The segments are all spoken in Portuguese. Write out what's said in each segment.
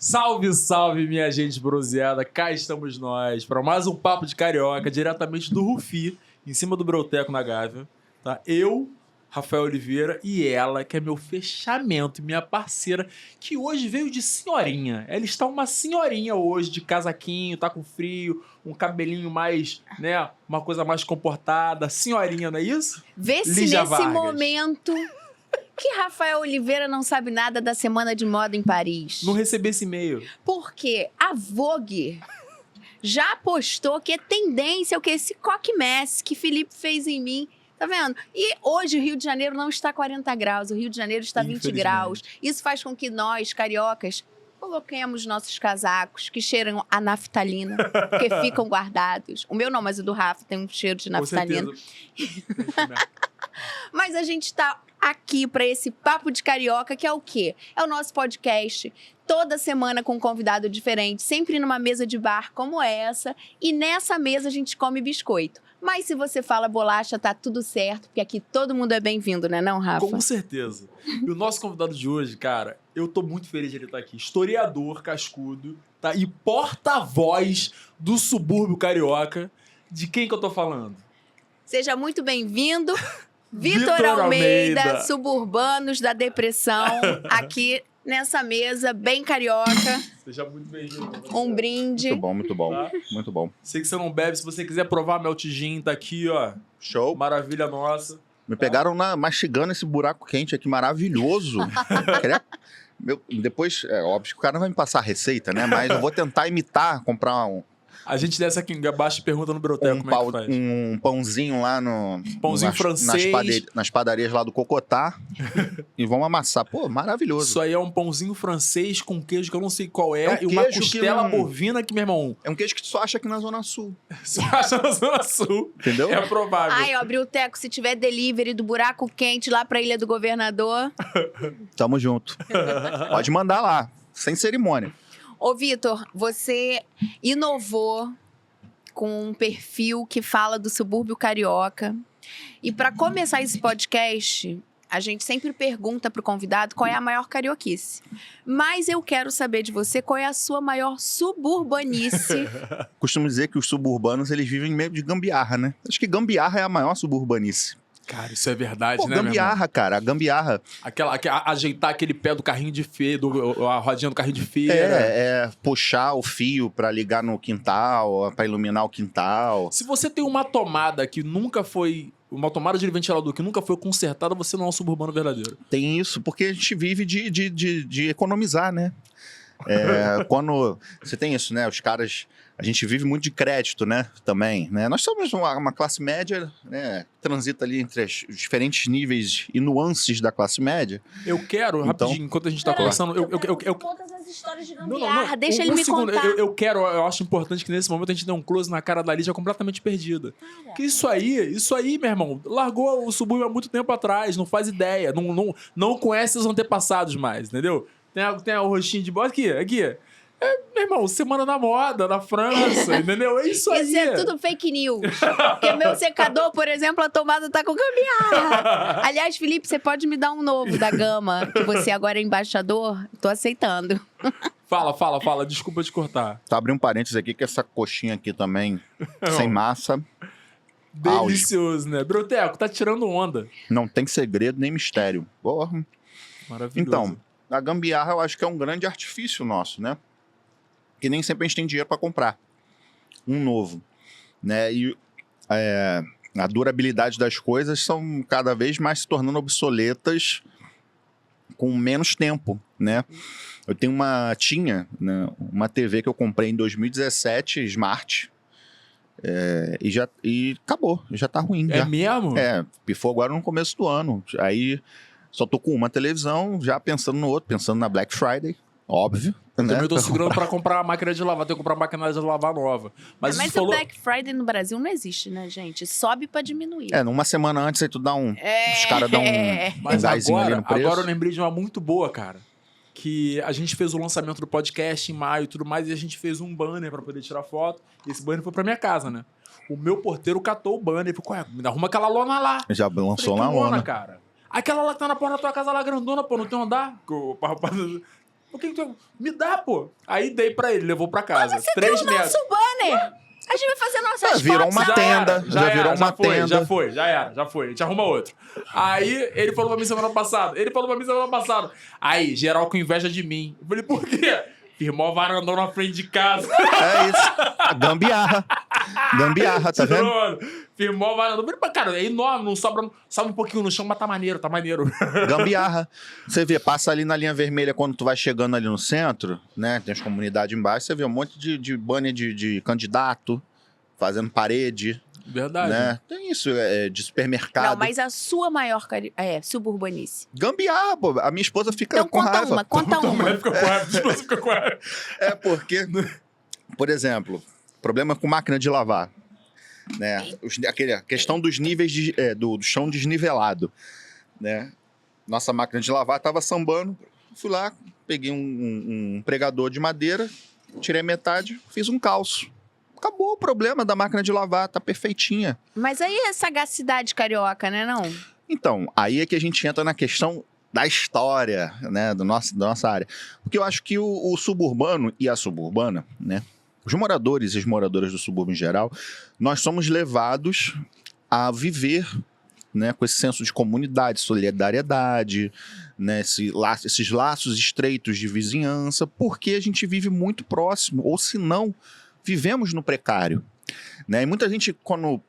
Salve, salve, minha gente bronzeada. Cá estamos nós para mais um Papo de Carioca, diretamente do Rufi, em cima do Broteco na Gávea. Tá? Eu, Rafael Oliveira, e ela, que é meu fechamento, minha parceira, que hoje veio de senhorinha. Ela está uma senhorinha hoje, de casaquinho, tá com frio, um cabelinho mais, né, uma coisa mais comportada. Senhorinha, não é isso? Vê se Lígia nesse Vargas. momento que Rafael Oliveira não sabe nada da Semana de Moda em Paris. Não recebi esse e-mail. Porque a Vogue já postou que é tendência o que esse coque-mess que Felipe fez em mim. Tá vendo? E hoje o Rio de Janeiro não está 40 graus, o Rio de Janeiro está 20 graus. Isso faz com que nós, cariocas, coloquemos nossos casacos que cheiram a naftalina, porque ficam guardados. O meu não, mas o do Rafa tem um cheiro de naftalina. Com certeza. Mas a gente tá aqui para esse Papo de Carioca, que é o quê? É o nosso podcast, toda semana com um convidado diferente, sempre numa mesa de bar como essa, e nessa mesa a gente come biscoito. Mas se você fala bolacha, tá tudo certo, porque aqui todo mundo é bem-vindo, né não, Rafa? Com certeza. E o nosso convidado de hoje, cara, eu tô muito feliz de ele estar aqui. Historiador, cascudo, tá? E porta-voz do subúrbio carioca. De quem que eu tô falando? Seja muito bem-vindo, Vitor Vitor Almeida, Almeida. Suburbanos da Depressão, aqui nessa mesa, bem carioca, Seja muito bem-vindo. um brinde. Muito bom, Tá. muito bom. Sei que você não bebe, se você quiser provar Melt Gin, tá aqui, ó. Show. Maravilha nossa. Me pegaram mastigando esse buraco quente aqui, maravilhoso. Depois, é óbvio que o cara não vai me passar a receita, né? Mas eu vou tentar imitar, comprar A gente desce aqui embaixo e pergunta no Broteco como é que faz. um pãozinho lá Pãozinho francês. nas padarias lá do Cocotá e vamos amassar. Pô, maravilhoso. Isso aí é um pãozinho francês com queijo que eu não sei qual é, É um e uma queijo que costela não- bovina que, meu irmão, É um queijo que tu só acha aqui na Zona Sul, você acha na Zona Sul. entendeu? É provável. Ai, ó, Brilteco, se tiver delivery do buraco quente lá pra Ilha do Governador. Tamo junto. Pode mandar lá, sem cerimônia. Ô, Vitor, você inovou com um perfil que fala do subúrbio carioca. E para começar esse podcast, a gente sempre pergunta pro convidado qual é a maior carioquice. Mas eu quero saber de você qual é a sua maior suburbanice. Costumo dizer que os suburbanos, eles vivem meio de gambiarra, né? Acho que gambiarra é a maior suburbanice. Cara, isso é verdade, Pô, né, meu irmão? gambiarra, cara, a gambiarra. Ajeitar aquele pé do carrinho de feira, a rodinha do carrinho de feira. É puxar o fio pra ligar no quintal, pra iluminar o quintal. Se você tem uma tomada que nunca foi... Uma tomada de ventilador que nunca foi consertada, você não é um suburbano verdadeiro. Tem isso, porque a gente vive de economizar, né? Quando você tem isso, né? Os caras... A gente vive muito de crédito, né? Também, né? Nós somos uma classe média, né? Transita ali entre os diferentes níveis e nuances da classe média. Eu quero, Então- rapidinho, enquanto a gente tá conversando... Eu Todas as histórias de Não, deixa ele me segundo. contar. Eu acho importante que nesse momento a gente dê um close na cara da Lígia completamente perdida. Porque isso aí, meu irmão, largou o subúrbio há muito tempo atrás, não faz ideia, não conhece os antepassados mais, entendeu? Tem o rostinho de bola aqui. Meu irmão, Semana da Moda, na França, entendeu? É isso aí. Isso é tudo fake news. Porque meu secador, por exemplo, a tomada tá com gambiarra. Aliás, Felipe, você pode me dar um novo da Gama, que você agora é embaixador? Tô aceitando. Fala, desculpa te cortar. Tá, abrir um parênteses aqui, que essa coxinha aqui também, sem massa, Delicioso, né? Broteco, tá tirando onda. não tem segredo nem mistério. Porra. Maravilhoso. Então, a gambiarra eu acho que é um grande artifício nosso, né? Que nem sempre a gente tem dinheiro para comprar um novo, né? E a durabilidade das coisas são cada vez mais se tornando obsoletas com menos tempo, né? Eu tenho tinha uma TV que eu comprei em 2017, Smart, e acabou, já tá ruim. É já. mesmo? Pifou agora no começo do ano. Aí só tô com uma televisão, já pensando no outro, pensando na Black Friday, óbvio. Né? Também tô segurando pra comprar uma máquina de lavar, tenho que comprar uma máquina de lavar nova. Mas Mas isso falou... o Black Friday no Brasil não existe, né, gente? Sobe pra diminuir. Numa semana antes aí tu dá os caras dão um Mas gásinho ali no preço. agora eu lembrei de uma muito boa, cara. Que a gente fez o lançamento do podcast em maio e tudo mais, e a gente fez um banner pra poder tirar foto. E esse banner foi pra minha casa, né? O meu porteiro catou o banner e falou, me arruma aquela lona lá. Já lançou Falei, na que lona. cara. Aquela lá que tá na porta da tua casa lá grandona, pô, não tem um andar? O que tu... Me dá, pô. Aí dei pra ele, levou pra casa. Você 3 tem o metros. nosso banner. A gente vai fazer nossas Virou fotos uma agora. tenda. Já virou uma tenda. Já foi. A gente arruma outro. Aí, ele falou pra mim semana passada. Aí, geral com inveja de mim. Eu falei, por quê? Firmou varandão na frente de casa. É isso. Gambiarra. Gambiarra, tá vendo? Tirando. Firmou varandão. Eu falei, cara, é enorme, não sobra... Sobe um pouquinho no chão, mas tá maneiro. Gambiarra. Você vê, passa ali na linha vermelha quando tu vai chegando ali no centro, né? Tem as comunidades embaixo, você vê um monte de banner de candidato fazendo parede, Verdade. né? Tem isso, de supermercado. Não, mas a sua maior suburbanice. Gambiarra, pô. A minha esposa fica Então com conta raiva. uma, conta uma. Mas fica com raiva, fica com raiva. É porque, por exemplo, problema com máquina de lavar. Né? A questão dos níveis do chão desnivelado. Né? Nossa máquina de lavar estava sambando. Fui lá, peguei um pregador de madeira, tirei metade, fiz um calço. Acabou o problema da máquina de lavar, tá perfeitinha. Mas aí é sagacidade carioca, né, não? Então, aí é que a gente entra na questão da história, né, da nossa área. Porque eu acho que o suburbano e a suburbana, né, os moradores e as moradoras do subúrbio em geral, nós somos levados a viver, né, com esse senso de comunidade, solidariedade, né, esses laços estreitos de vizinhança, porque a gente vive muito próximo, ou se não, vivemos no precário. Né? E muita gente, quando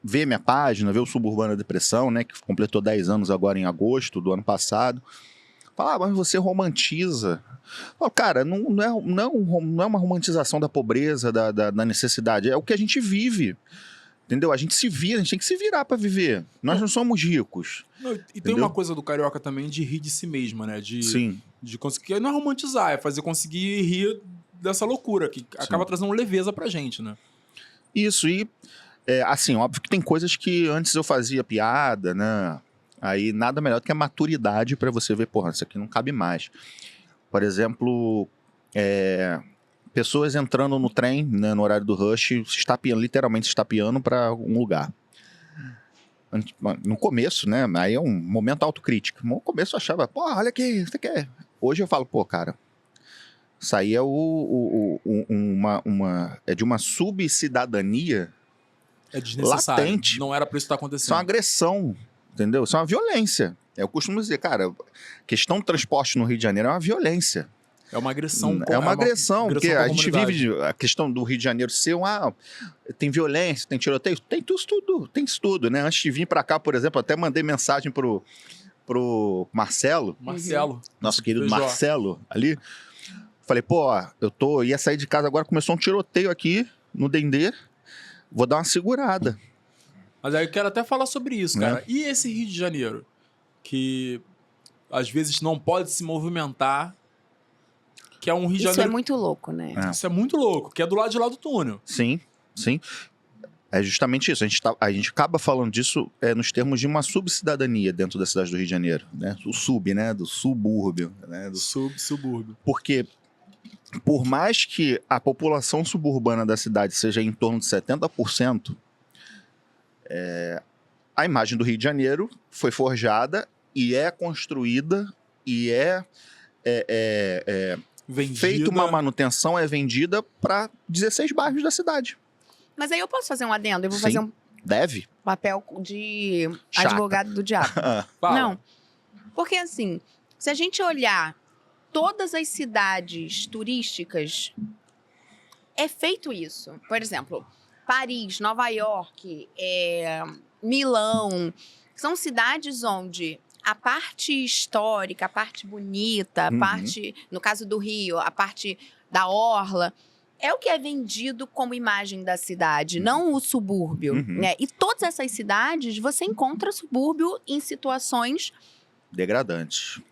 vê minha página, vê o Suburbana Depressão, né, que completou 10 anos agora em agosto do ano passado, fala, mas você romantiza. Fala, cara, não é uma romantização da pobreza, da necessidade, é o que a gente vive. Entendeu? A gente se vira, a gente tem que se virar pra viver. Nós não somos ricos. Não, e tem entendeu? uma coisa do carioca também de rir de si mesma, né? Sim. De conseguir. Não é romantizar, é fazer conseguir rir dessa loucura, que acaba trazendo leveza pra gente, né? Isso, e assim, óbvio que tem coisas que antes eu fazia piada, né? Aí nada melhor do que a maturidade pra você ver, porra, isso aqui não cabe mais. Por exemplo, pessoas entrando no trem, né, no horário do rush, literalmente se estapeando pra um lugar. No começo, né? Aí é um momento autocrítico. No começo eu achava, pô, olha aqui, você quer. Hoje eu falo, pô, cara, isso aí é é de uma subcidadania É desnecessário. latente. Não era pra isso estar Isso é acontecendo. uma agressão, entendeu? Isso é uma violência. Eu costumo dizer, cara, questão do transporte no Rio de Janeiro é uma violência. É uma agressão. É uma agressão, porque com a gente comunidade. vive a questão do Rio de Janeiro ser tem violência, tem tiroteio, tem isso tudo, né? Antes de vir pra cá, por exemplo, até mandei mensagem pro Marcelo, nosso querido Feijó. Marcelo, ali. Falei, pô, ia sair de casa agora, começou um tiroteio aqui no Dendê, vou dar uma segurada. Mas aí eu quero até falar sobre isso, cara. E esse Rio de Janeiro? Que às vezes não pode se movimentar, que é um Rio de Isso Janeiro... é muito louco, né? Isso é muito louco, que é do lado de lá do túnel. Sim. É justamente isso. A gente acaba falando disso nos termos de uma subcidadania dentro da cidade do Rio de Janeiro, né? O sub, né? Do subúrbio, né? Subúrbio. Porque por mais que a população suburbana da cidade seja em torno de 70%, a imagem do Rio de Janeiro foi forjada e é construída e feita uma manutenção, é vendida para 16 bairros da cidade. Mas aí eu posso fazer um adendo? Eu vou Sim. fazer um Deve? papel de Chata. advogado do diabo. Fala. Não. Porque assim, se a gente olhar todas as cidades turísticas, é feito isso. Por exemplo, Paris, Nova York, Milão, são cidades onde a parte histórica, a parte bonita, a parte, no caso do Rio, a parte da orla, é o que é vendido como imagem da cidade, não o subúrbio. Né? E todas essas cidades, você encontra subúrbio em situações Degradantes.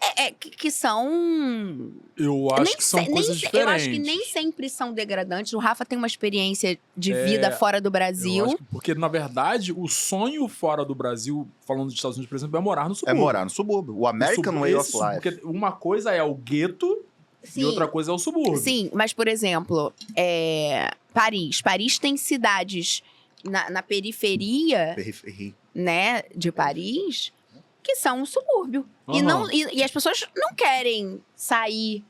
que são... Eu acho que são coisas diferentes. Eu acho que nem sempre são degradantes. O Rafa tem uma experiência de vida fora do Eu Brasil. acho porque, na verdade, o sonho fora do Brasil, falando dos Estados Unidos, por exemplo, é morar no subúrbio. É morar no subúrbio. O American Way of Life. Porque uma coisa é o gueto Sim. e outra coisa é o subúrbio. Sim, mas, por exemplo, Paris. Paris tem cidades na periferia, né, de Paris, que são um subúrbio. E as pessoas não querem sair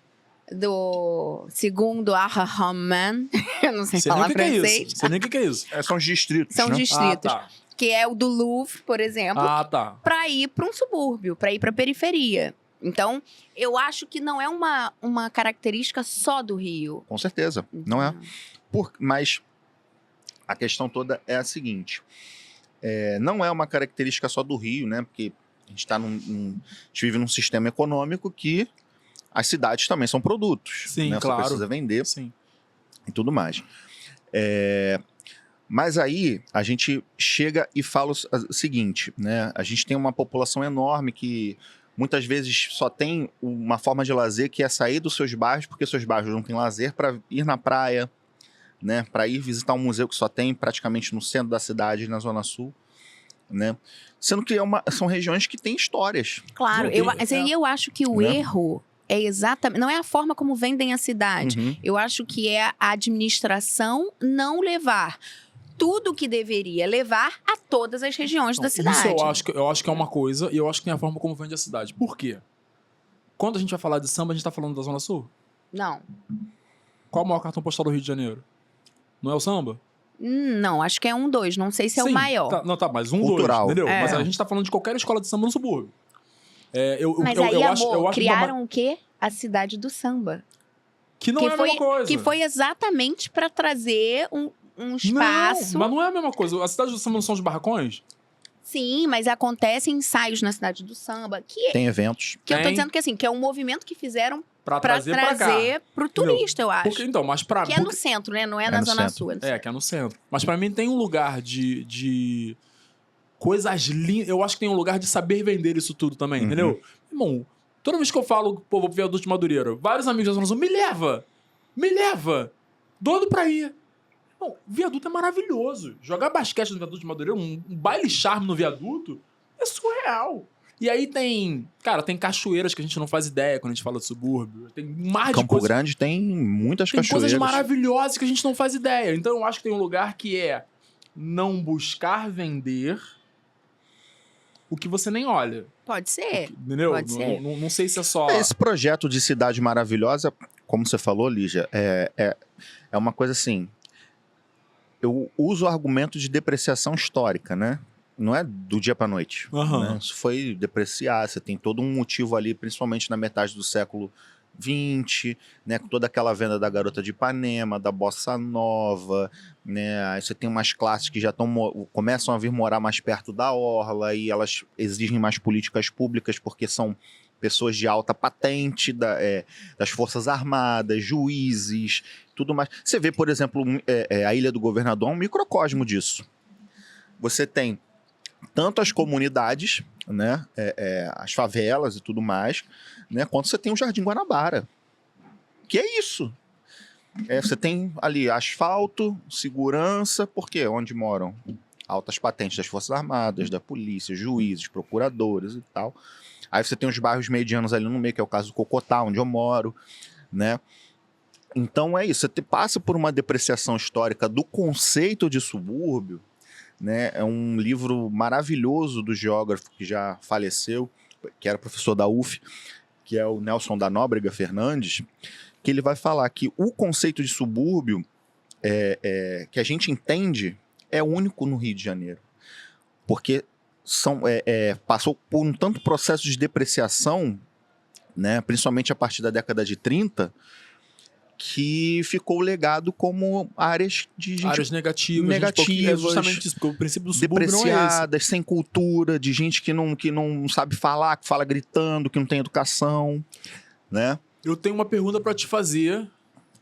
do segundo Arraman, eu não sei Sei nem falar o que é francês, isso. Sei nem o que é isso. São os distritos, são né? distritos, Ah, tá. que é o do Louvre, por exemplo, Ah, tá. para ir para um subúrbio, para ir para a periferia. Então, eu acho que não é uma característica só do Rio. Com certeza, não é. Mas a questão toda é a seguinte: não é uma característica só do Rio, né? Porque a gente vive num sistema econômico que as cidades também são produtos. Sim, né? claro. Você precisa vender Sim. e tudo mais. Mas aí a gente chega e fala o seguinte, né? A gente tem uma população enorme que muitas vezes só tem uma forma de lazer que é sair dos seus bairros, porque seus bairros não têm lazer, para ir na praia, né? Para ir visitar um museu que só tem praticamente no centro da cidade, na Zona Sul, né? Sendo que são regiões que têm histórias. Claro, Não tem- eu acho que o Né? erro é exatamente. Não é a forma como vendem a cidade. Uhum. Eu acho que é a administração não levar tudo que deveria levar a todas as regiões da cidade. Isso eu acho que é uma coisa, e eu acho que tem a forma como vende a cidade. Por quê? Quando a gente vai falar de samba, a gente tá falando da Zona Sul? Não. Qual o maior cartão postal do Rio de Janeiro? Não é o samba? Não, acho que é 2. Não sei se é o Sim, maior. Tá, não, tá, mas Cultural. 2, entendeu? É. Mas a gente tá falando de qualquer escola de samba no subúrbio. Mas eu aí, acho, amor, eu acho criaram o quê? A cidade do samba. que não que é a foi, mesma coisa. Que foi exatamente para trazer um espaço. Não, mas não é a mesma coisa. A cidade do samba não são os barracões? Sim, mas acontecem ensaios na cidade do samba. Tem eventos. Que eu tô Tem. dizendo que assim, que é um movimento que fizeram Pra para trazer pra cá. trazer pro turista, eu acho. Porque, então, mas pra... Que é no centro, né? Não é, É na no Zona centro. Sul. É no É, que é no centro. Mas pra mim tem um lugar de coisas lindas. Eu acho que tem um lugar de saber vender isso tudo também, Uhum. entendeu? Irmão, toda vez que eu falo, pô, vou pro Viaduto de Madureira, vários amigos da Zona Sul, me leva, doido pra ir. Bom, viaduto é maravilhoso. Jogar basquete no Viaduto de Madureira, um baile charme no viaduto, é surreal. E aí tem cachoeiras que a gente não faz ideia quando a gente fala de subúrbio. Tem mais de Campo coisas. Grande tem muitas Tem cachoeiras. coisas maravilhosas que a gente não faz ideia. Então eu acho que tem um lugar que é não buscar vender o que você nem olha. Pode ser. Entendeu? Pode ser. Não sei se é só. Esse projeto de cidade maravilhosa, como você falou, Lígia, é uma coisa assim. Eu uso o argumento de depreciação histórica, né? Não é do dia para noite. Aham. Né? Isso foi depreciar. Você tem todo um motivo ali, principalmente na metade do século XX, né? Com toda aquela venda da Garota de Ipanema, da Bossa Nova, né? Aí você tem umas classes que já começam a vir morar mais perto da orla e elas exigem mais políticas públicas porque são pessoas de alta patente das Forças Armadas, juízes, tudo mais. Você vê, por exemplo, a Ilha do Governador é um microcosmo disso. Você tem tanto as comunidades, né, as favelas e tudo mais, né, quanto você tem o Jardim Guanabara. Que é isso. Você tem ali asfalto, segurança, por quê? Onde moram altas patentes das Forças Armadas, da polícia, juízes, procuradores e tal. Aí você tem os bairros medianos ali no meio, que é o caso do Cocotá, onde eu moro, né? Então é isso, você passa por uma depreciação histórica do conceito de subúrbio, né? É um livro maravilhoso do geógrafo que já faleceu, que era professor da UF, que é o Nelson da Nóbrega Fernandes, que ele vai falar que o conceito de subúrbio que a gente entende é único no Rio de Janeiro. Porque passou por um tanto processo de depreciação, né, principalmente a partir da década de 30, que ficou legado como áreas de gente Áreas negativas. negativas, É justamente isso, porque o princípio do subúrbio não é esse. depreciadas, sem cultura, de gente que não sabe falar, que fala gritando, que não tem educação, né? Eu tenho uma pergunta pra te fazer.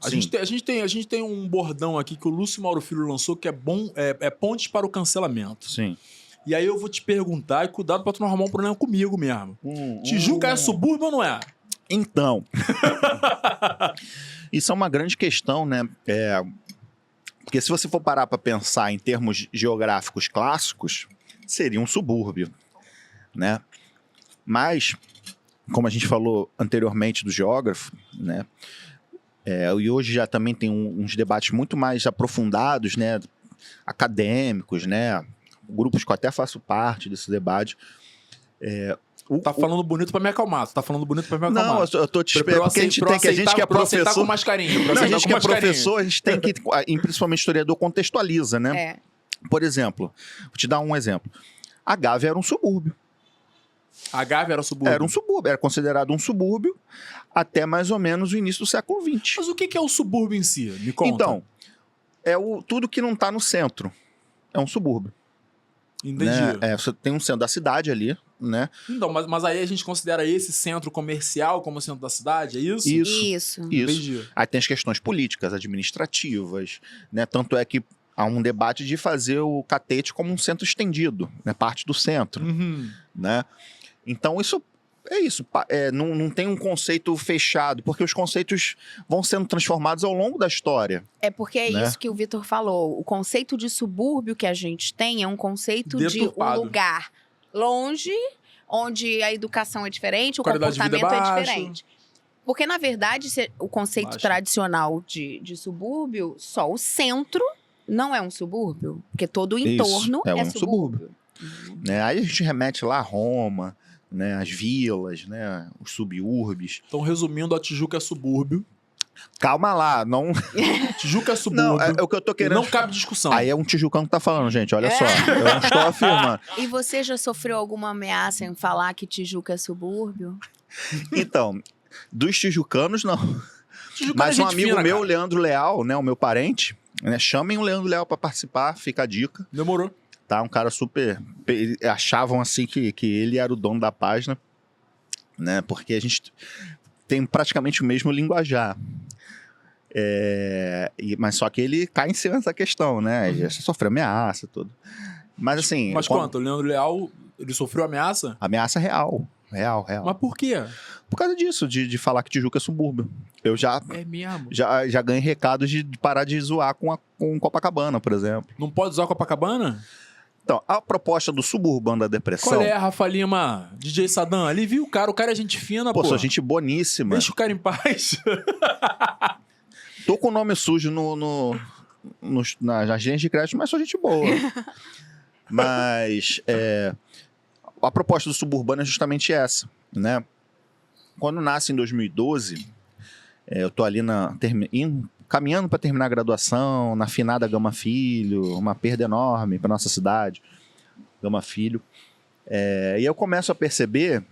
A Sim. gente tem um bordão aqui que o Lúcio Mauro Filho lançou que é bom, é pontes para o cancelamento. Sim. E aí eu vou te perguntar, e cuidado pra tu não arrumar um problema comigo mesmo. Tijuca é subúrbio ou não é? Então, isso é uma grande questão, né? Porque se você for parar para pensar em termos geográficos clássicos, seria um subúrbio, né? Mas, como a gente falou anteriormente do geógrafo, né? E hoje já também tem uns debates muito mais aprofundados, né? Acadêmicos, né? Grupos que eu até faço parte desse debate. Tá falando bonito pra me acalmar. Tu tá falando bonito pra me acalmar. Não, eu tô te esperando, porque a gente que é professor... com mais carinho. Não, a gente que é professor, a gente tem que, e principalmente historiador, contextualiza, né? É. Por exemplo, vou te dar um exemplo. A Gávea era um subúrbio. A Gávea era subúrbio? Era um subúrbio, era considerado um subúrbio até mais ou menos o início do século XX. Mas o que é o subúrbio em si? Me conta. Então, tudo que não está no centro é um subúrbio. Entendi. Né? Você tem um centro da cidade ali, né? Então, mas aí a gente considera esse centro comercial como centro da cidade, é isso? Isso. Entendi. Aí tem as questões políticas, administrativas, né? Tanto é que há um debate de fazer o Catete como um centro estendido, né? Parte do centro, né? Então isso é isso. Não tem um conceito fechado, porque os conceitos vão sendo transformados ao longo da história. É porque é né? isso que o Vitor falou. O conceito de subúrbio que a gente tem é um conceito Deturpado. de um lugar longe, onde a educação é diferente, o Qualidade de vida comportamento é baixa. diferente. Porque, na verdade, o conceito Baixa. tradicional de subúrbio, só o centro não é um subúrbio. Porque todo o Isso, entorno é é um subúrbio. Né? Aí a gente remete lá a Roma, né? As vilas, né? Os suburbes. Então, resumindo, a Tijuca é subúrbio. Calma lá, não... Tijuca é subúrbio. Não, é o que eu tô querendo... Não cabe discussão. Aí é um tijucano que tá falando, gente, olha só. Eu não estou afirmando. E você já sofreu alguma ameaça em falar que Tijuca é subúrbio? Então, dos tijucanos, não. Tijuca Mas é um gente amigo fina, meu, cara. Leandro Leal, né? O meu parente, né? Chamem o Leandro Leal pra participar, fica a dica. Demorou. Tá? Um cara super... Achavam, assim, que ele era o dono da página, né? Porque a gente tem praticamente o mesmo linguajar. Mas só que ele cai em cima dessa questão, né? Já sofreu ameaça, tudo. Mas assim... Mas quanto? O Leandro Leal, ele sofreu ameaça? Ameaça real. Real. Mas por quê? Por causa disso, de falar que Tijuca é subúrbio. Eu já É mesmo. já ganhei recados de parar de zoar com Copacabana, por exemplo. Não pode usar Copacabana? Então, a proposta do suburbano da depressão... Qual é, Rafa Lima? DJ Sadam? Ali viu o cara é gente fina, pô. Pô, sou gente boníssima. Deixa o cara em paz. Tô com o nome sujo nas agências de crédito, mas sou gente boa. Mas a proposta do suburbano é justamente essa, né? Quando nasce em 2012, eu tô ali caminhando para terminar a graduação, na finada Gama Filho, uma perda enorme para nossa cidade, Gama Filho. E eu começo a perceber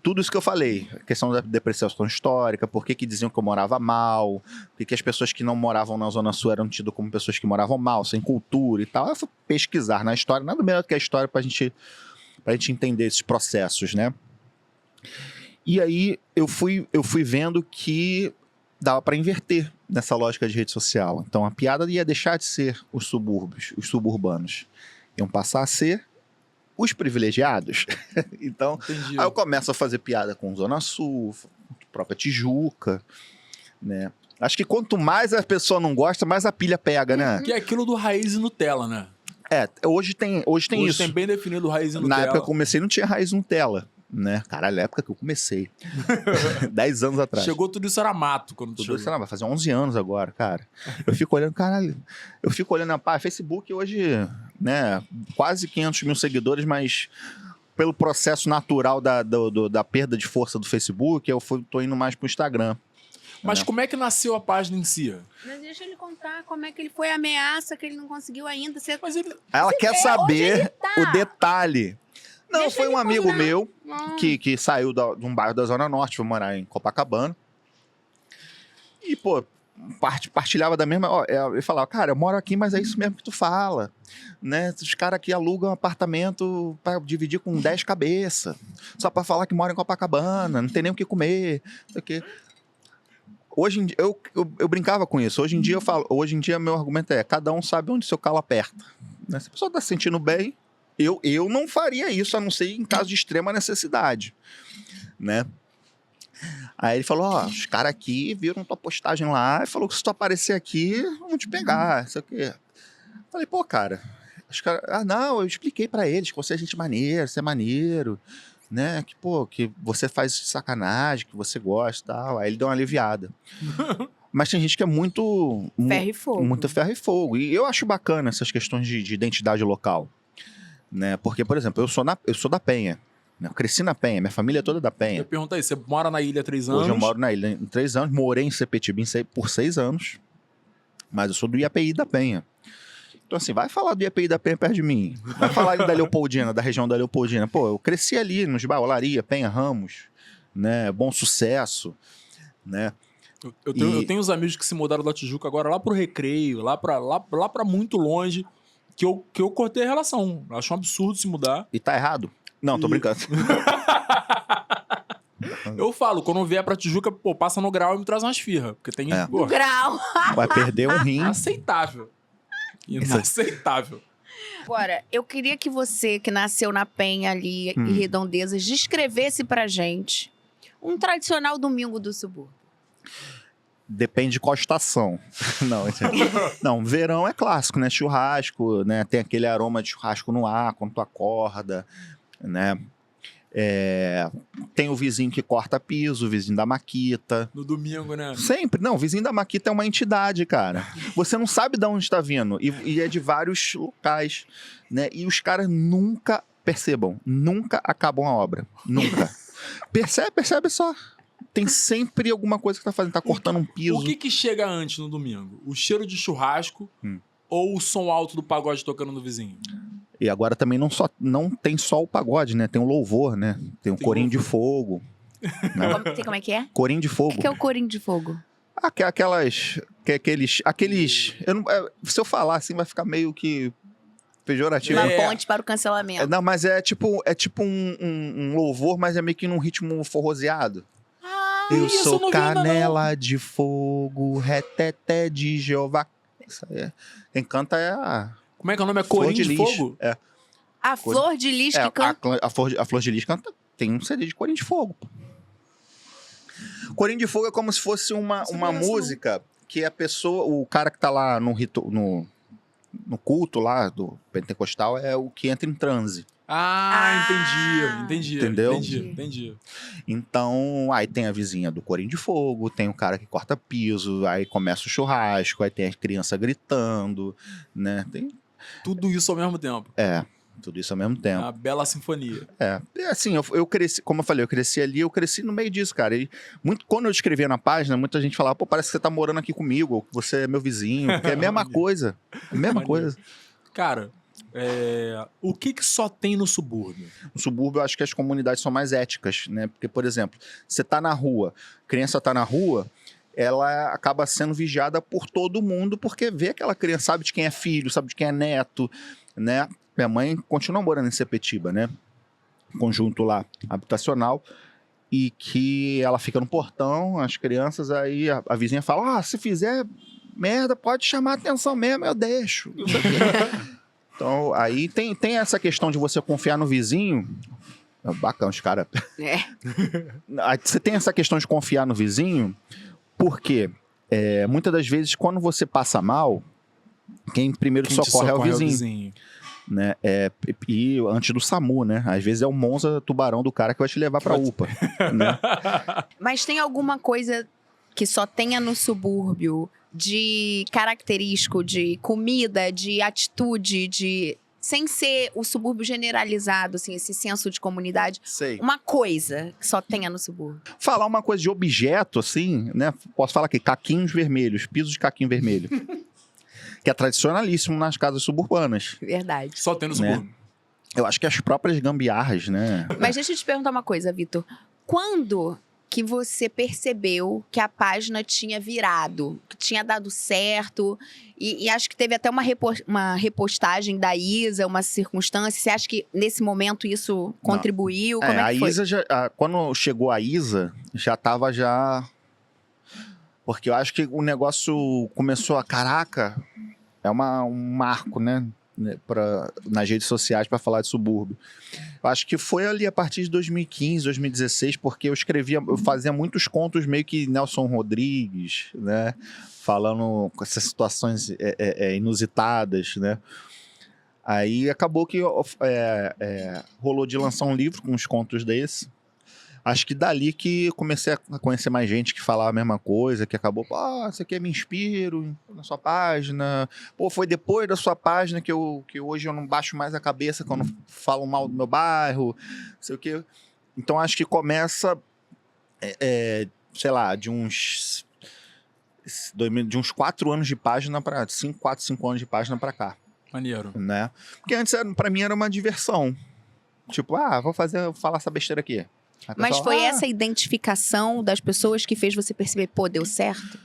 tudo isso que eu falei, a questão da depressão histórica, por que diziam que eu morava mal, por que as pessoas que não moravam na Zona Sul eram tidas como pessoas que moravam mal, sem cultura e tal. Eu fui pesquisar na história, nada melhor do que a história pra gente entender esses processos, né? E aí eu fui vendo que dava para inverter nessa lógica de rede social. Então a piada ia deixar de ser os subúrbios, os suburbanos. Iam passar a ser os privilegiados. Então, Entendi. aí eu começo a fazer piada com Zona Sul, própria Tijuca, né? Acho que quanto mais a pessoa não gosta, mais a pilha pega, né? Que é aquilo do raiz e Nutella, né? Hoje tem Hoje isso. tem bem definido raiz e Nutella. Na época que eu comecei não tinha raiz Nutella, né? Caralho, na época que eu comecei. 10 anos atrás. Chegou tudo isso era mato quando tu Tudo chegou. isso, sei lá, vai fazer 11 anos agora, cara. Eu fico olhando, caralho. Eu fico olhando, Facebook hoje, né, quase 500 mil seguidores, mas pelo processo natural da perda de força do Facebook, tô indo mais pro Instagram. Mas como é que nasceu a página em si? Mas deixa ele contar como é que ele foi a ameaça que ele não conseguiu ainda. Mas ele... Ela quer saber tá. o detalhe. Não, Deixa foi ele um amigo contar. meu Não. que saiu de um bairro da Zona Norte, foi morar em Copacabana. E, pô, partilhava da mesma... ele falava, cara, eu moro aqui, mas é isso mesmo que tu fala. Né? Os caras aqui alugam um apartamento pra dividir com 10 cabeças. Só pra falar que mora em Copacabana, não tem nem o que comer. Não sei o quê. Hoje em dia, eu brincava com isso. Hoje em dia meu argumento é, cada um sabe onde seu calo aperta. Né? Se a pessoa tá se sentindo bem, eu não faria isso, a não ser em caso de extrema necessidade, né? Aí ele falou, os caras aqui viram tua postagem lá e falou que se tu aparecer aqui, vão te pegar, sei o quê. Falei, pô, cara, os caras... não, eu expliquei pra eles que você é gente maneira, você é maneiro, né? Que, pô, que você faz sacanagem, que você gosta e tal. Aí ele deu uma aliviada. Mas tem gente que é muito... Ferro e fogo. Muito ferro e fogo. E eu acho bacana essas questões de identidade local. Né? Porque, por exemplo, eu sou da Penha. né? Eu cresci na Penha, minha família é toda da Eu Penha. ia perguntar isso, você mora na ilha há 3 anos? Hoje eu moro na ilha em 3 anos, morei em Sepetiba por 6 anos, mas eu sou do IAPI da Penha. Então, assim, vai falar do IAPI da Penha perto de mim. Vai falar da Leopoldina, da região da Leopoldina. Pô, eu cresci ali, nos bairros Olaria, Penha, Ramos, né? Bom Sucesso, né? Eu tenho uns amigos que se mudaram da Tijuca agora lá pro Recreio, lá pra muito longe, que eu cortei a relação. Eu acho um absurdo se mudar. E tá errado? Não, tô brincando. Eu falo, quando vier pra Tijuca, pô, passa no Grau e me traz umas firras. Porque tem... É. Pô, Grau. Vai perder um rim. inaceitável. Inaceitável. Agora, eu queria que você, que nasceu na Penha ali, em Redondezas, descrevesse pra gente um tradicional domingo do subúrbio. Depende de qual estação. Não, verão é clássico, né? Churrasco, né? Tem aquele aroma de churrasco no ar quando tu acorda, né? Tem o vizinho que corta piso, o vizinho da maquita. No domingo, né? Sempre. Não, o vizinho da maquita é uma entidade, cara. Você não sabe de onde está vindo. E é de vários locais, né? E os caras nunca nunca acabam a obra. Nunca. Percebe só. Tem sempre alguma coisa que tá fazendo. Tá cortando um piso. O que chega antes no domingo? O cheiro de churrasco ou o som alto do pagode tocando no vizinho? E agora também não tem só o pagode, né? Tem o louvor, né? Tem o corinho de fogo. Né? Como é que é? Corinho de fogo. O que é o corinho de fogo? Aqueles se eu falar assim vai ficar meio que pejorativo. Na ponte para o cancelamento. Não, mas é tipo um louvor, mas é meio que num ritmo forroseado. Eu isso eu sou não vi ainda, canela de fogo, reteté de Jeová. Isso aí é. Quem canta é a Como é que é o nome? É Flor Corinho de Lis. Fogo? É. A Flor de Lis que canta. A Flor de Lis canta. Tem um CD de Corinho de Fogo. Corinho de Fogo é como se fosse uma música que a pessoa, o cara que tá lá no culto lá do pentecostal é o que entra em transe. Entendi. Entendeu? Entendi. Então, aí tem a vizinha do Corinho de Fogo, tem o cara que corta piso, aí começa o churrasco, aí tem a criança gritando, né? Tem Tudo isso ao mesmo tempo. tudo isso ao mesmo É tempo. uma bela sinfonia. E assim, eu cresci, como eu falei, eu cresci ali, eu cresci no meio disso, cara. E quando eu escrevia na página, muita gente falava, pô, parece que você tá morando aqui comigo, ou que você é meu vizinho, porque é a mesma coisa. A mesma Maneiro. coisa. Cara, o que só tem no subúrbio? No subúrbio, eu acho que as comunidades são mais éticas, né? Porque, por exemplo, você tá na rua, criança tá na rua, ela acaba sendo vigiada por todo mundo, porque vê aquela criança, sabe de quem é filho, sabe de quem é neto, né? Minha mãe continua morando em Sepetiba, né? Conjunto lá, habitacional, e que ela fica no portão, as crianças, aí a vizinha fala, se fizer merda, pode chamar atenção mesmo, eu deixo. Não sei o quê. Então, aí tem essa questão de você confiar no vizinho. Bacana, os caras. Você tem essa questão de confiar no vizinho, porque muitas das vezes, quando você passa mal, quem primeiro te socorre é o vizinho. Né? E antes do SAMU, né? Às vezes é o Monza tubarão do cara que vai te levar pra UPA. Né? Mas tem alguma coisa que só tenha no subúrbio de característico, de comida, de atitude, sem ser o subúrbio generalizado, assim, esse senso de comunidade. Sei. Uma coisa que só tenha no subúrbio. Falar uma coisa de objeto, assim, né? Posso falar aqui, caquinhos vermelhos, pisos de caquinho vermelho. Que é tradicionalíssimo nas casas suburbanas. Verdade. Só tem no subúrbio. Né? Eu acho que as próprias gambiarras, né? Mas deixa eu te perguntar uma coisa, Vitor. Quando que você percebeu que a página tinha virado, que tinha dado certo? E acho que teve até uma repostagem da Isa, uma circunstância. Você acha que nesse momento isso contribuiu? Como é que foi? Isa quando chegou a Isa, já tava Porque eu acho que o negócio começou caraca, é um marco, né? Nas redes sociais para falar de subúrbio. Eu acho que foi ali a partir de 2015, 2016, porque eu fazia muitos contos meio que Nelson Rodrigues, né? Falando com essas situações inusitadas, né? Aí acabou que rolou de lançar um livro com uns contos desses, Acho que dali que eu comecei a conhecer mais gente que falava a mesma coisa, que acabou, isso aqui me inspiro na sua página. Pô, foi depois da sua página que hoje eu não baixo mais a cabeça quando falam mal do meu bairro, não sei o quê. Então acho que começa, sei lá, de uns 4 anos de página para 5 anos de página para cá. Maneiro. Né? Porque antes, pra mim, era uma diversão. Tipo, vou falar essa besteira aqui. Aí Mas pessoal, foi essa identificação das pessoas que fez você perceber, pô, deu certo?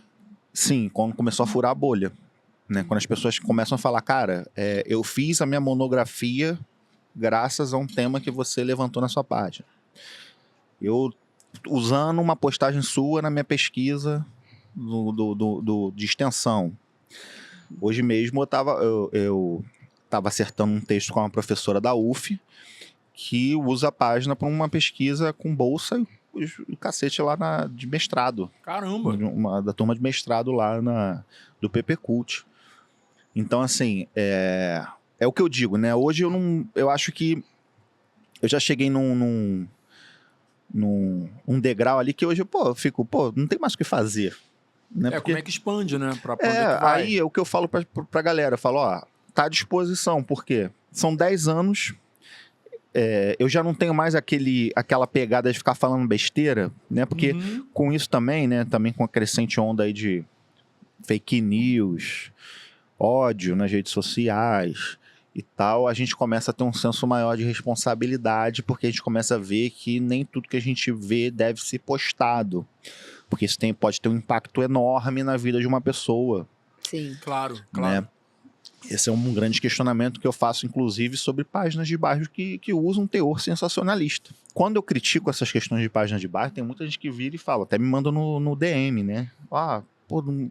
Sim, quando começou a furar a bolha. Né? Quando as pessoas começam a falar, cara, eu fiz a minha monografia graças a um tema que você levantou na sua página. Eu, usando uma postagem sua na minha pesquisa de extensão. Hoje mesmo eu tava acertando um texto com uma professora da UF que usa a página para uma pesquisa com bolsa e o cacete lá de mestrado. Caramba! Da turma de mestrado lá do PP Cult. Então, assim, é o que eu digo, né? Hoje eu acho que eu já cheguei num degrau ali que hoje, eu fico, não tem mais o que fazer. Né? Porque, como é que expande, né? Pra onde é que vai? Aí é o que eu falo pra galera, eu falo, tá à disposição, porque são 10 anos, eu já não tenho mais aquela pegada de ficar falando besteira, né? Porque com isso também, né? Também com a crescente onda aí de fake news, ódio nas redes sociais e tal, a gente começa a ter um senso maior de responsabilidade, porque a gente começa a ver que nem tudo que a gente vê deve ser postado. Porque isso pode ter um impacto enorme na vida de uma pessoa. Sim. Claro. Né? Esse é um grande questionamento que eu faço, inclusive, sobre páginas de bairro que usam um teor sensacionalista. Quando eu critico essas questões de páginas de bairro, tem muita gente que vira e fala, até me manda no DM, né?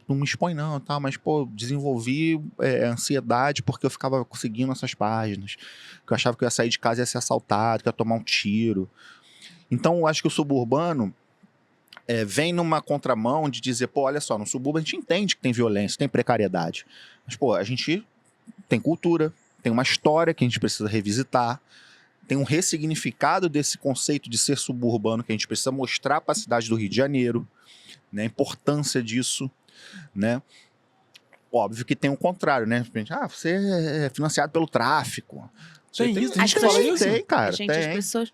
Não me expõe não, tá? Mas, desenvolvi ansiedade porque eu ficava conseguindo essas páginas. Que eu achava que eu ia sair de casa e ia ser assaltado, que ia tomar um tiro. Então, eu acho que o suburbano vem numa contramão de dizer, olha só, no subúrbio a gente entende que tem violência, tem precariedade. Mas, a gente tem cultura, tem uma história que a gente precisa revisitar, tem um ressignificado desse conceito de ser suburbano que a gente precisa mostrar para a cidade do Rio de Janeiro, né, a importância disso, né? Óbvio que tem o contrário, né? Você é financiado pelo tráfico. Tem isso? A gente fala isso? Tem, cara, tem. As pessoas...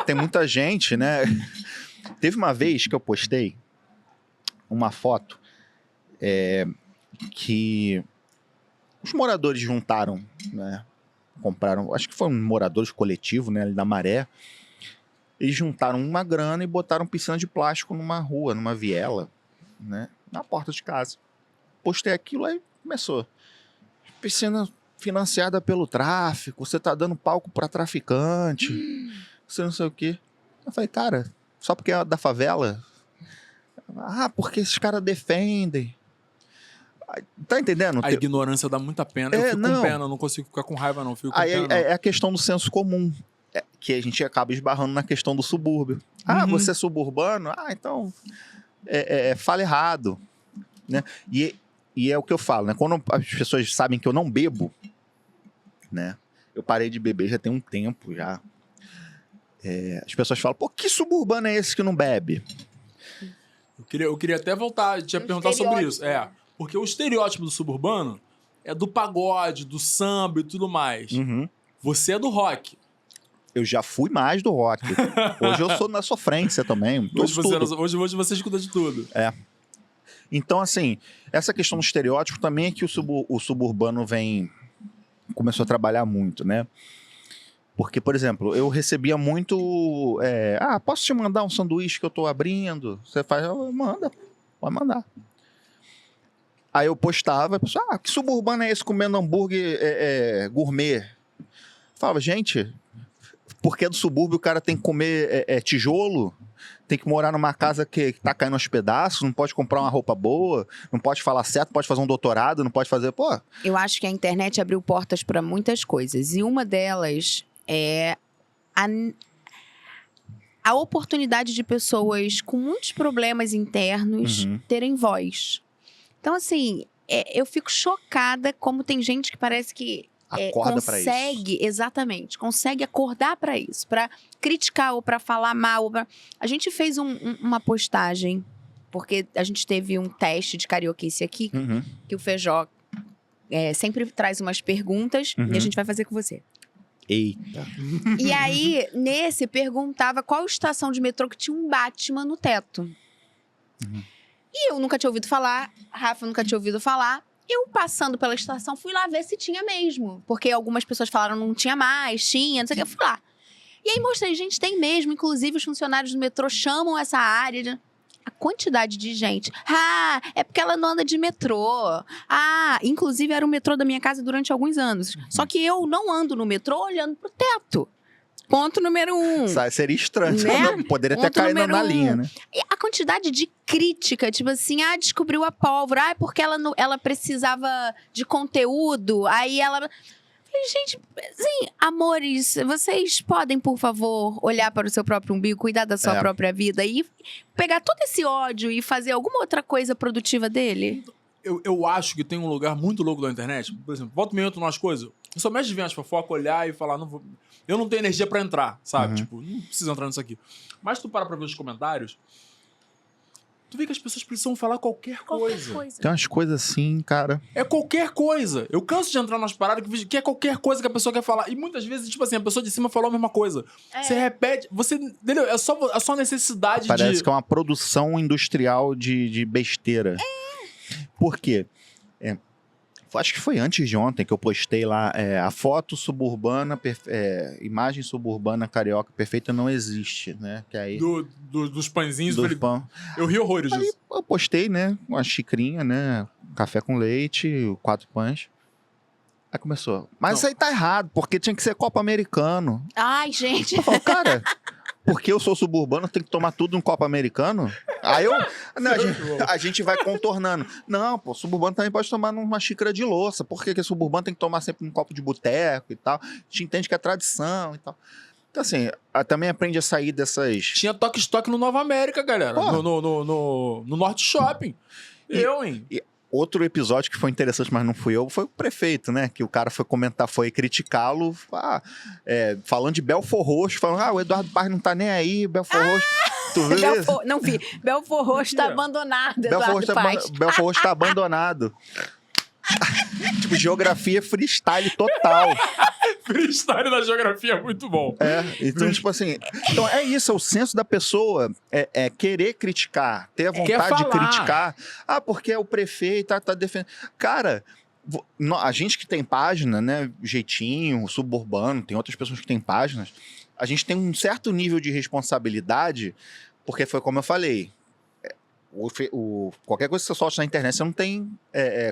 Tem muita gente, né? Teve uma vez que eu postei uma foto que os moradores juntaram, né? Compraram, acho que foi um moradores coletivo, né? Ali da Maré. Eles juntaram uma grana e botaram piscina de plástico numa rua, numa viela, né? Na porta de casa. Postei aquilo, aí começou. Piscina financiada pelo tráfico, você tá dando palco pra traficante, você não sei o quê. Eu falei, cara, só porque é da favela? Porque esses caras defendem. Tá entendendo? A ignorância dá muita pena. Eu fico com pena, eu não consigo ficar com raiva, não. Fico com pena, não. É a questão do senso comum, que a gente acaba esbarrando na questão do subúrbio. Você é suburbano? Então fala errado. Né? E é o que eu falo, né? Quando as pessoas sabem que eu não bebo, né? Eu parei de beber já tem um tempo já. As pessoas falam, que suburbano é esse que não bebe? Eu queria até voltar, te perguntar sobre isso. Porque o estereótipo do suburbano é do pagode, do samba e tudo mais. Você é do rock. Eu já fui mais do rock. Hoje eu sou na sofrência também. Hoje você escuta de tudo. Então, assim, essa questão do estereótipo também é que o suburbano começou a trabalhar muito, né? Porque, por exemplo, eu recebia muito... posso te mandar um sanduíche que eu tô abrindo? Você faz, manda, pode mandar. Aí eu postava, a pessoa, que suburbano é esse comendo hambúrguer gourmet? Falava, gente, porque é do subúrbio o cara tem que comer tijolo, tem que morar numa casa que tá caindo aos pedaços, não pode comprar uma roupa boa, não pode falar certo, não pode fazer um doutorado, não pode fazer... Eu acho que a internet abriu portas para muitas coisas. E uma delas é a oportunidade de pessoas com muitos problemas internos terem voz. Então, assim, eu fico chocada como tem gente que parece que Acorda pra isso. consegue, exatamente, consegue acordar para isso, para criticar ou para falar mal. A gente fez uma postagem, porque a gente teve um teste de carioquice aqui, Uhum. que o Feijó sempre traz umas perguntas Uhum. e a gente vai fazer com você. Eita. E aí, nesse, perguntava qual estação de metrô que tinha um Batman no teto. Uhum. E eu nunca tinha ouvido falar, Rafa nunca tinha ouvido falar. Eu, passando pela estação, fui lá ver se tinha mesmo. Porque algumas pessoas falaram não tinha mais, tinha, não sei o que. Eu fui lá. E aí mostrei, gente, tem mesmo. Inclusive, os funcionários do metrô chamam essa área. A quantidade de gente. Ah, é porque ela não anda de metrô. Ah, inclusive era o metrô da minha casa durante alguns anos. Só que eu não ando no metrô olhando pro teto. Ponto número 1. Seria estranho. Né? Poderia ter Ponto caído número na 1. linha, né? E a quantidade de crítica, tipo assim, descobriu a pólvora, é porque ela precisava de conteúdo, aí ela... Falei, gente, assim, amores, vocês podem, por favor, olhar para o seu próprio umbigo, cuidar da sua própria vida e pegar todo esse ódio e fazer alguma outra coisa produtiva dele? Eu acho que tem um lugar muito louco da internet. Por exemplo, volta e meia eu umas coisas. Eu só mexe de ver as fofocas, olhar e falar, não vou... Eu não tenho energia pra entrar, sabe? Uhum. Tipo, não preciso entrar nisso aqui. Mas tu para pra ver os comentários, tu vê que as pessoas precisam falar qualquer coisa. Tem umas coisas assim, cara. É qualquer coisa. Eu canso de entrar nas paradas que é qualquer coisa que a pessoa quer falar. E muitas vezes, tipo assim, a pessoa de cima falou a mesma coisa. Você repete, você... Entendeu? É só necessidade Parece de... que é uma produção industrial de besteira. Por quê? Acho que foi antes de ontem que eu postei lá a foto suburbana, imagem suburbana carioca perfeita não existe, né? Que aí, dos pãezinhos. dos pão. Eu ri horrores Aí disso. eu postei, né? Uma xicrinha, né? Café com leite, 4 pães. Aí começou. Mas Não. isso aí tá errado, porque tinha que ser copo americano. Ai, gente. Eu falo, cara, porque eu sou suburbano, tem que tomar tudo num copo americano? Aí não, a gente vai contornando. Não, pô, suburbano também pode tomar numa xícara de louça. Por que suburbano tem que tomar sempre num copo de boteco e tal? A gente entende que é tradição e tal. Então, assim, também aprende a sair dessas... Tinha toque-estoque no Nova América, galera. Pô. No Norte Shopping. Hein? Outro episódio que foi interessante, mas não fui eu, foi o prefeito, né? Que o cara foi comentar, foi criticá-lo, falando de Belfor Roxo, falando, o Eduardo Paes não tá nem aí, Belfor Roxo. Tu viu isso? Não vi. Belfor Roxo tá abandonado, Belfor Eduardo Paes. Roxo tá abandonado. Tipo, geografia freestyle total. Freestyle da geografia é muito bom. Então, tipo assim... Então, é isso, é o senso da pessoa, querer criticar, ter a Quer vontade de falar. criticar. Porque é o prefeito, tá defendendo... Cara, a gente que tem página, né, Jeitinho, Suburbano, tem outras pessoas que têm páginas, a gente tem um certo nível de responsabilidade, porque foi como eu falei, qualquer coisa que você solta na internet, você não tem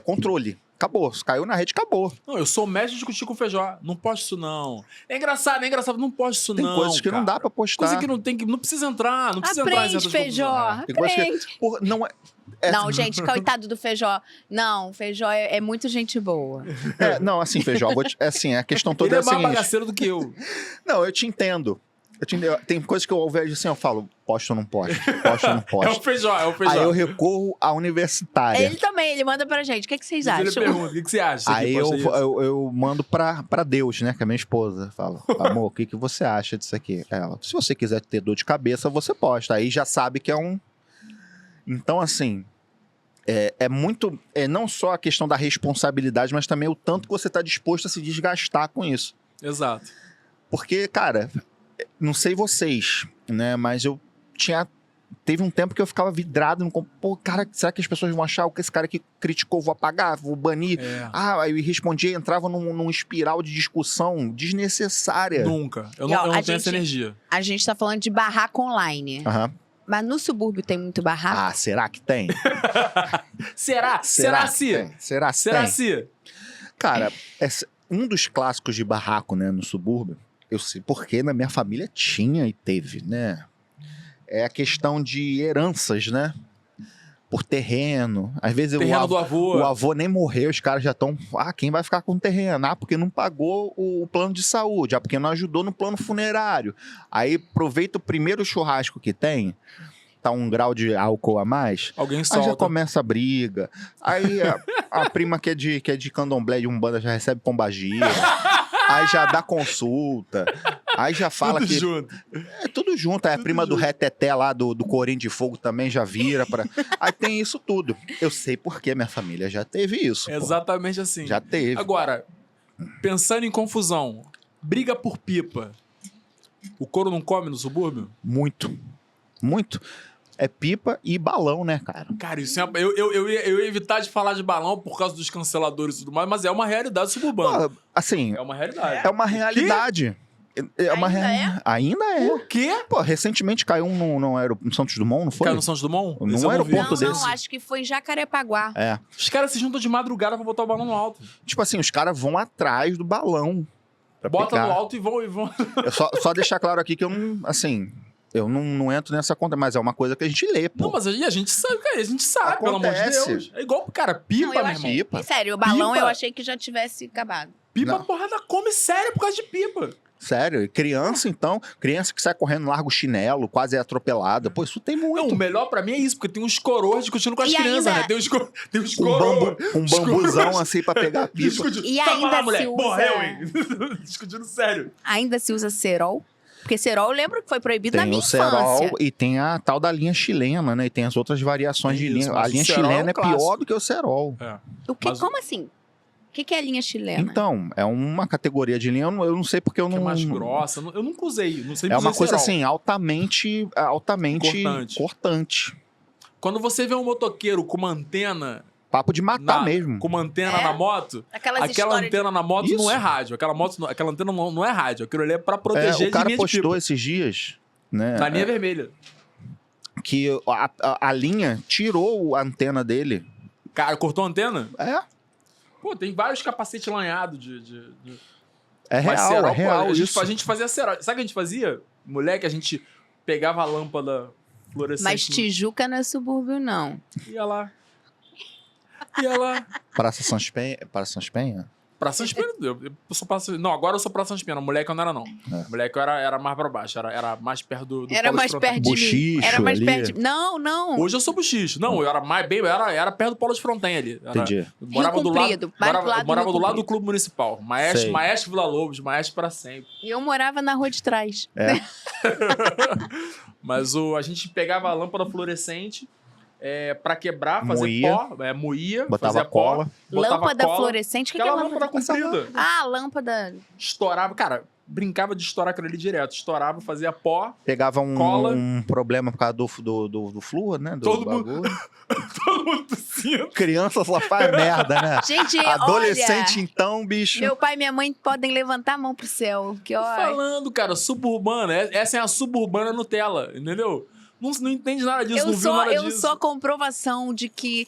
controle. Acabou. Se caiu na rede, acabou. Não, eu sou mestre de discutir com o Feijó. Não posto isso, não. É engraçado. Não posto isso, Tem não. coisas que cara. não dá pra postar. Coisa que não precisa entrar. Não precisa entrar em Aprende, certas Feijó. confusões. Tem coisas que- Aprende. Não, Não, gente, coitado do Feijó. Não, o Feijó é muito gente boa. não, assim, Feijó, a questão toda Ele é é a mais seguinte. bagaceiro do que eu. Não, eu te entendo. Tem coisas que eu vejo assim, eu falo, posto ou não posto? Posto ou não É o posto? Feijó, é o Feijó. Aí eu recorro à universitária. Ele também, ele manda pra gente. O que vocês Ele acham? pergunta, o que você acha? Aí Posta isso? eu mando pra Deus, né? Que é a minha esposa. Falo, amor, o que você acha disso aqui? Ela, se você quiser ter dor de cabeça, você posta. Aí já sabe que é um... Então, assim, é muito... não só a questão da responsabilidade, mas também o tanto que você tá disposto a se desgastar com isso. Exato. Porque, cara, não sei vocês, né? Mas teve um tempo que eu ficava vidrado no... Pô, cara, será que as pessoas vão achar que esse cara que criticou, vou apagar, vou banir? Aí eu respondia, entrava num espiral de discussão desnecessária. Nunca. Eu E, ó, não a tenho essa gente- energia. A gente tá falando de barraco online. Aham. Mas no subúrbio tem muito barraco? Ah, será que tem? Será? Será se? que tem? Será se Será tem? se? Cara, um dos clássicos de barraco, né, no subúrbio, eu sei porque na minha família tinha e teve, né? É a questão de heranças, né? Por terreno. Às vezes Terreno do avô. o avô nem morreu, os caras já estão... quem vai ficar com o terreno? Porque não pagou o plano de saúde. Porque não ajudou no plano funerário. Aí aproveita o primeiro churrasco que tem botar um grau de álcool a mais, Alguém aí já solta. começa a briga. Aí a prima que é de candomblé de Umbanda já recebe pombagira. Aí já dá consulta. Aí já fala Tudo que... junto. É tudo junto. Aí a Tudo prima do junto. reteté lá, do Corim de Fogo também já vira pra... Aí tem isso tudo. Eu sei porque minha família já teve isso. pô. Exatamente assim. Já teve. Agora, pensando em confusão, briga por pipa. O couro não come no subúrbio? Muito. Muito. É pipa e balão, né, cara? Cara, isso é... eu ia evitar de falar de balão por causa dos canceladores e tudo mais, mas é uma realidade suburbana. Pô, assim, É uma realidade. é uma realidade. É uma Ainda real- Ainda é. O quê? Pô, recentemente caiu um no Santos Dumont, não foi? Caiu no Santos Dumont? Num Esse eu não vi. aeroporto Não, desse. acho que foi em Jacarepaguá. É. Os caras se juntam de madrugada pra botar o balão no alto. Tipo assim, os caras vão atrás do balão. Pra Bota pegar. no alto e vão. Eu só deixar claro aqui que eu não, assim, eu não entro nessa conta, mas é uma coisa que a gente lê, pô. Não, mas a gente sabe, cara. A gente sabe, pelo amor de Acontece. Deus. É igual, cara, pipa, Não, eu meu achei. irmão. Pipa. Sério, o balão Pipa? eu achei que já tivesse acabado. Pipa, Não. porrada, come sério por causa de pipa. Sério, e criança, então, criança que sai correndo, larga o chinelo, quase é atropelada. Pô, isso tem Não, muito. o melhor pra mim é isso, porque tem uns coroas discutindo com as E crianças, ainda- né? Tem uns Um, coroas. um bambuzão assim pra pegar a pipa. Discutindo. E Tava ainda lá, se moleque. usa- Morreu, hein? Discutindo sério. Ainda se usa cerol. Porque cerol eu lembro que foi proibido na Tem minha o cerol infância. e tem a tal da linha chilena, né? E tem as outras variações Tem de isso, linha. mas A o linha cerol é um chilena é clássico. pior do que o cerol. O que, Mas- como assim? O que é a linha chilena? Então, é uma categoria de linha, eu não sei porque eu Que é não... mais grossa. Eu nunca usei. Não sei É uma usei coisa cerol. assim, altamente Cortante. cortante. Quando você vê um motoqueiro com uma antena... Papo de matar mesmo. Com uma antena É? na moto... Aquelas Aquela histórias antena na moto Isso. não é rádio. Aquela antena não é rádio. Aquilo ali é pra É, proteger o cara de linha de postou pipa. esses dias, né? Na linha vermelha. Que a linha tirou a antena dele. Cara, cortou a antena? É, Pô, tem vários capacetes lanhados é Mas real, cerol, é pô, real a gente, isso. a gente fazia cerol. Sabe o que a gente fazia? Moleque, a gente pegava a lâmpada fluorescente. Mas Tijuca não é subúrbio, não. Ia lá. Ia lá. Praça Sãs Penha? Praça Sãs Penha? Praça Sãs Pena. Eu sou praça... Não, agora eu sou Praça Sãs Pena. Moleque eu não era, não. É. Moleque eu era mais pra baixo. Era mais perto do Era Polo mais de Fronteira. perto de mim. Buchicho Era mais ali. perto de... Não, não. Hoje eu sou buchicho. Não, eu era mais bem... Era perto do Polo de Fronteira ali. Entendi. Eu morava do Comprido, lado, mais morava, pro lado do morava Rio do lado do Comprido. Clube Municipal. Sei. Maestro Vila Lobos, maestro pra sempre. E eu morava na rua de trás. É. Mas a gente pegava a lâmpada fluorescente pra quebrar, fazer Moía. pó, moía, Botava fazia cola. pó, botava Lâmpada cola, fluorescente? O que, que é aquela lâmpada? lâmpada comprida. Ah, lâmpada. Estourava, cara, brincava de estourar aquilo ali direto. Estourava, fazia pó, Pegava Cola. um problema por causa do flúor, né? Do Todo mundo- bagulho. todo mundo tossindo. Criança só faz merda, né? Gente, Adolescente, olha, então, bicho. meu pai e minha mãe podem levantar a mão pro céu. Que Tô ó, falando, cara, suburbana. Essa é a suburbana Nutella, entendeu? Não entende nada disso, não viu nada eu disso. sou a comprovação de que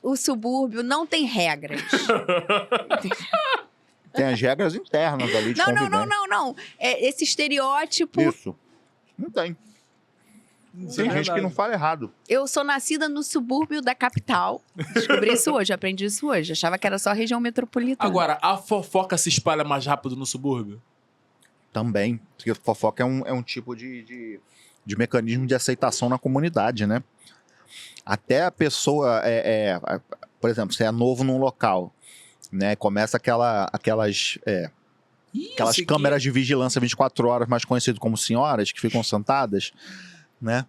o subúrbio não tem regras. Tem as regras internas ali de Não, não, convivência. não, não, não. É esse estereótipo. Isso. Não tem. Isso Tem é gente que verdade. não fala errado. Eu sou nascida no subúrbio da capital. Descobri isso hoje, aprendi isso hoje. Achava que era só região metropolitana. Agora, a fofoca se espalha mais rápido no subúrbio? Também. Porque fofoca é um tipo de mecanismo de aceitação na comunidade, né? Até a pessoa, por exemplo, você é novo num local, né? Começa aquelas Isso aqui- câmeras de vigilância 24 horas, mais conhecido como senhoras, que ficam sentadas, né?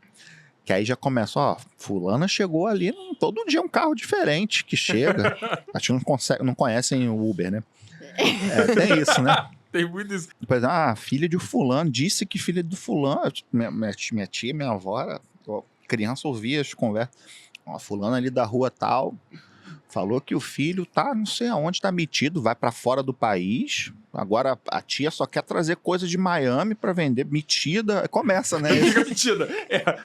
Que aí já começa, ó, fulana chegou ali, todo dia é um carro diferente que chega. Acho que não conhecem o Uber, né? Tem isso, né? Tem muito isso. Por exemplo, filha de fulano, disse que filha do fulano, minha tia, minha avó, criança ouvia as conversas, ó, fulano ali da rua tal, falou que o filho tá não sei aonde, tá metido, vai pra fora do país, agora a tia só quer trazer coisa de Miami pra vender, metida, começa, né? Fica metida.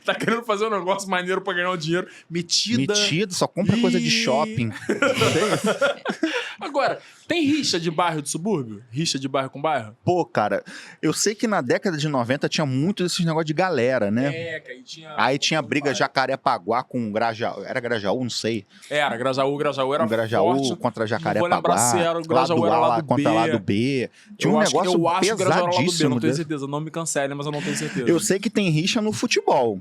Tá querendo fazer um negócio maneiro pra ganhar o dinheiro. Metida. Metida, só compra coisa de Ih. shopping. Agora, tem rixa de bairro de subúrbio? Rixa de bairro com bairro? Pô, cara, eu sei que na década de 90 tinha muito desses negócios de galera, né? Que aí tinha... Aí tinha briga Jacarepaguá com Grajaú. Era Grajaú, não sei. Era, Grajaú era Grajaú forte. contra Não vou Jacarepaguá. lembrar se era o Grajaú lado era A lado contra B. lado B. Tinha um negócio eu acho que o Grajaú era lado B, pesadíssimo não tenho desse. certeza. Não me cancele, mas eu não tenho certeza. Eu sei que tem rixa no futebol.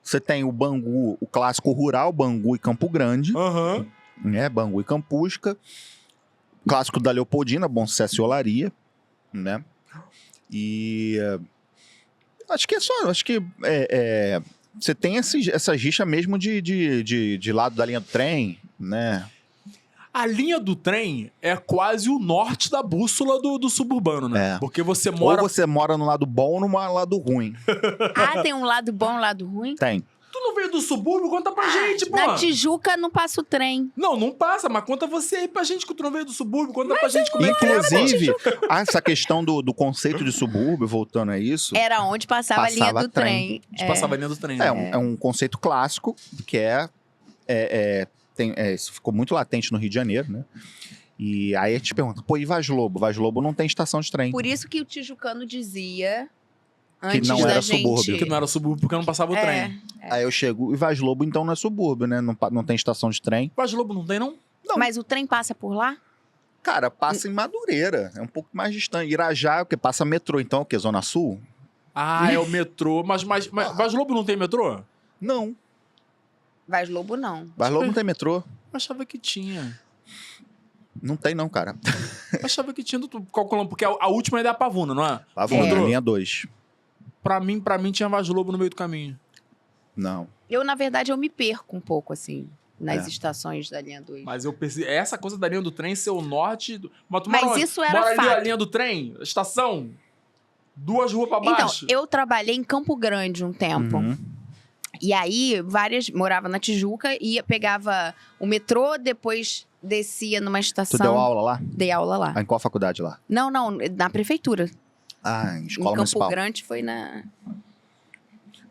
Você tem o Bangu, o clássico rural, Bangu e Campo Grande, Aham. né? Bangu e Campusca. Clássico da Leopoldina, Bom Sucesso e Olaria, né? E acho que é só, acho que você tem essa rixa mesmo de lado da linha do trem, né? A linha do trem é quase o norte da bússola do suburbano, né? É. Porque você mora... Ou você mora no lado bom ou no lado ruim. Ah, tem um lado bom e um lado ruim? Tem. Tu não veio do subúrbio? Conta pra gente, pô. Na Tijuca não passa o trem. Não passa, mas conta você aí pra gente que tu não veio do subúrbio. Conta pra gente como é que é. Inclusive, essa questão do conceito de subúrbio, voltando a isso, Era onde passava a linha Passava do trem. trem. A gente passava a linha do trem. é um conceito clássico que isso ficou muito latente no Rio de Janeiro, né? E aí a gente pergunta, pô, e Vaz Lobo? Vaz Lobo não tem estação de trem. Por isso que o tijucano dizia Que antes não da era gente... subúrbio. Porque não era subúrbio porque não passava o trem. Aí eu chego, e Vaz Lobo então não é subúrbio, né? Não tem estação de trem. Vaz Lobo não tem, não? Não. Mas o trem passa por lá? Cara, passa em Madureira, é um pouco mais distante. Irajá, o que passa metrô, então, o que? Zona Sul? Ah, é o metrô. Mas Vaz Lobo não tem metrô? Não, Vaz Lobo não. Vaz Lobo não tem metrô. Eu achava que tinha. Não tem não, cara. Eu achava que tinha, calculando, porque a última é da Pavuna, não é? Pavuna, Metrô. linha 2. Pra mim tinha Vaz Lobo no meio do caminho. Não. Eu, na verdade, eu me perco um pouco, assim, nas É. estações da linha 2. Mas eu percebi, essa coisa da linha do trem ser o norte... Mas, tu Mas mora onde? isso era mora ali a fato. linha do trem, a estação, 2 ruas pra Então, baixo. eu trabalhei em Campo Grande um tempo. Uhum. E aí, morava na Tijuca, pegava o metrô, depois descia numa estação. Tu deu aula lá? Dei aula lá. Ah, em qual faculdade lá? Não, na prefeitura. Ah, em Em escola Campo municipal. Grande foi na...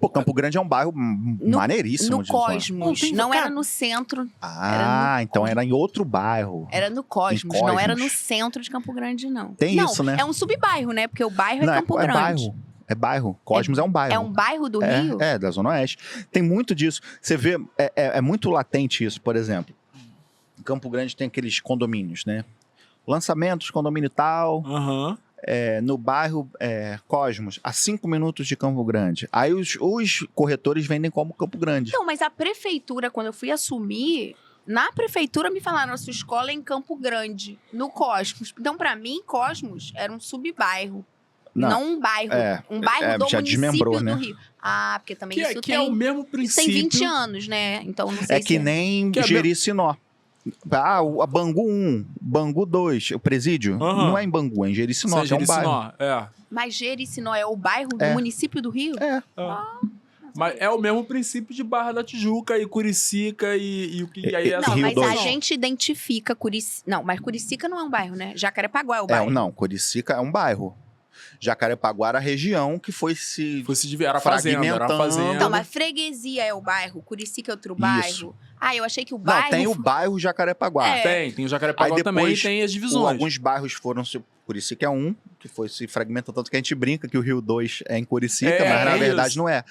Pô, Campo Grande é um bairro maneiríssimo. No de zoar. Cosmos. Não tem- Não era cara- no centro, Ah, então era em outro bairro. era no Cosmos. Em Não era Cosmos. no centro de Campo Grande, não. Tem não, isso, né? É um subbairro, né? Porque o bairro Não, é Campo Grande. bairro. É bairro. Cosmos é um bairro. É um bairro do Rio? É, da Zona Oeste. Tem muito disso. Você vê, é muito latente isso, por exemplo. Em Campo Grande tem aqueles condomínios, né? Lançamentos, condomínio tal. Aham. No bairro Cosmos, a 5 minutos de Campo Grande. Aí os corretores vendem como Campo Grande. Não, mas a prefeitura, quando eu fui assumir, na prefeitura me falaram, a sua escola é em Campo Grande, no Cosmos. Então, pra mim, Cosmos era um subbairro. Não um bairro. Um bairro do já município desmembrou, do né? Rio. Ah, porque também isso Que é o mesmo isso princípio. tem 20 anos, né? Então, não sei É que se... nem Que é Jericinó. A Bangu 1, Bangu 2, o presídio, Aham. não é em Bangu, é em Jericinó, Seja que é um bairro. É. Mas Jericinó é o bairro do É. município do Rio? É. Mas é o mesmo princípio de Barra da Tijuca e Curicica e o que aí Não, Rio mas 2. a gente identifica Curicica... Não, mas Curicica não é um bairro, né? Jacarepaguá é o bairro. Não, Curicica é um bairro. Jacarepaguá era a região que foi se... foi se dividir, era fazenda, era Fragmentando. fazenda. Então, mas Freguesia é o bairro, Curicica é outro Isso. bairro. Ah, eu achei que o Não, bairro... tem o bairro Jacarepaguá. É. Tem o Jacarepaguá Aí também depois, e tem as divisões. Alguns bairros foram se... Curicica é um, que foi se fragmentando, tanto que a gente brinca que o Rio 2 é em Curicica, mas na verdade isso. não é.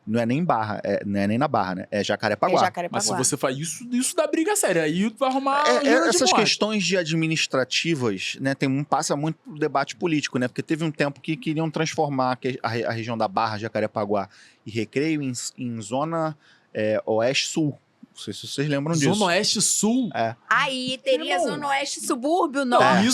Não é nem Barra, não é nem na Barra, né? É Jacarepaguá. É Jacarepaguá. Mas se você faz isso dá briga séria. Aí tu vai arrumar Essas questões de administrativas, né, passa muito pro debate político, né? Porque teve um tempo que queriam transformar a região da Barra, Jacarepaguá e Recreio em zona oeste-sul. Não sei se vocês lembram disso. Zona Oeste Sul. Aí teria Irmão. Zona Oeste, subúrbio, Não, norte.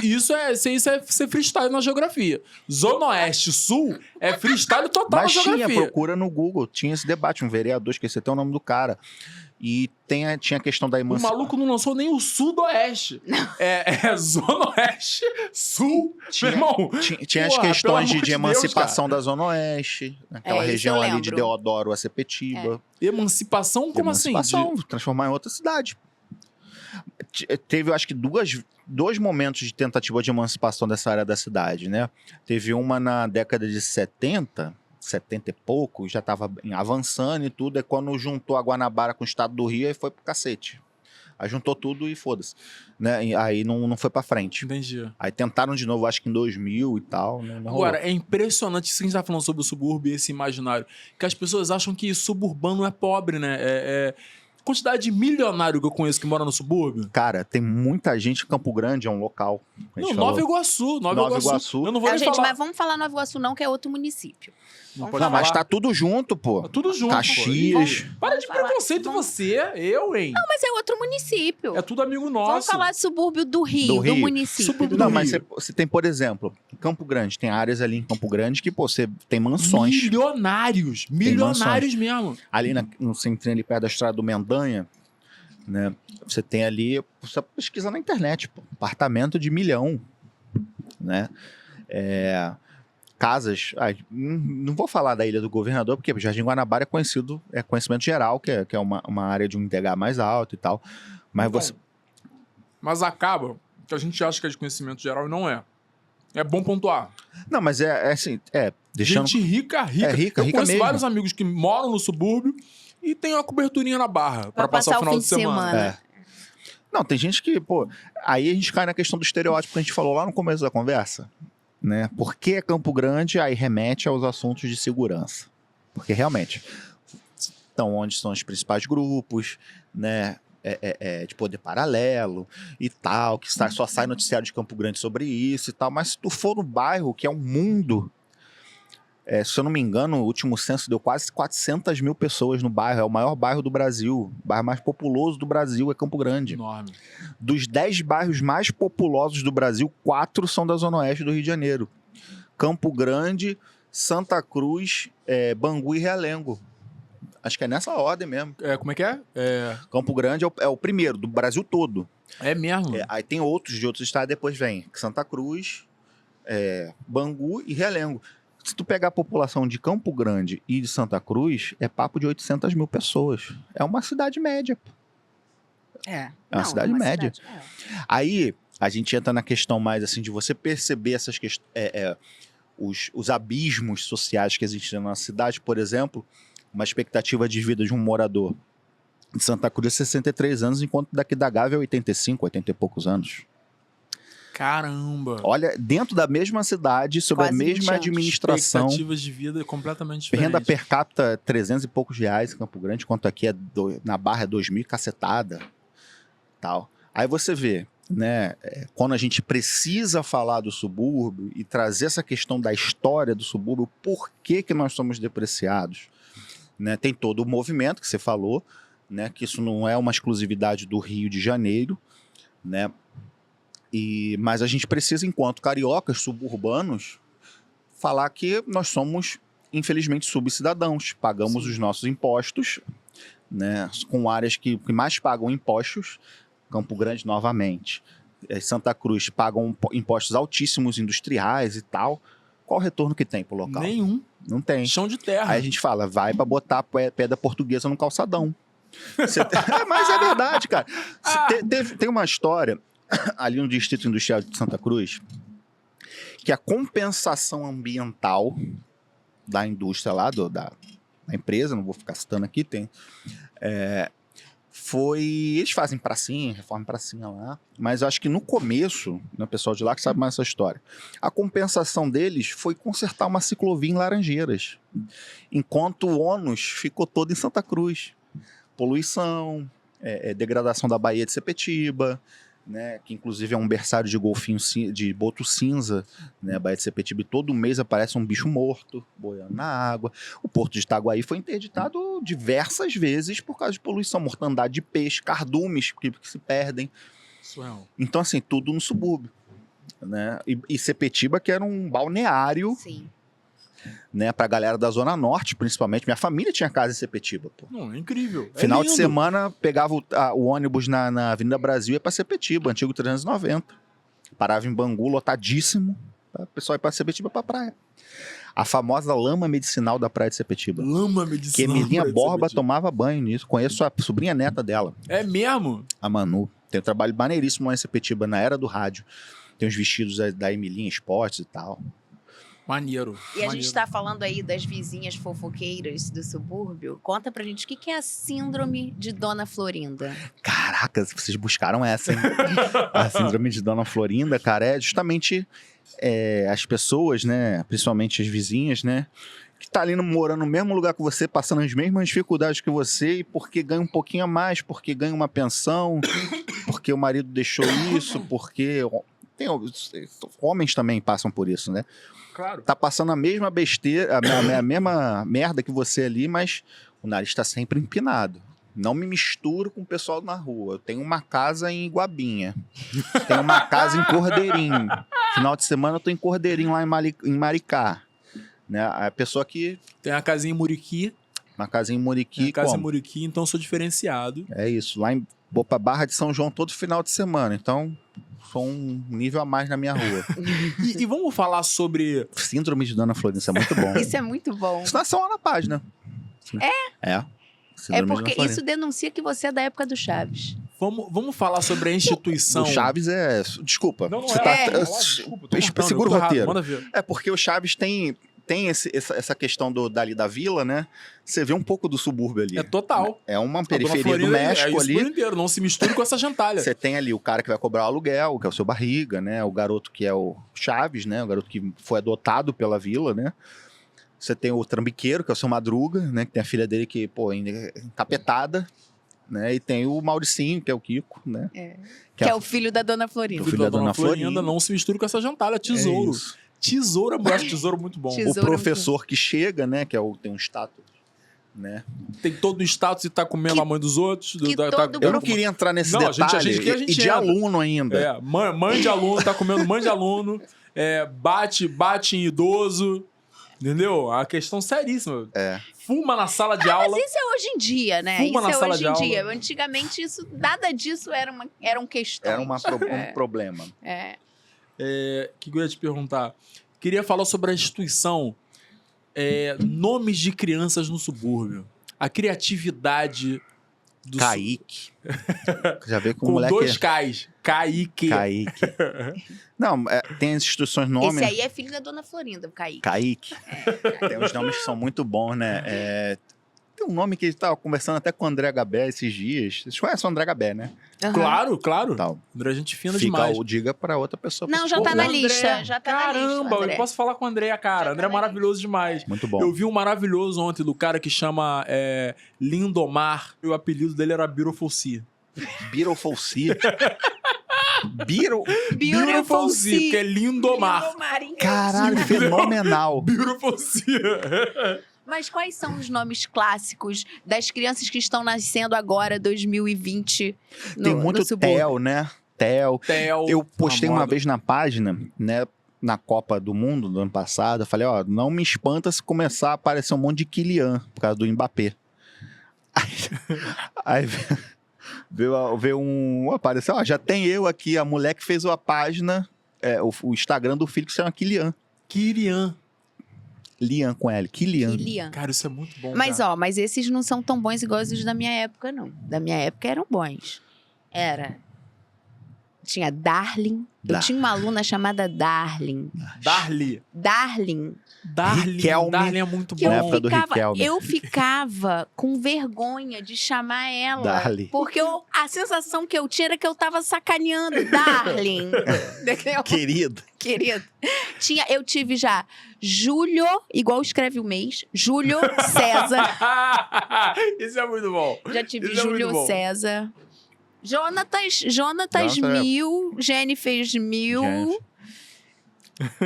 isso é ser freestyle na geografia. Zona Oeste Sul é freestyle total Mas na tinha, geografia. procura no Google, tinha esse debate, um vereador, esqueci até o nome do cara. E tinha a questão da O emancipação. maluco não lançou nem o Sudoeste. É Zona Oeste, Sul. Tinha- Meu irmão, Tinha as Porra, questões pelo amor de de emancipação da Zona Oeste, aquela isso região eu ali de lembro. Deodoro a Sepetiba. emancipação? Como Emancipação, assim? transformar em outra cidade. Teve, eu acho que, dois momentos de tentativa de emancipação dessa área da cidade, né? Teve uma na década de 70 e pouco, já estava avançando e tudo, é quando juntou a Guanabara com o estado do Rio e foi pro cacete. Aí juntou tudo e foda-se. Né? E aí não foi pra frente. Entendi. Aí tentaram de novo, acho que em 2000 e tal. Não rolou. Agora, é impressionante isso que a gente tá falando sobre o subúrbio e esse imaginário. Que as pessoas acham que suburbano é pobre, né? quantidade de milionário que eu conheço que mora no subúrbio? Cara, tem muita gente em Campo Grande, é um local. A gente Não, falou. Nova Iguaçu. Nova Iguaçu. Eu não vou Não, nem gente, falar. mas vamos falar Nova Iguaçu não, que é outro município. Não Vamos pode Não, falar. mas tá tudo junto, pô. Tá tudo junto. Caxias. Pô. Para de Vamos falar. preconceito você, eu, hein? Não, mas é outro município. É tudo amigo nosso. Vamos falar subúrbio do Rio, Do do, Rio. município. Subúrbio Não, do mas Rio. você tem, por exemplo, em Campo Grande, tem áreas ali em Campo Grande que, pô, você tem mansões. Milionários. Milionários mesmo. Ali no centrinho, ali perto da estrada do Mendanha, né? Você tem ali, você pesquisa na internet, pô, apartamento de 1 milhão, né? Casas, não vou falar da Ilha do Governador, porque Jardim Guanabara é conhecimento geral, que é uma área de um IDH mais alto e tal, mas Então, você... Mas acaba que a gente acha que é de conhecimento geral e não é. É bom pontuar. Não, mas é assim, deixando... Gente rica. É rica, eu rica conheço mesmo. vários amigos que moram no subúrbio e tem uma coberturinha na barra pra passar o final de semana. É. Não, tem gente que, pô... Aí a gente cai na questão do estereótipo que a gente falou lá no começo da conversa, né? Por que Campo Grande? Aí remete aos assuntos de segurança. Porque realmente, então, onde são os principais grupos, né? De poder paralelo e tal, que só sai noticiário de Campo Grande sobre isso e tal, mas se tu for no bairro, que é um mundo... se eu não me engano, o último censo deu quase 400 mil pessoas no bairro. É o maior bairro do Brasil. O bairro mais populoso do Brasil é Campo Grande. Enorme. Dos 10 bairros mais populosos do Brasil, 4 são da Zona Oeste do Rio de Janeiro. Campo Grande, Santa Cruz, Bangu e Realengo. Acho que é nessa ordem mesmo. Como é que é? Campo Grande é o primeiro do Brasil todo. É mesmo? Aí tem outros de outros estados, depois vem Santa Cruz, Bangu e Realengo. Se tu pegar a população de Campo Grande e de Santa Cruz, é papo de 800 mil pessoas. É uma cidade média. É uma cidade média. cidade, Aí a gente entra na questão mais assim de você perceber essas questões, os abismos sociais que existem na nossa cidade. Por exemplo, uma expectativa de vida de um morador de Santa Cruz é 63 anos, enquanto daqui da Gávea é 85, 80 e poucos anos. Caramba. Olha, dentro da mesma cidade, sob a Quase 20 mesma anos. administração, Expectativas de vida completamente diferentes. renda per capita 300 e poucos reais em Campo Grande, enquanto aqui na Barra é 2.000 cacetada, tal. Aí você vê, né, quando a gente precisa falar do subúrbio e trazer essa questão da história do subúrbio, por que nós somos depreciados, né? Tem todo o movimento que você falou, né, que isso não é uma exclusividade do Rio de Janeiro, né? Mas a gente precisa, enquanto cariocas suburbanos, falar que nós somos, infelizmente, subcidadãos. Pagamos os nossos impostos, né, com áreas que mais pagam impostos. Campo Grande, novamente. Santa Cruz pagam impostos altíssimos, industriais e tal. Qual o retorno que tem pro local? Nenhum. Não tem. Chão de terra. Aí a gente fala, vai pra botar pedra portuguesa no calçadão. Mas é verdade, cara. Tem uma história ali no Distrito Industrial de Santa Cruz que a compensação ambiental da indústria lá, da empresa, não vou ficar citando aqui, eles fazem pracinha, reforma pracinha lá, mas eu acho que no começo, né, o pessoal de lá que sabe mais essa história, a compensação deles foi consertar uma ciclovia em Laranjeiras, enquanto o ônus ficou todo em Santa Cruz. Poluição, degradação da Baía de Sepetiba, né, que inclusive é um berçário de golfinho de boto cinza, né, a Baía de Sepetiba, e todo mês aparece um bicho morto boiando na água. O Porto de Itaguaí foi interditado diversas vezes por causa de poluição, mortandade de peixe, cardumes que se perdem. Surreal. Então, assim, tudo no subúrbio, né? E Sepetiba, que era um balneário, Sim. né, pra galera da Zona Norte, principalmente. Minha família tinha casa em Sepetiba, pô. Não, é incrível. Final de lindo. semana, pegava o ônibus na Avenida Brasil e ia pra Sepetiba, antigo 390. Parava em Bangu, lotadíssimo. O pessoal ia pra Sepetiba pra praia. A famosa lama medicinal da praia de Sepetiba. Lama Que medicinal. Emilinha pra Borba Sepetiba. tomava banho nisso. Conheço a sobrinha neta dela, É mesmo? a Manu. Tem um trabalho maneiríssimo lá em Sepetiba, na era do rádio. Tem os vestidos da Emilinha Esportes e tal. Maneiro. E a maneiro. gente tá falando aí das vizinhas fofoqueiras do subúrbio. Conta pra gente o que é a síndrome de Dona Florinda. Caraca, vocês buscaram essa, hein? A síndrome de Dona Florinda, cara, é justamente as pessoas, né? Principalmente as vizinhas, né? Que tá ali morando no mesmo lugar que você, passando as mesmas dificuldades que você, e porque ganha um pouquinho a mais, porque ganha uma pensão, porque o marido deixou isso, porque... homens também passam por isso, né? Claro. Tá passando a mesma besteira, a mesma merda que você ali, mas o nariz tá sempre empinado. Não me misturo com o pessoal na rua. Eu tenho uma casa em Iguabinha. Tenho uma casa em Cordeirinho. Final de semana eu tô em Cordeirinho, lá em Maricá. Né? A pessoa que... Tem a casinha em Muriqui. Uma casa em Muriqui, Casa em como? Muriqui, então eu sou diferenciado. É isso. Lá vou pra Barra de São João todo final de semana. Então, sou um nível a mais na minha rua. E vamos falar sobre... Síndrome de Dona Florinda, isso é muito bom. Isso é muito bom. Isso nasceu lá na página. É? É Síndrome de Dona porque Florinda. isso denuncia que você é da época do Chaves. Vamos falar sobre a instituição... O Chaves é... Desculpa. Não, não Você é. tá... Desculpa, tô cortando, Segura eu o tô errado, roteiro. manda ver. É porque o Chaves tem essa questão dali da vila, né? Você vê um pouco do subúrbio ali. É total. É uma A Dona periferia do Florinda México é isso ali. por inteiro, não se misture com essa gentalha. Você tem ali o cara que vai cobrar o aluguel, que é o seu Barriga, né? O garoto que é o Chaves, né? O garoto que foi adotado pela vila, né? Você tem o trambiqueiro, que é o seu Madruga, né? Que tem a filha dele que, pô, ainda é encapetada, né? E tem o Mauricinho, que é o Kiko, né? Que é o filho da Dona Florinda. O filho da Dona Florinda. Não se misture com essa gentalha. Tesouro. É isso. Tesouro, eu acho tesouro muito bom. Tesouro. O professor que chega, né? Que é tem um status, né? Tem todo o status e tá comendo a mãe dos outros. que tá todo Eu não queria entrar nesse Não, a detalhe. gente E de entra. aluno ainda. É, mãe de aluno, tá comendo mãe de aluno. Bate em idoso. Entendeu? A questão seríssima. É. Fuma na sala de aula. Mas isso é hoje em dia, né? Fuma Isso na é sala hoje de em dia. aula. Antigamente, eram questões. Era um problema. É. Que eu ia te perguntar. Queria falar sobre a instituição Nomes de Crianças no Subúrbio. A criatividade do Kaique. Já vê com o com moleque... 2 Ks. Kaique. Kaique. Não, tem as instituições nomes... Esse aí é filho da Dona Florinda, o Kaique. Kaique. Tem uns nomes que são muito bons, né? Tem um nome que a gente tava conversando até com o André Gabé esses dias. Vocês conhecem o André Gabé, né? Aham. Claro, claro. Tal. André, gente fina Fica demais. o diga pra outra pessoa. Não, já Pô, tá na André, lista. Já tá na lista. Caramba, André. eu posso falar com o André, cara. Já André é tá na maravilhoso demais. Muito bom. Eu vi um maravilhoso ontem do cara que chama Lindomar. E o apelido dele era Beautiful Sea. Beautiful Sea. Beautiful Sea. porque é Lindomar. Lindomar, hein? Caralho, fenomenal. Beautiful Sea. Mas quais são os nomes clássicos das crianças que estão nascendo agora, 2020, no, Tem muito no subúrbio? Theo, né? Theo. Theo. Eu postei a uma moda. vez na página, né? Na Copa do Mundo do ano passado, eu falei, ó, não me espanta se começar a aparecer um monte de Kylian por causa do Mbappé. Aí veio apareceu, ó, já tem eu aqui, a mulher que fez a página, o Instagram do filho que se chama Kylian. Kylian. Lian com L, Kylian. Kylian. Cara, isso é muito bom. Mas, cara. mas esses não são tão bons igual os da minha época, não. Da minha época eram bons. Tinha Darling. Eu tinha uma aluna chamada Darling. Darly. Darling. Riquelme. Darly é muito Que bom. Na eu época do ficava, Riquelme. eu ficava com vergonha de chamar ela. Darling. Porque a sensação que eu tinha era que eu tava sacaneando. Darling. Entendeu? Querido. Querido. Eu tive já Júlio, igual escreve o mês, Júlio César. Isso é muito bom. Já tive Isso é muito Júlio bom. César. Jonatas Jonathan, mil, Jennifer mil. Jennifer.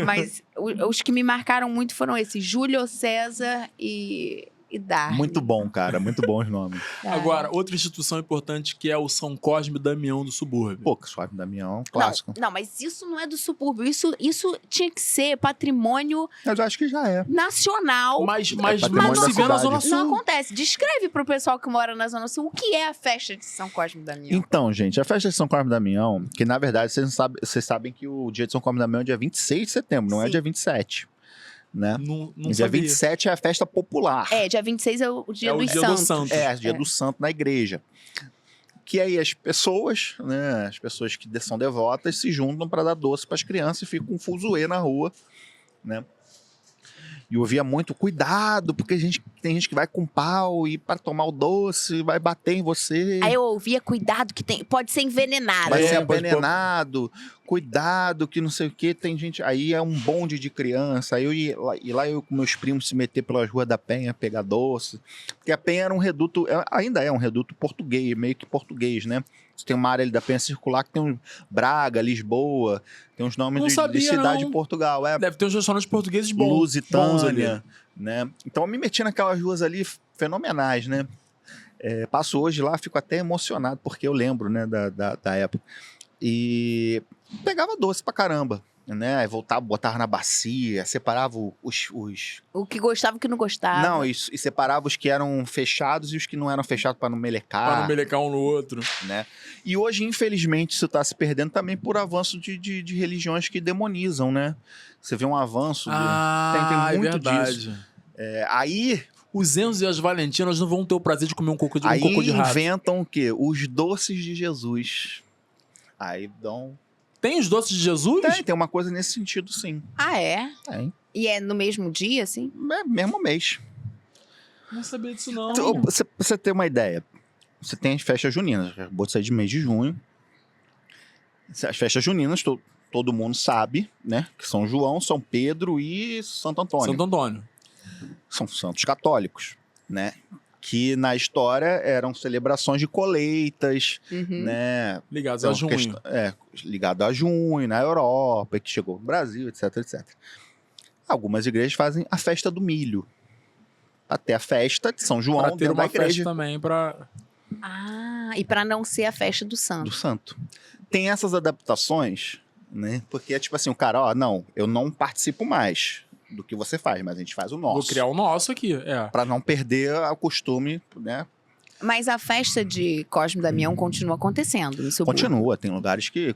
Mas os que me marcaram muito foram esses, Júlio César e Darling. Muito bom, cara. Muito bons nomes. Agora, outra instituição importante que é o São Cosme e Damião do subúrbio. Pô, que Suave Damião, clássico. Não, mas isso não é do subúrbio. Isso tinha que ser patrimônio Mas eu acho que já é. nacional. Mas patrimônio não da se vê na cidade. Zona Sul. Não acontece. Descreve pro pessoal que mora na Zona Sul o que é a festa de São Cosme e Damião. Então, gente, a festa de São Cosme e Damião, que na verdade vocês sabem que o dia de São Cosme e Damião é dia 26 de setembro, não é Sim. dia 27. Né? Não Dia sabia. 27 é a festa popular. Dia 26 é o dia É o dos dia do santos. santo. É, dia do santo na igreja. Que aí as pessoas, né, as pessoas que são devotas se juntam para dar doce para as crianças e fica um fuzuê na rua, né? E eu ouvia muito, cuidado, porque tem gente que vai com pau e para tomar o doce, vai bater em você. Aí eu ouvia, cuidado que pode ser envenenado. Vai ser pode- envenenado, cuidado, que não sei o que, tem gente. Aí é um bonde de criança. Aí eu ia lá eu com meus primos se meter pelas ruas da Penha, pegar doce. Porque a Penha era um reduto, ainda é um reduto português, meio que português, né? Você tem uma área ali da Penha circular que tem um Braga, Lisboa, tem uns nomes Não de sabia, cidade não. de Portugal. É Deve ter uns restaurantes portugueses bons ali. Lusitânia, né? Então eu me meti naquelas ruas ali fenomenais, né? Passo hoje lá, fico até emocionado, porque eu lembro, né, da época. E pegava doce pra caramba, né? Aí voltava, botava na bacia, separava os... O que gostava e o que não gostava. Não, e separava os que eram fechados e os que não eram fechados pra não melecar. Pra não melecar um no outro. Né? E hoje, infelizmente, isso está se perdendo também por avanço de religiões que demonizam, né? Você vê um avanço. Tem muito verdade. Aí Os Enzos e as Valentinas não vão ter o prazer de comer um cocô de rato. inventam o quê? Os doces de Jesus. Aí dão. Tem os doces de Jesus? Tem uma coisa nesse sentido, sim. Ah, é? Tem. E é no mesmo dia, assim? Mesmo mês. Não sabia disso, não. Então, você ter uma ideia. Você tem as festas juninas. Acabou de sair de mês de junho. As festas juninas, todo mundo sabe, né? Que São João, São Pedro e Santo Antônio. Santo Antônio. São santos católicos, né? Que na história eram celebrações de colheitas, Uhum. né? Ligados a junho. Ligado a junho, na Europa, que chegou no Brasil, etc, etc. Algumas igrejas fazem a festa do milho. Até a festa de São João, Pra ter dentro da uma festa igreja também, pra... Ah, e pra não ser a festa do santo. do santo. Tem essas adaptações, né? Porque é tipo assim, o cara, ó, não, eu não participo mais do que você faz, mas a gente faz o nosso. Vou criar o nosso aqui, Pra não perder o costume, né? Mas a festa de Cosme e Damião continua acontecendo no subúrbio. Continua, tem lugares que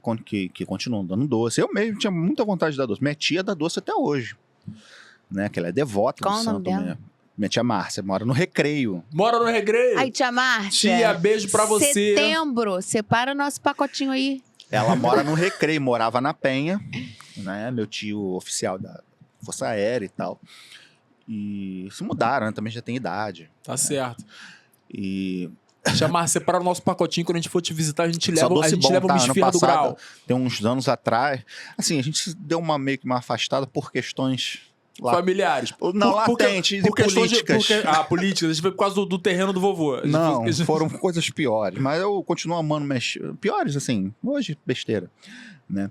continuam dando doce. Eu mesmo tinha muita vontade de dar doce. Minha tia dá doce até hoje, né? Que ela é devota Qual do o nome santo. dela? Minha tia Márcia mora no Recreio. Mora no Recreio. Aí, tia Márcia. Tia, beijo pra você. Setembro, separa o nosso pacotinho aí. Ela mora no Recreio, morava na Penha, né? Meu tio oficial da Força Aérea e tal. E se mudaram, né? Também já tem idade. Tá certo. E Chamar, separar o nosso pacotinho. Quando a gente for te visitar, a gente só leva, doce bom, o tá? bicho Ano firra do passado, grau. tem uns anos atrás. Assim, a gente deu meio que uma afastada por questões lá. Familiares. Não, latente, por questões políticas. políticas. A gente foi por causa do terreno do vovô. A gente Não, foi- foram coisas piores. Mas eu continuo amando piores, assim. Hoje, besteira. Né?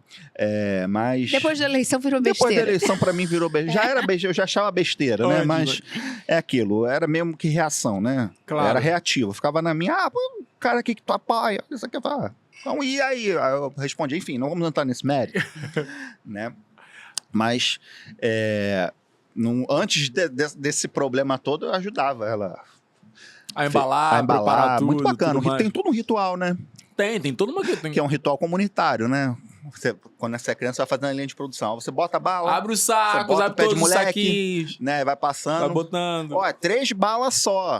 Mas... Depois da eleição virou Depois da besteira. eleição, pra mim, virou besteira. Já era besteira, eu já achava besteira, né? Onde, Mas é aquilo, era mesmo que reação, né? Claro. Era reativo. Eu ficava na minha, pô, cara aqui que tu apoia, isso aqui, então, e aí? Aí eu respondi, enfim, não vamos entrar nesse mérito, né? Mas, antes desse problema todo, eu ajudava ela A embalar, preparar tudo. muito bacana. tudo mais. Tem todo um ritual, né? Tem toda uma... Tem... Que é um ritual comunitário, né? Quando você é criança, você vai fazendo a linha de produção. Você bota a bala, Abre os Você sacos, bota o abre pé de todos os moleque, saquinhos. né? Vai passando. Vai botando. Ó, 3 balas só.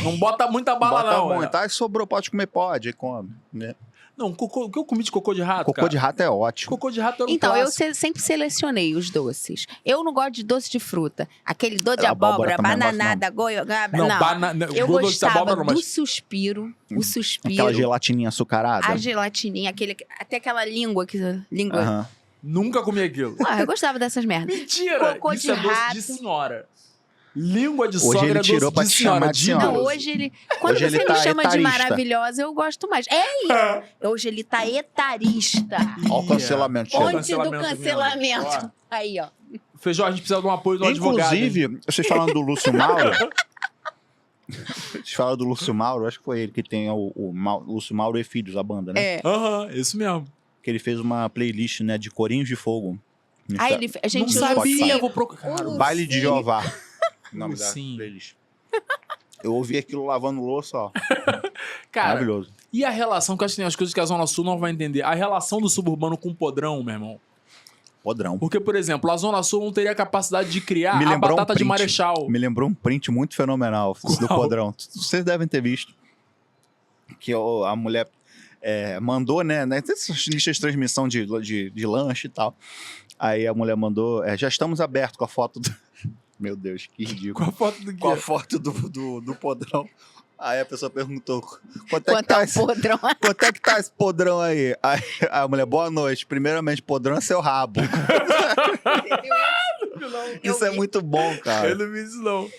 Não bota muita bala, Bota não. muito. Aí sobrou, pode comer, pode. Aí come. Né? Não, o que eu comi de cocô de rato, Cocô cara? de rato é ótimo. Cocô de rato era um Então, eu clássico. sempre selecionei os doces. Eu não gosto de doce de fruta. Aquele doce de Abóbora abóbora, também não gosto, bananada, goiaba. Não, Não. Eu gosto de gostava abóbora não, do mas... suspiro. O suspiro. Aquela gelatininha açucarada. A gelatininha, até aquela língua. Língua. Aham. Nunca comi aquilo. Ah, eu gostava dessas merdas. Mentira! Cocô Isso de é doce rato. de senhora. Língua de Hoje sogra ele é doce tirou pra de te senhora. chamar de senhora. Não, Deus. hoje ele. Quando Hoje você ele me tá chama de etarista. maravilhosa, eu gosto mais. Hoje ele tá etarista. Olha o cancelamento. Olha o chega. Ponte do cancelamento cancelamento. Aí, ó. Feijão, a gente precisa de um apoio do advogado. hein? Inclusive, vocês falando do Lúcio Mauro. Vocês falam do Lúcio Mauro, acho que foi ele que tem o Lúcio Mauro e Filhos, a banda, né? É. Aham, isso mesmo. Que ele fez uma playlist, né, de Corinhos de Fogo. Aí ele. A gente Não usou sabia, assim. vou procurar. Lúcio. Baile de Jeová. O nome da Sim. playlist. Eu ouvi aquilo lavando louça, ó. Cara, Maravilhoso. e a relação, que eu acho que tem as coisas que a Zona Sul não vai entender. A relação do suburbano com o podrão, meu irmão. Podrão. Porque, por exemplo, a Zona Sul não teria a capacidade de criar Me a lembrou um batata de print. Marechal. Me lembrou um print muito fenomenal do Qual? Podrão. Vocês devem ter visto. Que a mulher mandou, né? Essas listas de transmissão de lanche e tal. Aí a mulher mandou, já estamos abertos com a foto Meu Deus, que ridículo. Com a foto do quê? Com a foto do podrão. Aí a pessoa perguntou, quanto é que Quanto tá ao esse... podrão. Quanto é que tá esse podrão aí? Aí a mulher, boa noite. Primeiramente, podrão é seu rabo. Isso é muito bom, cara. Eu não vi isso, não.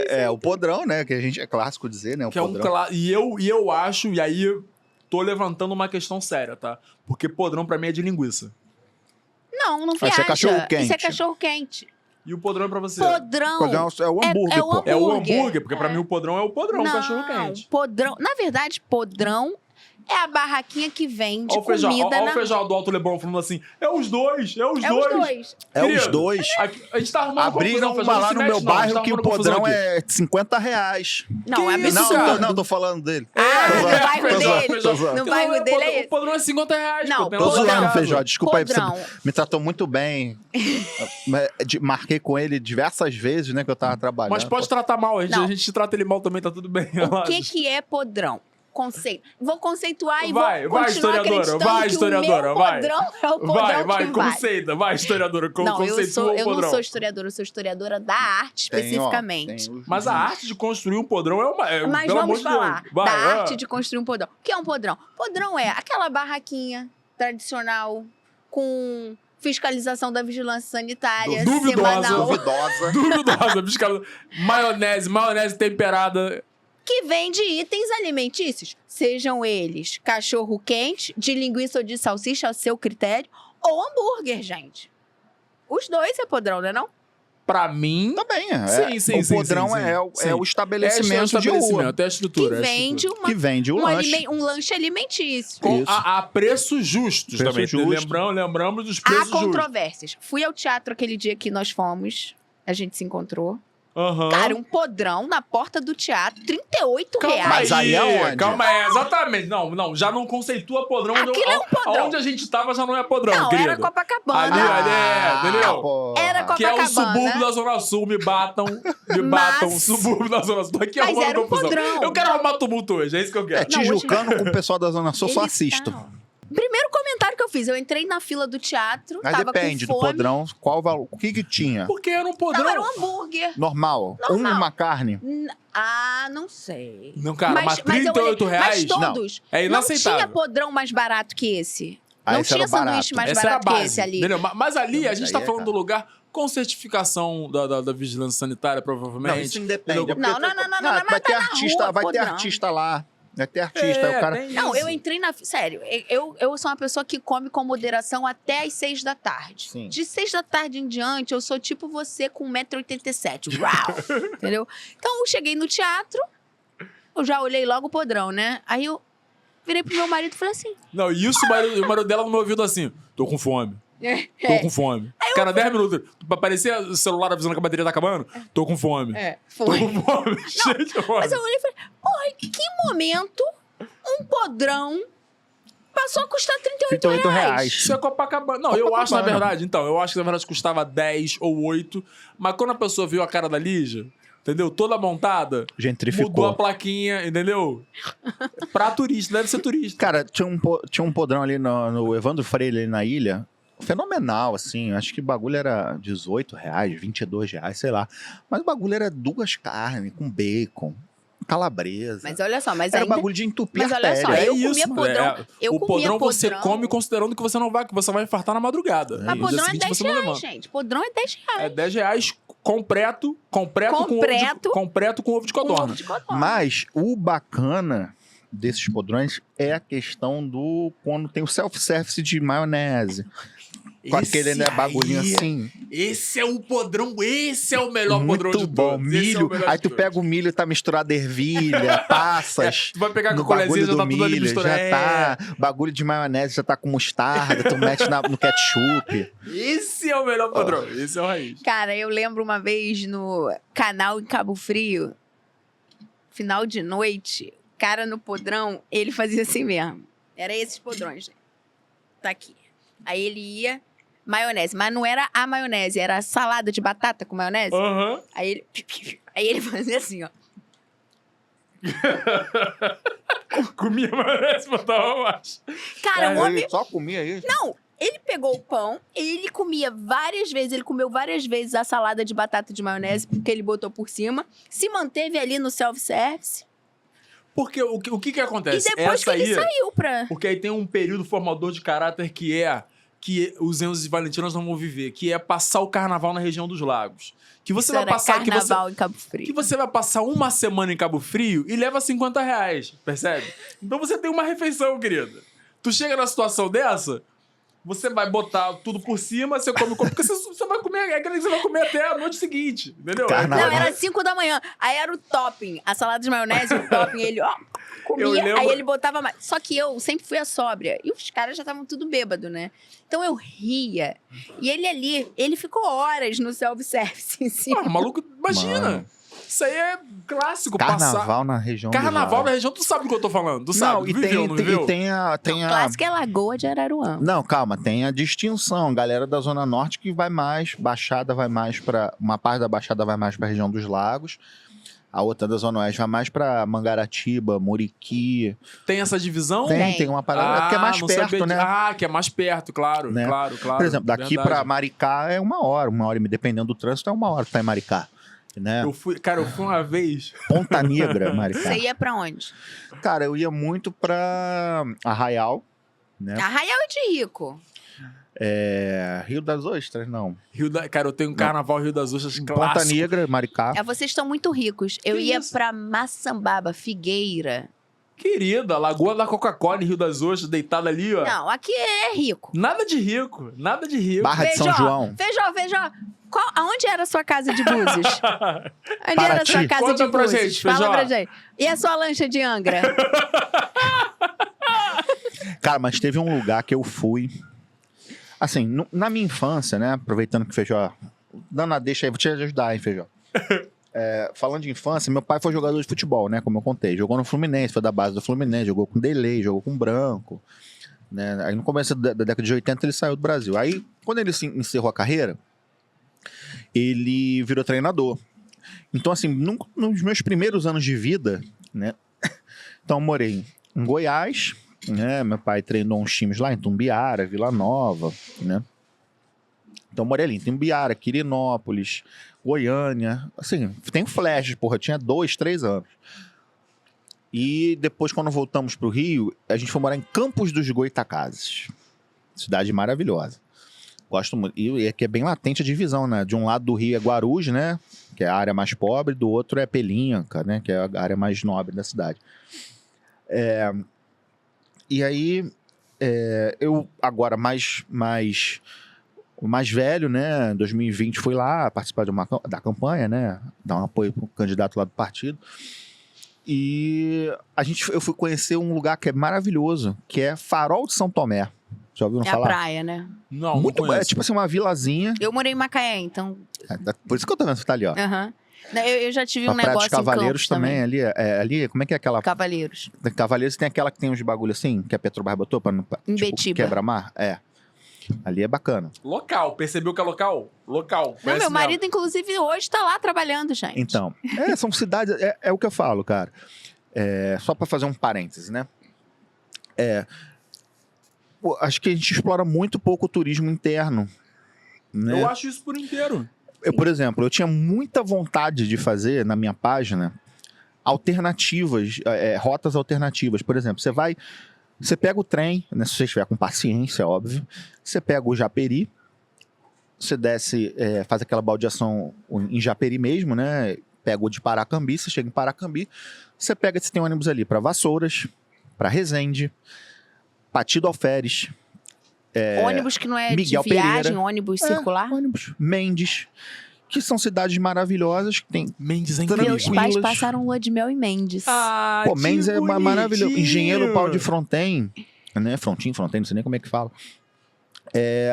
É, o podrão, né? Que a gente é clássico dizer, né? O Que é um podrão. e eu acho, e aí eu tô levantando uma questão séria, tá? Porque podrão pra mim é de linguiça. Não, não Isso é viaja. cachorro-quente. Isso é cachorro-quente. E o podrão é pra você? Podrão. Podrão é o hambúrguer, é o pô. É o hambúrguer. hambúrguer, porque pra mim o podrão é o podrão, o Não, cachorro quente. podrão. Na verdade, podrão é a barraquinha que vende Olha o feijão, comida olha na... o feijão do Alto Leblon falando assim, é os dois, É os dois. É os Querido, dois. A gente tá arrumando Abriram confusão, uma lá Feijão, no não meu se mete, não, a bairro gente tá que o arrumando confusão podrão aqui. é R$50. Não, é Que isso, absurdo. cara? Não, tô falando dele. Ah, Tô no zoando, bairro tô zoando, dele. tô zoando. No bairro dele é O esse. podrão é R$50. Não, pô, tem Tô lá em zoando, casa. Feijó. Desculpa aí, Podrão. você me tratou muito bem. Marquei com ele diversas vezes, né, que eu tava trabalhando. Mas pode tratar mal, Não. a gente trata ele mal também, tá tudo bem. O que é podrão? Conceito. Vou conceituar e Vai, vou vai, continuar historiadora, acreditando vai, que historiadora, o meu vai. podrão é o podrão Vai, que vale. conceita, vai, historiadora, Não, eu conceitua o não podrão. sou historiadora, eu sou historiadora da arte especificamente. Mas a arte de construir um podrão é uma... Mas pelo vamos amor de falar Deus. Vai, da ah. arte de construir um podrão. O que é um podrão? Podrão é aquela barraquinha tradicional com fiscalização da vigilância sanitária Duvidosa. semanal. Duvidosa. Duvidosa, maionese temperada. Que vende itens alimentícios, sejam eles cachorro quente, de linguiça ou de salsicha, ao seu critério, ou hambúrguer, gente. Os dois é podrão, não é não? Pra mim, Também é. Sim, o podrão sim. é o É estabelecimento de rua. é a estrutura. Que vende, Que vende o lanche. um lanche alimentício. Com Isso. a preços justos Preço também. justo. Lembramos dos Há preços justos. controvérsias. Fui ao teatro aquele dia que nós fomos, a gente se encontrou. Aham. Cara, um podrão na porta do teatro, R$38. Mas aí é onde? Calma aí, exatamente. Não, já não conceitua podrão. Aquilo é um podrão. Onde a gente tava já não é podrão, Não, querido. era Copacabana. Ali, entendeu? Porra. Era Que é o Copacabana. subúrbio da Zona Sul, me batam, Mas- subúrbio da Zona Sul. Tô aqui Mas arrumando era um confusão. podrão. Eu quero arrumar tumulto hoje, é isso que eu É, quero. Não, tijucano com o pessoal da Zona Sul, só Ele assisto. tá, ó. Primeiro comentário que eu fiz, eu entrei na fila do teatro, Mas tava depende com do fome. podrão, qual valor, o que tinha? Porque era um podrão. Não, era um hambúrguer. Normal. Normal. Uma carne. Não sei. Não, cara, mas eu olhei- R$38 Mas todos. é Não inaceitável. tinha podrão mais barato que esse. Ah, Não esse era tinha o barato. sanduíche mais Essa era a barato que base, esse ali. entendeu? Mas ali a gente tá Aí é falando do caro. lugar com certificação da vigilância sanitária, provavelmente. independe. Entendeu? Não, mas vai tá ter na artista, rua, vai ter podrão. artista lá. Vai ter artista. Aí o cara... tem Não, isso. eu entrei na... Sério, eu sou uma pessoa que come com moderação até às 6 da tarde. Sim. De 6 da tarde em diante, eu sou tipo você com 1,87 m. Uau! Entendeu? Então, eu cheguei no teatro, eu já olhei logo o podrão, né? Aí eu virei pro meu marido e falei assim... Não, e isso o marido dela no meu ouvido assim, tô com fome. Tô É, com fome. Cara, 10 minutos. Pra aparecer o celular avisando que a bateria tá acabando, tô com fome. foi. Tô com fome. Cheio de fome. Mas eu olhei e falei, porra, em que momento um podrão passou a custar R$38? R$38. Isso é Copacabana. Não, eu acho, na verdade, eu acho que na verdade custava 10 ou 8, mas quando a pessoa viu a cara da Lígia, entendeu? Toda montada, mudou a Gentrificou. plaquinha, entendeu? Pra turista, deve ser turista. Cara, tinha um podrão ali no Evandro Freire, ali na ilha. Fenomenal, assim. Acho que o bagulho era R$18, R$22, sei lá. Mas o bagulho era 2 carnes, com bacon, calabresa. Mas olha só, mas Era ainda... bagulho de entupir Mas a olha só, artéria. eu comia podrão. Eu o comia podrão você podrão. come considerando que você não vai, que você vai infartar na madrugada. Mas E no dia podrão é seguinte você não R$10, levanta. gente. Podrão é R$10. É R$10 completo com ovo de Com codorna. ovo de codorna. Mas o bacana desses podrões é a questão do quando tem o self-service de maionese. Com aquele, né, bagulhinho assim. Esse é o podrão, esse é o melhor podrão de Muito bom. todos. Esse é o Milho. melhor Aí de tu todos. pega o milho, tá misturado ervilha, passas. Tu vai pegar com No a colherzinha, bagulho já do tá tudo ali milho, misturado. já tá. Bagulho de maionese já tá com mostarda, tu mete no ketchup. Esse é o melhor podrão, esse é o raiz. Cara, eu lembro uma vez no canal em Cabo Frio, final de noite, cara no podrão, ele fazia assim mesmo. Era esses podrões, né? Tá aqui. Aí ele ia, maionese, mas não era a maionese, era a salada de batata com maionese. Aham. Aí ele fazia assim, ó. Comia maionese, botava mais. Cara, o homem... Ele só comia isso. Não, Ele pegou o pão, ele comia várias vezes, ele comeu várias vezes a salada de batata de maionese que ele botou por cima, se manteve ali no self-service Porque o que e acontece? depois que ele saiu pra... Porque aí tem um período formador de caráter que os Enzos e Valentinas não vão viver, que é passar o carnaval na região dos lagos. Que você Isso vai era passar... carnaval em Cabo Frio. Que você vai passar uma semana em Cabo Frio e leva R$50, percebe? Então você tem uma refeição, querida. Tu chega na situação dessa, você vai botar tudo por cima, você come, porque você vai comer, é aquele que você vai comer até a noite seguinte, entendeu? Carnaval. Não, era 5 da manhã. Aí era o topping, a salada de maionese, o topping, ele, ó, Eu comia, lembro- aí ele botava mais. Só que eu sempre fui a sóbria. E os caras já estavam tudo bêbado, né? Então eu ria. E ele ali, ele ficou horas no self-service em cima. Ah, maluco, imagina. Mano. Isso aí é clássico, Carnaval na região do Carnaval Lago. na região, tu sabe do que eu tô falando, tu Não, sabe, e viveu, não tem, viveu? e tem a... Tem a... Clássico é Lagoa de Araruama. Não, calma, tem a distinção. Galera da Zona Norte que vai mais, Baixada vai mais pra... Uma parte da Baixada vai mais pra região dos lagos, a outra da Zona Oeste vai mais pra Mangaratiba, Muriqui. Tem essa divisão? Tem uma parada. É porque é mais não sabia perto, né? Ah, que é mais perto, claro, Né? claro. Por exemplo, daqui verdade. pra Maricá é uma hora, dependendo do trânsito, é uma hora que tá em Maricá. Né? Eu fui uma vez. Ponta Negra, Maricá. Você ia pra onde? Cara, eu ia muito pra Arraial, né? Arraial é de rico. Rio das Ostras, não. Cara, eu tenho um carnaval Rio das Ostras Ponta clássico. Negra, Maricá. Vocês estão muito ricos. Eu Que ia isso? pra Maçambaba, Figueira. Querida, Lagoa da Coca-Cola em Rio das Ostras, deitada ali, ó. Não, aqui é rico. Nada de rico, nada de rico. Barra de São Feijó, João. Feijó. Aonde era a sua casa de Búzios? Onde era a sua Paraty. casa Conta de pra Búzios? gente, Fala Feijó. pra gente. E a sua lancha de Angra? Cara, mas teve um lugar que eu fui. Assim, na minha infância, né? Aproveitando que Feijó. Dando a deixa aí, vou te ajudar, hein, Feijó. Falando de infância, meu pai foi jogador de futebol, né? Como eu contei. Jogou no Fluminense, foi da base do Fluminense, jogou com Delay, jogou com Branco. Né? Aí no começo da década de 80 ele saiu do Brasil. Aí, quando ele encerrou a carreira, ele virou treinador. Então, assim, nos meus primeiros anos de vida, né? Então, eu morei em Goiás, né? Meu pai treinou uns times lá em Tumbiara, Vila Nova, né? Então, eu morei ali em Tumbiara, Quirinópolis, Goiânia. Assim, tem flash, porra. Eu tinha 2, 3 anos. E depois, quando voltamos pro Rio, a gente foi morar em Campos dos Goytacazes. Cidade maravilhosa. Gosto muito. E aqui é bem latente a divisão, né? De um lado do Rio é Guarulhos, né? Que é a área mais pobre. Do outro é Pelinca, né? Que é a área mais nobre da cidade. E aí, eu agora mais velho, né? Em 2020 fui lá participar da campanha, né? Dar um apoio pro candidato lá do partido. E eu fui conhecer um lugar que é maravilhoso, que é Farol de São Tomé. Já ouviram É a falar? praia, né? Não, Muito não bom. É conheço. tipo assim, uma vilazinha. Eu morei em Macaé, então... Por isso que eu tô vendo, você tá ali, ó. Aham. Eu já tive A um Praia dos negócio em Cavaleiros Campos também, ali, como é que é aquela? Cavaleiros. Cavaleiros tem aquela que tem uns bagulho assim, que a Petrobras botou pra não Em tipo, Betiba. quebra-mar? Ali é bacana. Local, percebeu que é local? Local. Não, Conhece meu mesmo. marido, inclusive, hoje tá lá trabalhando, gente. Então, são cidades, é o que eu falo, cara. Só pra fazer um parêntese, né? Acho que a gente explora muito pouco o turismo interno. Né? Eu acho isso por inteiro. Por exemplo, eu tinha muita vontade de fazer na minha página alternativas, rotas alternativas. Por exemplo, você pega o trem, né, se você estiver com paciência, óbvio. Você pega o Japeri, você desce, faz aquela baldeação em Japeri mesmo, né? Pega o de Paracambi, você chega em Paracambi, você tem um ônibus ali para Vassouras, para Resende, Partido Alferes, Ônibus que não é Miguel de viagem, Pereira. ônibus circular. ônibus, Mendes, que são cidades maravilhosas, que tem... Mendes é Tranquilo. Meus tranquilas. pais passaram lua de mel em Mendes. Ah, Pô, que Mendes é maravilhoso. bonitinho. Engenheiro Paulo de Fronten, né? Frontin, não sei nem como é que fala.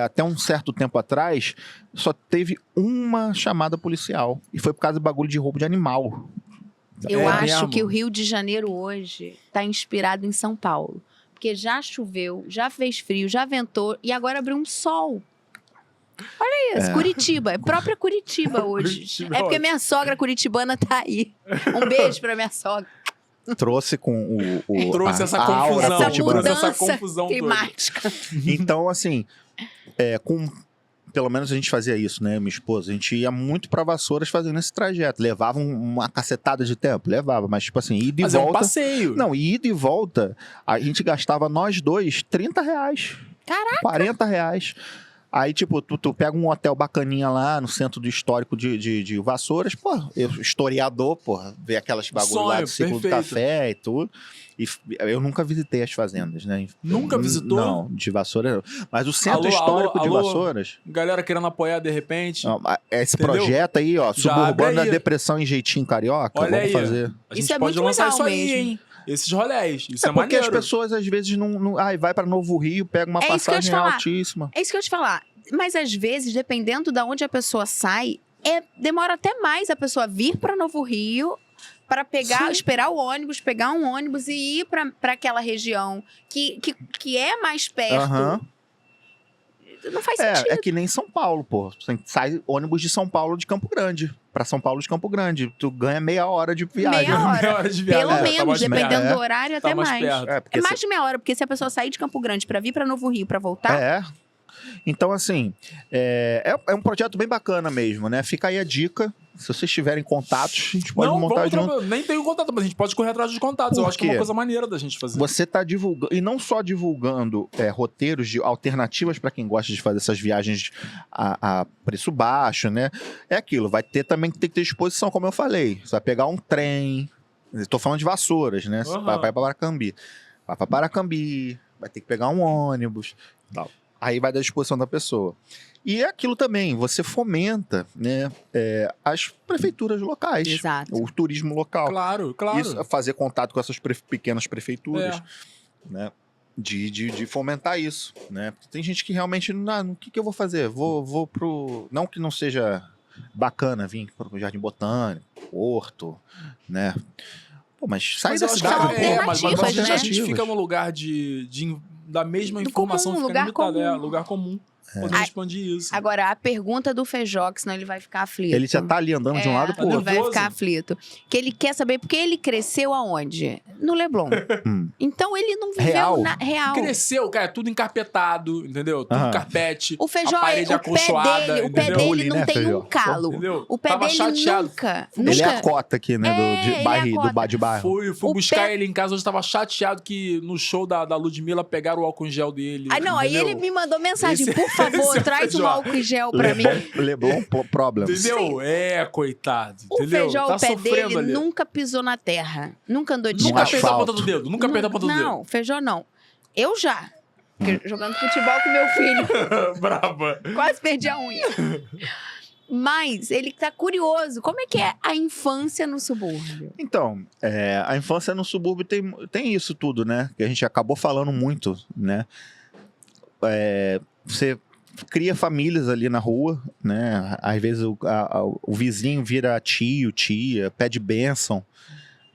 Até um certo tempo atrás, só teve uma chamada policial. E foi por causa do bagulho de roubo de animal. Eu acho mesmo? que o Rio de Janeiro hoje está inspirado em São Paulo. Porque já choveu, já fez frio, já ventou e agora abriu um sol. Olha isso, Curitiba. É própria Curitiba hoje. Curitiba, É porque ótimo. minha sogra curitibana tá aí. Um beijo pra minha sogra. Trouxe com Trouxe essa a aura confusão. Essa curitibana. Trouxe essa mudança confusão toda. climática. Então, assim, Pelo menos a gente fazia isso, né? Minha esposa. A gente ia muito pra Vassouras fazendo esse trajeto. Levava uma cacetada de tempo? Levava, mas tipo assim, ida e Mas volta. é um passeio. Não, ida e volta, a gente gastava nós dois R$30. Caraca! R$40. Aí, tipo, tu pega um hotel bacaninha lá no centro do histórico de Vassouras, pô, historiador, pô, vê aquelas bagulho lá do ciclo do perfeito. café e tudo. E eu nunca visitei as fazendas, né? Nunca visitou? Não, de Vassouras não. Mas o centro Alô, histórico de alô, Vassouras... Galera querendo apoiar de repente. Não, esse Entendeu? projeto aí, ó, Já abre Suburbana aí. Depressão em Jeitinho Carioca, Olha vamos aí. fazer. A gente Isso é pode muito lançar legal isso aí, mesmo. hein? Esses rolés. Isso é, Porque maneiro. as pessoas às vezes não vai pra Novo Rio, pega uma É isso que eu ia te passagem falar. altíssima. É isso que eu ia te falar. Mas às vezes, dependendo de onde a pessoa sai, demora até mais a pessoa vir para Novo Rio para pegar, Sim. esperar o ônibus, pegar um ônibus e ir para aquela região que é mais perto. Aham. Não faz sentido. É que nem São Paulo, pô. Sai ônibus de São Paulo de Campo Grande. Pra São Paulo de Campo Grande. Tu ganha meia hora de viagem. Meia hora. Meia hora de viagem. Pelo tá menos, mais dependendo perto. do horário, Tá até mais mais. perto. É, porque É mais de meia hora, porque se a pessoa sair de Campo Grande para vir para Novo Rio para voltar, É. Então, assim, é um projeto bem bacana mesmo, né? Fica aí a dica. Se vocês tiverem contatos, a gente pode Não, montar vamos junto. nem tenho contato, mas a gente pode correr atrás dos contatos. Por Eu acho que é quê? uma coisa maneira da gente fazer. Você tá divulgando, e não só divulgando roteiros de alternativas para quem gosta de fazer essas viagens a preço baixo, né? É aquilo, vai ter também que ter exposição, como eu falei. Você vai pegar um trem, estou falando de Vassouras, né? Você Aham. vai para Paracambi. Vai para Paracambi, vai ter que pegar um ônibus, tal. Aí vai da disposição da pessoa. E é aquilo também, você fomenta, né, as prefeituras locais. Exato. O turismo local. Claro, claro. Isso, fazer contato com essas pequenas prefeituras, É. né? De fomentar isso, né? Tem gente que realmente, o que eu vou fazer? Vou pro... Não que não seja bacana vir pro Jardim Botânico, Porto, né? Pô, mas sai Mas da eu acho cidade. que pô. mas alternativas, às vezes a né? gente fica no lugar da mesma Do informação, comum, fica lugar limitada. comum. Lugar comum. Podemos expandir isso. Agora, a pergunta do Feijó, que senão ele vai ficar aflito. Ele já tá ali andando de um lado pro Ele outro. vai nervoso. ficar aflito. Que ele quer saber porque ele cresceu aonde? No Leblon. Hum. Então ele não viveu Real? na real. Cresceu, cara, tudo encarpetado, entendeu? Tudo Aham. carpete. O Feijó, a parede o pé acolchoada, dele, o pé entendeu? dele Bullying, não né, tem Feijó? um calo. Entendeu? O pé Tava dele chateado. nunca. Ele é a nunca. cota aqui, né? É, de ele é a bairro, cota. de bairro. Fui O buscar pé- ele em casa, hoje tava chateado que no show da Ludmilla pegaram o álcool em gel dele. Ah, não, aí entendeu? ele me mandou mensagem, Esse- por favor, esse é o traz um Feijó. álcool em gel pra mim. Leblon Problems. Entendeu? É, coitado. O entendeu? Feijó, Tá o pé sofrendo dele ali. nunca pisou na terra. Nunca andou de No Nunca skate. perdeu a asfalto. ponta do dedo. Nunca perdeu a ponta do dedo. Não, Feijó não. Eu já. Porque jogando futebol com meu filho. Brava. Quase perdi a unha. Mas ele tá curioso. Como é que é a infância no subúrbio? Então, a infância no subúrbio tem isso tudo, né? Que a gente acabou falando muito, né? Você cria famílias ali na rua, né? Às vezes o vizinho vira tio, tia, pede bênção,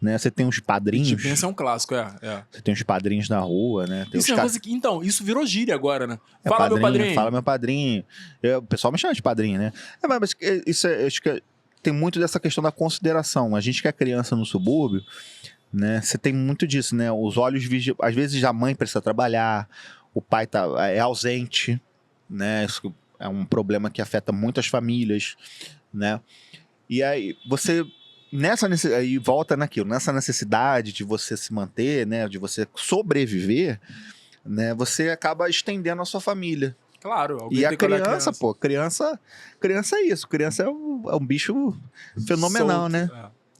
né? Você tem uns padrinhos. Tipo, esse é um clássico, é. Você tem uns padrinhos na rua, né? Tem Isso é os uma coisa que, então, isso virou gíria agora, né? É Fala, meu padrinho. Fala meu padrinho. O pessoal me chama de padrinho, né? Mas isso acho que tem muito dessa questão da consideração. A gente que é criança no subúrbio, né? Você tem muito disso, né? Os olhos às vezes a mãe precisa trabalhar, o pai é ausente, né? Isso é um problema que afeta muitas famílias, né? E aí você aí volta naquilo, nessa necessidade de você se manter, né? De você sobreviver, né? Você acaba estendendo a sua família. Claro. alguém E a tem que olhar criança, pô, criança é isso. Criança é um bicho fenomenal, Solto, né?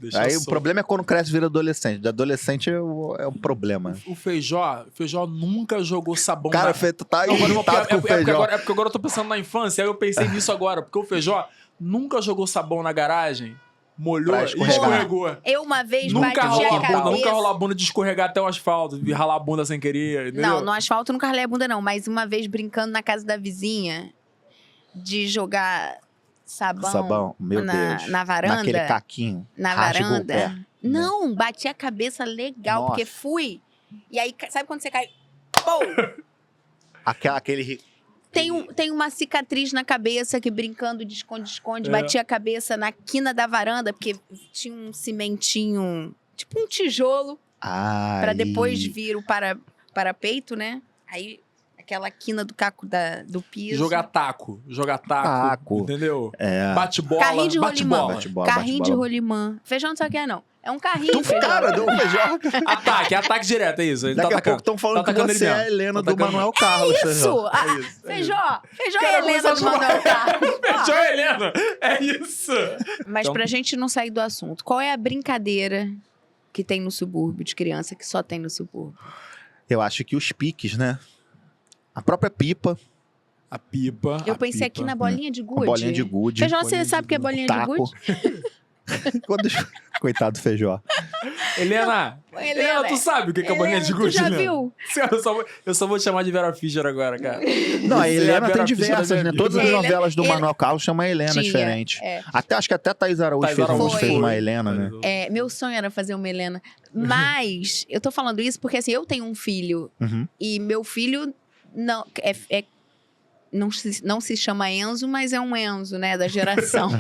deixa Aí o solto. problema é quando cresce e vira adolescente. De adolescente é um problema. O Feijó nunca jogou sabão Cara, na... tu tá Não, agora, irritado com o porque feijão. agora, é porque agora eu tô pensando na infância, aí eu pensei nisso agora. Porque o Feijó nunca jogou sabão na garagem, molhou Pra e escorregar. escorregou. Eu uma vez Nunca bati rolou a a bunda, cabeça. nunca rolou a bunda de escorregar até o asfalto, de ralar a bunda sem querer, entendeu? Não, no asfalto eu nunca ralei a bunda, não. Mas uma vez brincando na casa da vizinha, de jogar sabão, meu Deus. na varanda. Naquele caquinho. Na rasgou o varanda. pé. Não, bati a cabeça legal, Nossa. porque fui. E aí, sabe quando você cai? Pô! Aquele... Tem uma cicatriz na cabeça que brincando de esconde-esconde, É. bati a cabeça na quina da varanda, porque tinha um cimentinho, tipo um tijolo, pra depois vir o parapeito, né? Aí a aquela quina do caco do piso. Jogar taco, Taco. entendeu? É. Bate bola, Carrinho de bate rolimã. bola. Bate-bola, Carrinho de bate-bola. rolimã. Feijão não sabe o que é, não. É um carrinho, feijão. Cara, deu um feijão. Ataque direto, é isso. Ele Daqui tá a pouco atacando. estão falando Tá que atacando você ele é a mesmo. Helena Tá do atacando- Manuel Carlos. Isso! Feijão. Ah, isso, é feijão Cara, é Helena começa a do chamar- Manuel Carlos. Fechou, Helena! É isso! Mas Então- pra gente não sair do assunto, qual é a brincadeira que tem no subúrbio, de criança, que só tem no subúrbio? Eu acho que os piques, né? A própria pipa, A pipa. Eu a pensei aqui pipa. na bolinha de a gude. bolinha de gude, Feijão, bolinha você de sabe o que é gude. bolinha de taco. gude? Coitado do Feijó. Helena, Helena, tu sabe o que é bolinha de Helena, gude, tu já Helena? viu? Eu só vou te chamar de Vera Fischer agora, cara. Não, a Você é Helena Vera tem Fischer da diversas, minha né? vida. Todas as Helena- novelas do Helena- Manuel Carlos chamam a Helena Tinha, diferente. é. Acho que até Thaís Araújo Thaís fez Araújo fez foi. uma Helena, né? É, meu sonho era fazer uma Helena. Mas eu tô falando isso porque assim, eu tenho um filho Uhum. e meu filho não se chama Enzo, mas é um Enzo, né, da geração.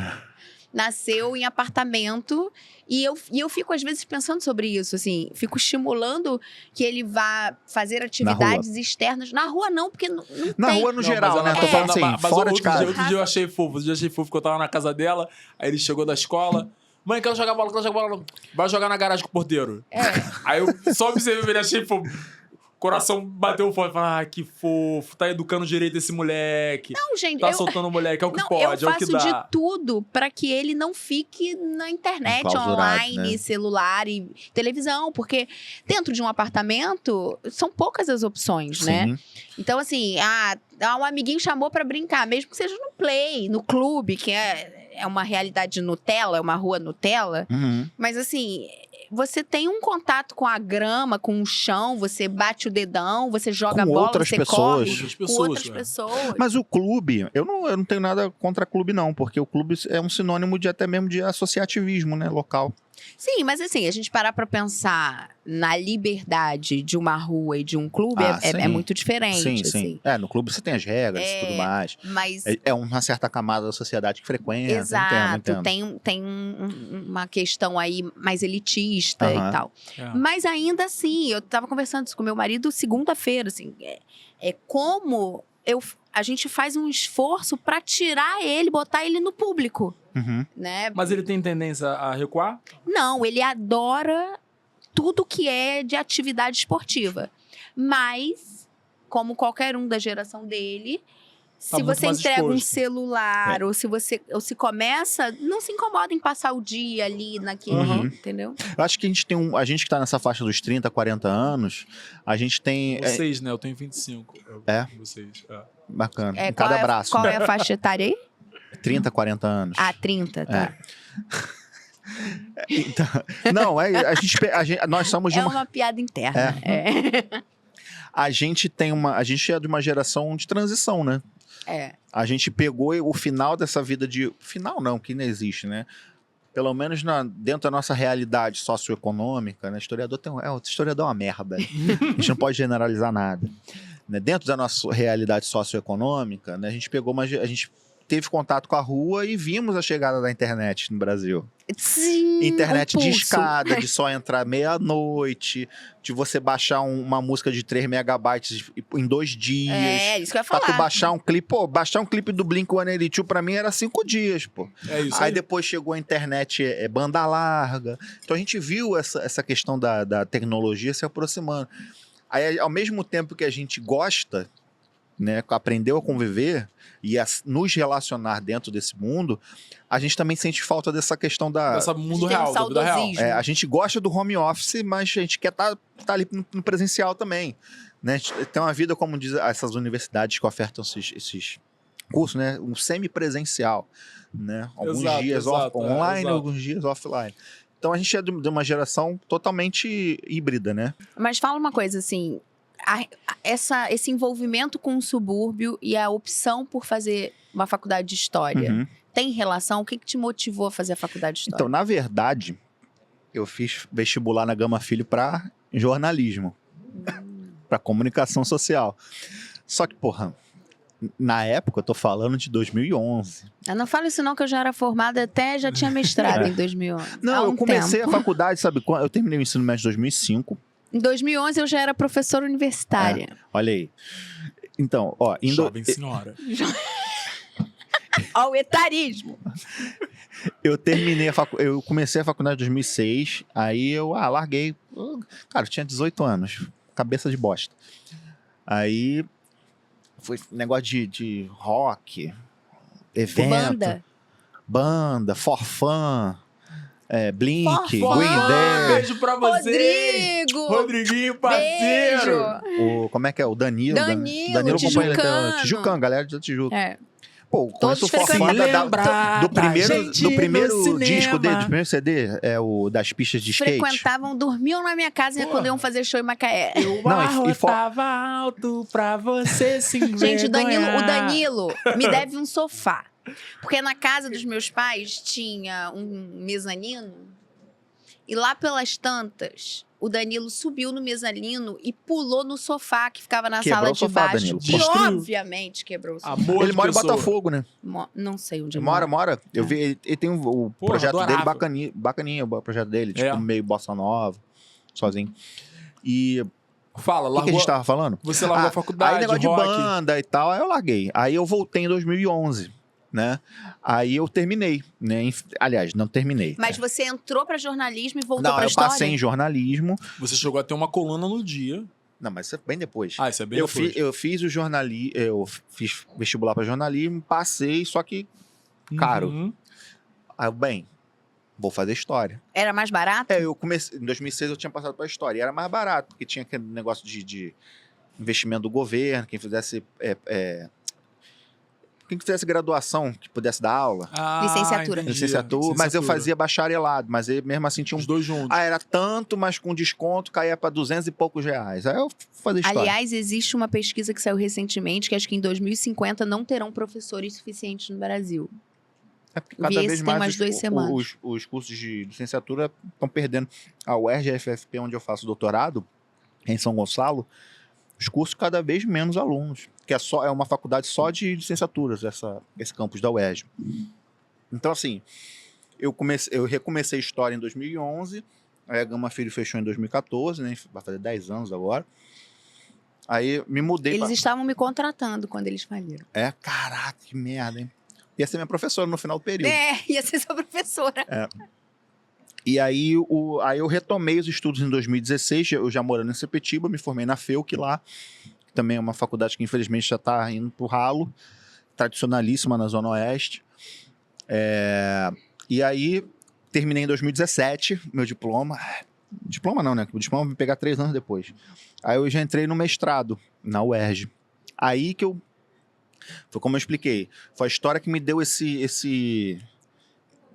Nasceu em apartamento e eu fico às vezes pensando sobre isso, assim, fico estimulando que ele vá fazer atividades externas. Na rua não, porque não Na tem. rua no geral, mas né? ela Tô tá falando falando- assim, mas fora de outro casa. Dia, outro dia eu achei fofo. Que eu tava na casa dela, aí ele chegou da escola. Mãe, quero jogar bola, quero jogar bola. Vai jogar na garagem com o porteiro. É. Aí eu só observei ele, achei fofo. Coração bateu forte. Falei, que fofo. Tá educando direito esse moleque. Não, gente, Tá soltando o moleque. É o que não, pode, eu é o que faço dá. de tudo para que ele não fique na internet, Enclausurado, online, né? celular e televisão, porque dentro de um apartamento são poucas as opções, né? Sim. Então, assim, um amiguinho chamou pra brincar, mesmo que seja no Play, no clube, que é uma realidade Nutella, é uma rua Nutella. Uhum. Mas, assim, você tem um contato com a grama, com o chão, você bate o dedão, você joga Com a bola, outras você pessoas. corre Outras com pessoas, outras cara. pessoas. Mas o clube, eu não tenho nada contra clube, não, porque o clube é um sinônimo de até mesmo de associativismo, né? Local. Sim, mas assim, a gente parar pra pensar na liberdade de uma rua e de um clube Ah, é sim. muito diferente, Sim, assim. sim. É, no clube você tem as regras e tudo mais. Mas, É uma certa camada da sociedade que frequenta. exato, Entendo. tem uma questão aí mais elitista Aham. e tal. É. Mas ainda assim, eu tava conversando isso com meu marido segunda-feira, assim, como a gente faz um esforço pra tirar ele, botar ele no público, Uhum. né? Mas ele tem tendência a recuar? Não, ele adora tudo que é de atividade esportiva. Mas, como qualquer um da geração dele, Tá se muito você mais entrega um exposto. celular, ou se começa, não se incomoda em passar o dia ali naquele, Uhum. entendeu? Eu acho que a gente que tá nessa faixa dos 30, 40 anos, a gente tem. Vocês, né? Eu tenho 25. É? Vocês. É. Bacana. É, Em cada braço. Qual né? é a faixa etária aí? 30, 40 anos. Ah, 30, tá. Então, não, nós somos de É uma. uma piada interna. É. A gente é de uma geração de transição, né? É. A gente pegou o final dessa vida de. Final não, que não existe, né? Pelo menos dentro da nossa realidade socioeconômica, né? Historiador historiador é uma merda. A gente não pode generalizar nada. Né? Dentro da nossa realidade socioeconômica, né? A gente teve contato com a rua e vimos a chegada da internet no Brasil. Sim, Internet um de pulso. escada, de só entrar meia-noite, de você baixar uma música de 3 megabytes em 2 dias. É, isso que eu ia Pra falar. tu baixar um clipe, baixar um clipe do Blink-182 pra mim era 5 dias, pô. É isso Aí aí. depois chegou a internet banda larga. Então a gente viu essa questão da tecnologia se aproximando. Aí, ao mesmo tempo que a gente gosta, né, aprendeu a conviver e a nos relacionar dentro desse mundo, a gente também sente falta dessa questão Dessa mundo de ter um real, da vida real. saudosismo. a gente gosta do home office, mas a gente quer tá ali no presencial também. Né? Tem uma vida, como diz essas universidades que ofertam esses cursos, né? Um semipresencial. Né? Alguns Exato, dias exato, online, exato. alguns dias offline. Então a gente é de uma geração totalmente híbrida, né? Mas fala uma coisa, assim, esse envolvimento com o subúrbio e a opção por fazer uma faculdade de História, Uhum. tem relação? O que te motivou a fazer a faculdade de História? Então, na verdade, eu fiz vestibular na Gama Filho para jornalismo, para comunicação social. Só que, porra, na época, eu tô falando de 2011. Não fala isso não, que eu já era formada, até já tinha mestrado em 2011. Há Não, um eu comecei tempo. a faculdade, sabe quando? Eu terminei o ensino médio em 2005. Em 2011 eu já era professora universitária. Olha aí. Então, ó, Jovem senhora. Ó, o etarismo. eu terminei eu comecei a faculdade em 2006, aí eu larguei. Cara, eu tinha 18 anos, cabeça de bosta. Aí foi negócio de rock, evento, banda, forfã, Blink, Forfã. Green Day, Beijo pra você. Rodrigo! Rodriguinho, parceiro. Beijo! como é que é? O Danilo. Danilo, acompanha ele até- Tijucano. Tijucano, galera de Tijuca. É. Pô, Todos conheço o Forfã frequentavam- do primeiro, gente do no primeiro cinema. disco dele, do primeiro CD, é o das pistas de skate. Frequentavam, dormiam na minha casa Porra. quando iam fazer show em Macaé. O Não, e tava alto pra você se Gente, o envergonhar. Danilo me deve um sofá. Porque na casa dos meus pais tinha um mezanino. E lá pelas tantas, o Danilo subiu no mezanino e pulou no sofá que ficava na Quebrou sala o de sofá, baixo. Danilo. Que Destruiu. obviamente quebrou o sofá. Amor Ele de mora em pessoa. Botafogo, né? Não sei onde Mora. Eu vi, ele tem o Porra, projeto dele adorava. bacaninha, o projeto dele, tipo, É. meio bossa nova, sozinho. E Fala, o que a largou. gente tava falando? Você largou a faculdade, Aí negócio rock. de banda e tal, aí eu larguei. Aí eu voltei em 2011, né? Aí eu terminei, né? Aliás, não terminei. Mas você entrou pra jornalismo e voltou Não, pra eu história? passei em jornalismo. Você chegou a ter uma coluna no dia. Não, mas isso é bem depois. Ah, isso é bem eu, depois. eu fiz o jornalismo, eu fiz vestibular para jornalismo, passei, só que caro. Uhum. Aí, bem, vou fazer história. Era mais barato? Eu comecei, em 2006 eu tinha passado para história, e era mais barato, porque tinha aquele negócio de investimento do governo, quem fizesse graduação, que pudesse dar aula, Ah, Licenciatura. entendi. licenciatura, mas eu fazia bacharelado, mas aí, mesmo assim tinha Os um... dois juntos. era tanto, mas com desconto caía para 200 e poucos reais. Aí eu fazia história. Aliás, existe uma pesquisa que saiu recentemente que acho que em 2050 não terão professores suficientes no Brasil. É porque Vi esse tem umas 2 semanas. Os cursos de licenciatura estão perdendo. A UERJ e a FFP, onde eu faço doutorado, em São Gonçalo, os cursos cada vez menos alunos. Que é uma faculdade só de licenciaturas, esse campus da UERJ. Então, assim, eu recomecei história em 2011, aí a Gama Filho fechou em 2014, né? Vai fazer 10 anos agora. Aí me mudei Eles estavam me contratando quando eles faliram. Caraca, que merda, hein? Ia ser minha professora no final do período. Ia ser sua professora. E aí, aí eu retomei os estudos em 2016, eu já morando em Sepetiba, me formei na FEUC lá, que também é uma faculdade que infelizmente já está indo pro ralo, tradicionalíssima na Zona Oeste. E aí, terminei em 2017, meu diploma. Diploma não, né? O diploma vai me pegar 3 anos depois. Aí eu já entrei no mestrado, na UERJ. Aí que eu... Foi como eu expliquei, foi a história que me deu esse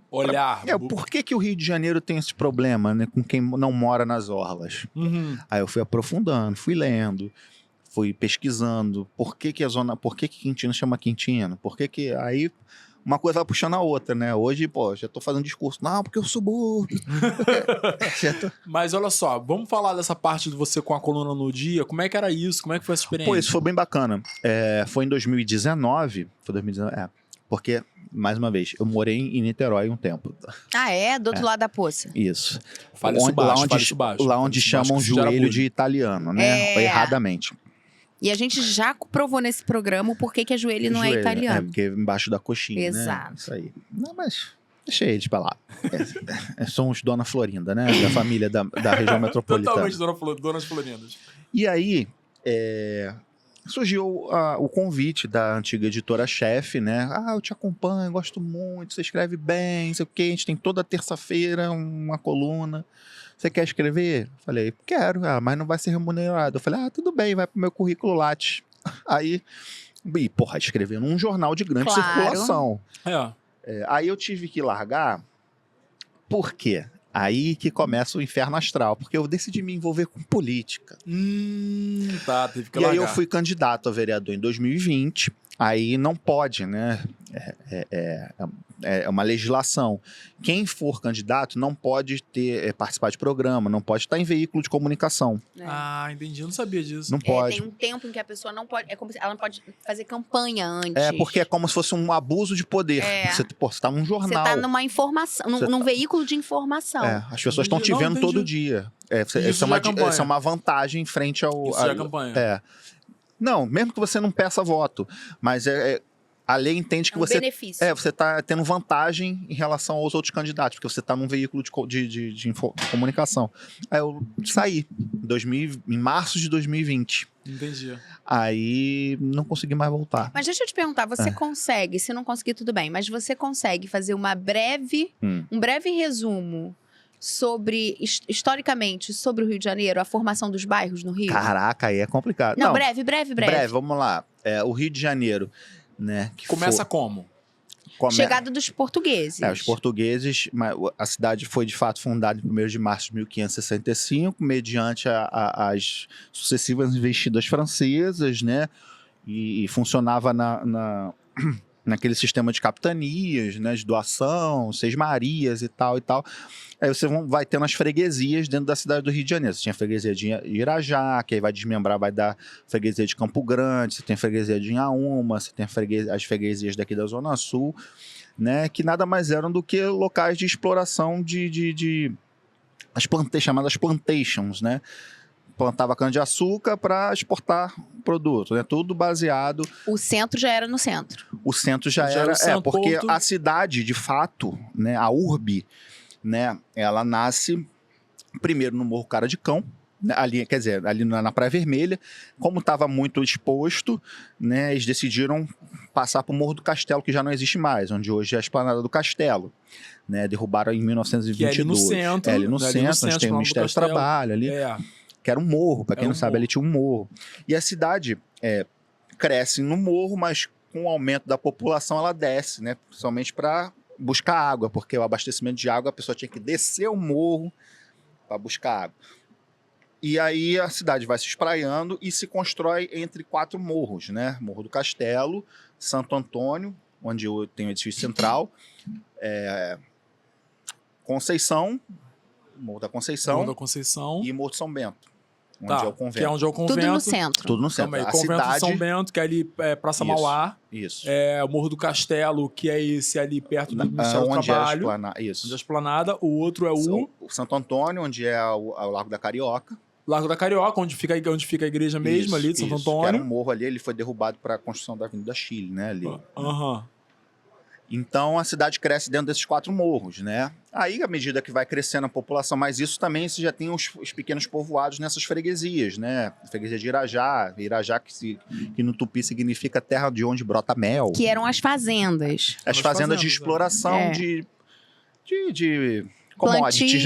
Olhar. por que o Rio de Janeiro tem esse problema, né, com quem não mora nas orlas? Uhum. Aí eu fui aprofundando, fui lendo, fui pesquisando, por que Quintino chama Quintino? Aí uma coisa vai puxando a outra, né? Hoje, pô, já tô fazendo discurso, não, porque eu subúrbio. Mas olha só, vamos falar dessa parte de você com a coluna no dia. Como é que era isso? Como é que foi essa experiência? Pô, isso foi bem bacana. Foi em 2019, porque, mais uma vez, eu morei em Niterói um tempo. Ah, é? Do outro lado da poça. Isso. Fale isso baixo, fale isso baixo. Lá onde chamam que isso gera joelho bullying. de italiano, né? Erradamente. E a gente já provou nesse programa o porquê que a joelho não é Joelho, italiano. porque embaixo da coxinha, Exato. né? Isso aí. Não, mas deixa eles pra lá. Somos Dona Florinda, né? Da família da região metropolitana. Totalmente donas florinas. E aí, surgiu o convite da antiga editora-chefe, né? Eu te acompanho, gosto muito, você escreve bem, não sei o quê. A gente tem toda terça-feira uma coluna. Você quer escrever? Falei, quero, mas não vai ser remunerado. Eu falei, tudo bem, vai pro meu currículo Lattes. Aí, porra, escrever num jornal de grande circulação. Aí eu tive que largar. Por quê? Aí que começa o inferno astral, porque eu decidi me envolver com política. Tá, teve que E largar. aí eu fui candidato a vereador em 2020, aí não pode, né? É uma legislação. Quem for candidato não pode participar de programa, não pode estar em veículo de comunicação. Entendi. Eu não sabia disso. Não pode. Tem um tempo em que a pessoa não pode... ela não pode fazer campanha antes. Porque é como se fosse um abuso de poder. Você tá num jornal. Você tá numa informação, num veículo de informação. As pessoas estão te vendo todo dia. Isso é uma vantagem frente ao... Isso é campanha. Não, mesmo que você não peça voto, mas a lei entende que É um benefício. você está tendo vantagem em relação aos outros candidatos, porque você está num veículo de comunicação. Aí eu saí em março de 2020. Entendi. Aí não consegui mais voltar. Mas deixa eu te perguntar, você consegue, se não conseguir tudo bem, mas você consegue fazer um breve resumo sobre, historicamente, sobre o Rio de Janeiro, a formação dos bairros no Rio? Caraca, aí é complicado. Não, breve. Vamos lá. O Rio de Janeiro, né? Começa como? Chegada dos portugueses. Os portugueses, a cidade foi de fato fundada em 1º de março de 1565, mediante as sucessivas investidas francesas, né? E funcionava naquele sistema de capitanias, né? De doação, Seis Marias e tal e tal. Aí você vai tendo as freguesias dentro da cidade do Rio de Janeiro. Você tinha a freguesia de Irajá, que aí vai desmembrar, vai dar freguesia de Campo Grande, você tem a freguesia de Inhaúma, você tem as freguesias daqui da Zona Sul, né, que nada mais eram do que locais de exploração chamadas plantations, né? Plantava cana-de-açúcar para exportar produto, né? Tudo baseado... O centro já era no centro. O centro já era... porque a cidade, de fato, né, a urbe, né, ela nasce primeiro no Morro Cara de Cão, né, ali na Praia Vermelha. Como estava muito exposto, né, eles decidiram passar para o Morro do Castelo, que já não existe mais, onde hoje é a Esplanada do Castelo, né, derrubaram em 1922. Que é ali no centro. Ali no centro, onde tem o Ministério do Trabalho ali, que era um morro, para quem não sabe, ali tinha um morro. E a cidade cresce no morro, mas com o aumento da população ela desce, né, principalmente para buscar água, porque o abastecimento de água a pessoa tinha que descer o morro para buscar água. E aí a cidade vai se espraiando e se constrói entre 4 morros, né? Morro do Castelo, Santo Antônio, onde tem o edifício central, Conceição, Morro da Conceição e Morro de São Bento. Onde é o convento. Que é onde é o convento. Tudo no centro. Tudo no centro. Também, convento de São Bento, que é ali Praça Mauá. Isso. O Morro do Castelo, que é esse ali perto do Ministério do Trabalho. Isso. Onde é a Esplanada. O outro é o Santo Antônio, onde é o Largo da Carioca. Largo da Carioca, onde fica a igreja mesmo ali de Santo Antônio. Que era um morro ali, ele foi derrubado para a construção da Avenida Chile, né? Ali. Então a cidade cresce dentro desses 4 morros, né? Aí, à medida que vai crescendo a população, mas isso também você já tem os pequenos povoados nessas freguesias, né? Freguesia de Irajá, que no tupi significa terra de onde brota mel. Que eram as fazendas. As fazendas de exploração de commodities,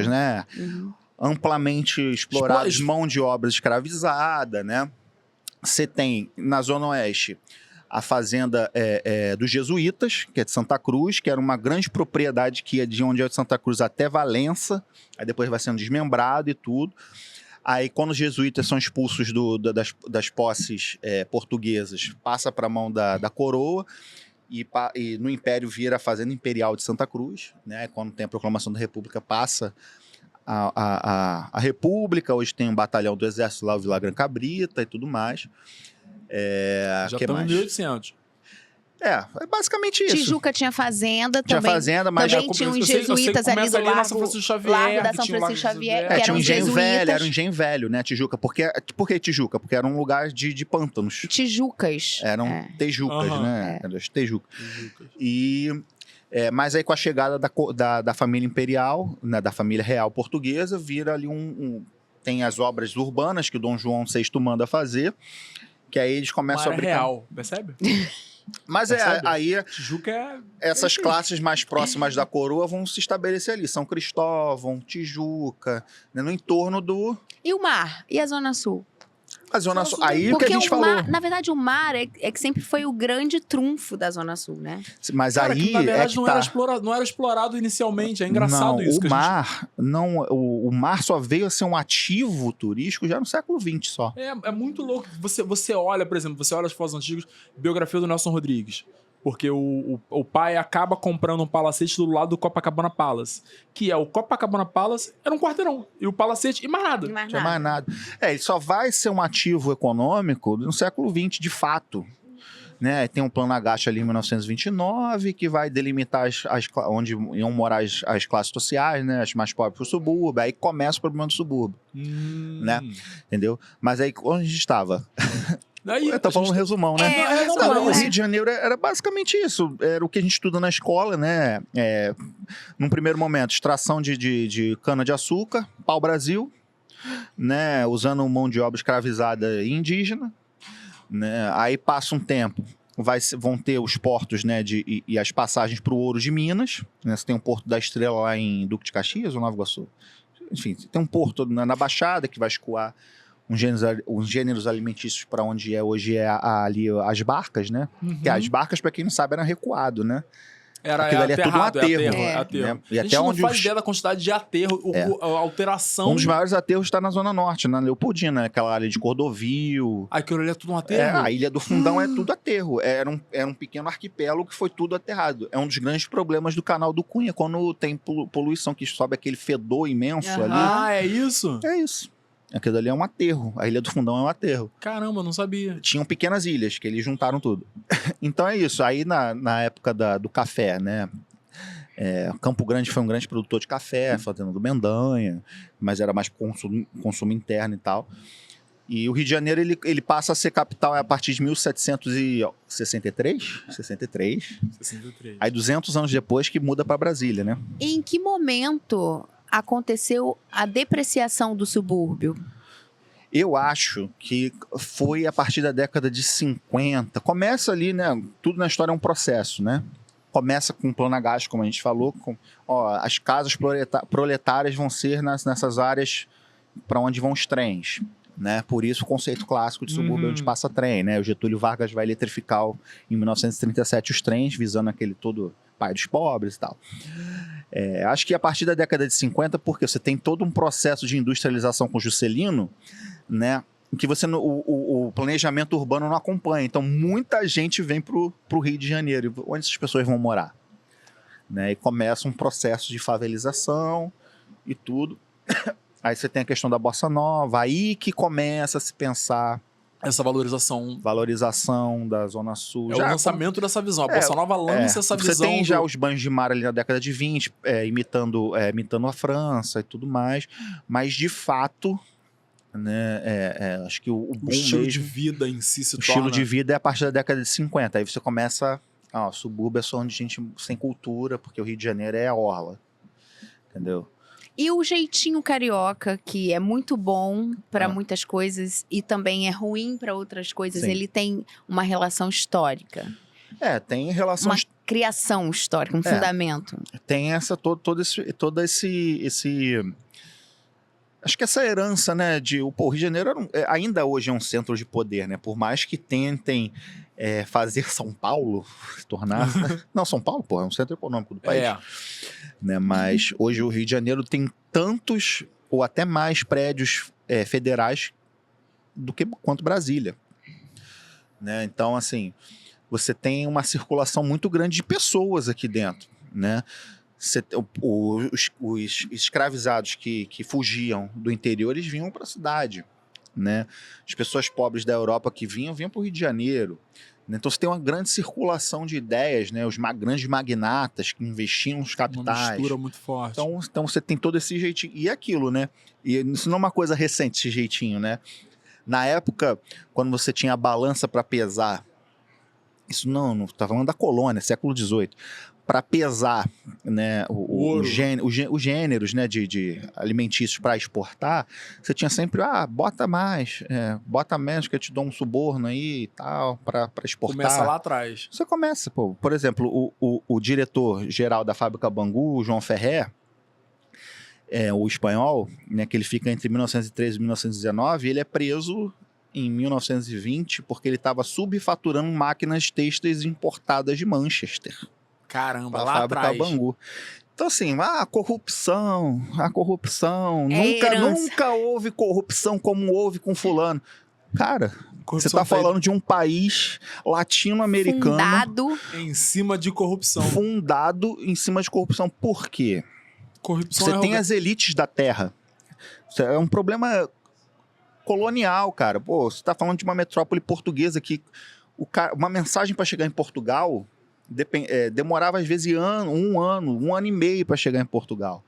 né? Uhum. Amplamente exploradas, mão de obra escravizada, né? Você tem, na Zona Oeste, a fazenda dos jesuítas, que é de Santa Cruz, que era uma grande propriedade que ia de onde é de Santa Cruz até Valença, aí depois vai sendo desmembrado e tudo. Aí, quando os jesuítas são expulsos das posses portuguesas, passa para a mão da coroa, e no Império vira a Fazenda Imperial de Santa Cruz, né? Quando tem a proclamação da República, passa a República. Hoje tem um batalhão do Exército lá, o Vila Gran Cabrita e tudo mais. Já estamos em 1800. É basicamente isso. Tijuca tinha fazenda também. Tinha fazenda, mas também tinha uns jesuítas ali do Largo São Francisco Xavier, Largo da São Francisco Xavier, que tinha eram um engenho jesuítas. velho, era um engenho velho, né, Tijuca? Por que Tijuca? Porque era um lugar de pântanos. Tijucas. Eram tejucas, né? Eram as tejucas. Mas aí com a chegada da família imperial, né, da família real portuguesa, vira ali tem as obras urbanas que o Dom João VI manda fazer, que aí eles começam a brincar. Real, percebe? Mas aí Tijuca essas classes mais próximas da coroa vão se estabelecer ali. São Cristóvão, Tijuca, né, no entorno do... E o mar? E a Zona Sul? A Zona Sul. Aí o que a gente falou. Na verdade, o mar é que sempre foi o grande trunfo da Zona Sul, né? Mas cara, aí que, na verdade, não era explorado inicialmente. É engraçado não, isso. O mar só veio a ser um ativo turístico já no século XX só. É muito louco. Você olha, por exemplo, as fotos antigas, biografia do Nelson Rodrigues. Porque o pai acaba comprando um palacete do lado do Copacabana Palace. Que o Copacabana Palace era um quarteirão. E o palacete, e mais nada. Não tinha mais nada. Ele só vai ser um ativo econômico no século XX, de fato. né? Tem um plano Agache ali em 1929 que vai delimitar onde iam morar as classes sociais, né? As mais pobres para o subúrbio. Aí começa o problema do subúrbio, né? Entendeu? Mas aí, onde a gente estava? Daí, Eu tô falando um resumão, né? O Rio de Janeiro era basicamente isso. Era o que a gente estuda na escola, né? Num primeiro momento, extração de cana-de-açúcar, pau-brasil, né? Usando mão de obra escravizada e indígena. Né? Aí passa um tempo, vão ter os portos, né, e as passagens para o ouro de Minas, né? Você tem um porto da Estrela lá em Duque de Caxias ou Nova Iguaçu, enfim, tem um porto na Baixada que vai escoar uns gêneros alimentícios para onde hoje ali as barcas, né? Que as barcas, para quem não sabe, eram recuado, né? Aquilo ali é tudo um aterro. Né? E a gente não faz ideia da quantidade de aterro, a alteração. Um dos maiores aterros está na Zona Norte, na Leopoldina, aquela área de Cordovil. Aquilo ali é tudo um aterro? A Ilha do Fundão é tudo aterro. Era um pequeno arquipélago que foi tudo aterrado. É um dos grandes problemas do canal do Cunha, quando tem poluição, que sobe aquele fedor imenso ali. Ah, é isso? É isso. Aquilo ali é um aterro. A Ilha do Fundão é um aterro. Caramba, não sabia. Tinham pequenas ilhas, que eles juntaram tudo. Então é isso. Aí na época do café, né? Campo Grande foi um grande produtor de café, fazendo do Mendanha, mas era mais consumo interno e tal. E o Rio de Janeiro ele passa a ser capital a partir de 1763? 63. Aí 200 anos depois que muda para Brasília, né? Em que momento aconteceu a depreciação do subúrbio? Eu acho que foi a partir da década de 50. Começa ali, né? Tudo na história é um processo, né? Começa com o plano Agache, como a gente falou. As casas proletárias vão ser nessas áreas para onde vão os trens. Né? Por isso o conceito clássico de subúrbio onde passa trem. Né? O Getúlio Vargas vai eletrificar em 1937 os trens, visando aquele todo pai dos pobres e tal. Acho que a partir da década de 50, porque você tem todo um processo de industrialização com Juscelino, né? Que o planejamento urbano não acompanha. Então, muita gente vem para o Rio de Janeiro. Onde essas pessoas vão morar? Né? E começa um processo de favelização e tudo. Aí você tem a questão da Bossa Nova. Aí que começa a se pensar essa valorização da Zona Sul. O lançamento dessa visão. A Bossa Nova lança essa visão. Você tem já os banhos de mar ali na década de 20, imitando a França e tudo mais. Mas, de fato, né, acho que o estilo de vida em si se torna... O estilo de vida é a partir da década de 50. Aí você começa... subúrbio é só onde a gente sem cultura, porque o Rio de Janeiro é a orla. Entendeu? E o jeitinho carioca, que é muito bom para muitas coisas e também é ruim para outras coisas, Sim. ele tem uma relação histórica. Tem relação... Uma criação histórica, um fundamento. Tem todo esse... Acho que essa herança, né, o Rio de Janeiro ainda hoje é um centro de poder, né? Por mais que tentem fazer São Paulo se tornar... Não, São Paulo, é um centro econômico do país. Né? Mas hoje o Rio de Janeiro tem tantos ou até mais prédios federais quanto Brasília. Né? Então, assim, você tem uma circulação muito grande de pessoas aqui dentro, né? Os escravizados que fugiam do interior, eles vinham para a cidade, né? As pessoas pobres da Europa que vinham para o Rio de Janeiro. Né? Então você tem uma grande circulação de ideias, né? Os grandes magnatas que investiam nos capitais. Uma mistura muito forte. Então você tem todo esse jeitinho. E aquilo, né? E isso não é uma coisa recente, esse jeitinho, né? Na época, quando você tinha a balança para pesar, isso não tá falando da colônia, século XVIII, para pesar, né, os gêneros, né, de alimentícios para exportar, você tinha sempre, bota mais, bota menos que eu te dou um suborno aí e tal, para exportar. Começa lá atrás. Você começa, por exemplo, o diretor-geral da fábrica Bangu, o João Ferrer, o espanhol, né, que ele fica entre 1913 e 1919, ele é preso em 1920 porque ele estava subfaturando máquinas têxteis importadas de Manchester. Caramba, lá atrás. Bangu. Então, assim, a corrupção. Nunca houve corrupção como houve com fulano. Cara, você está falando de um país latino-americano. Fundado em cima de corrupção. Fundado em cima de corrupção. Por quê? Corrupção você tem as elites da terra. Isso é um problema colonial, cara. Você está falando de uma metrópole portuguesa que uma mensagem para chegar em Portugal demorava às vezes um ano e meio para chegar em Portugal.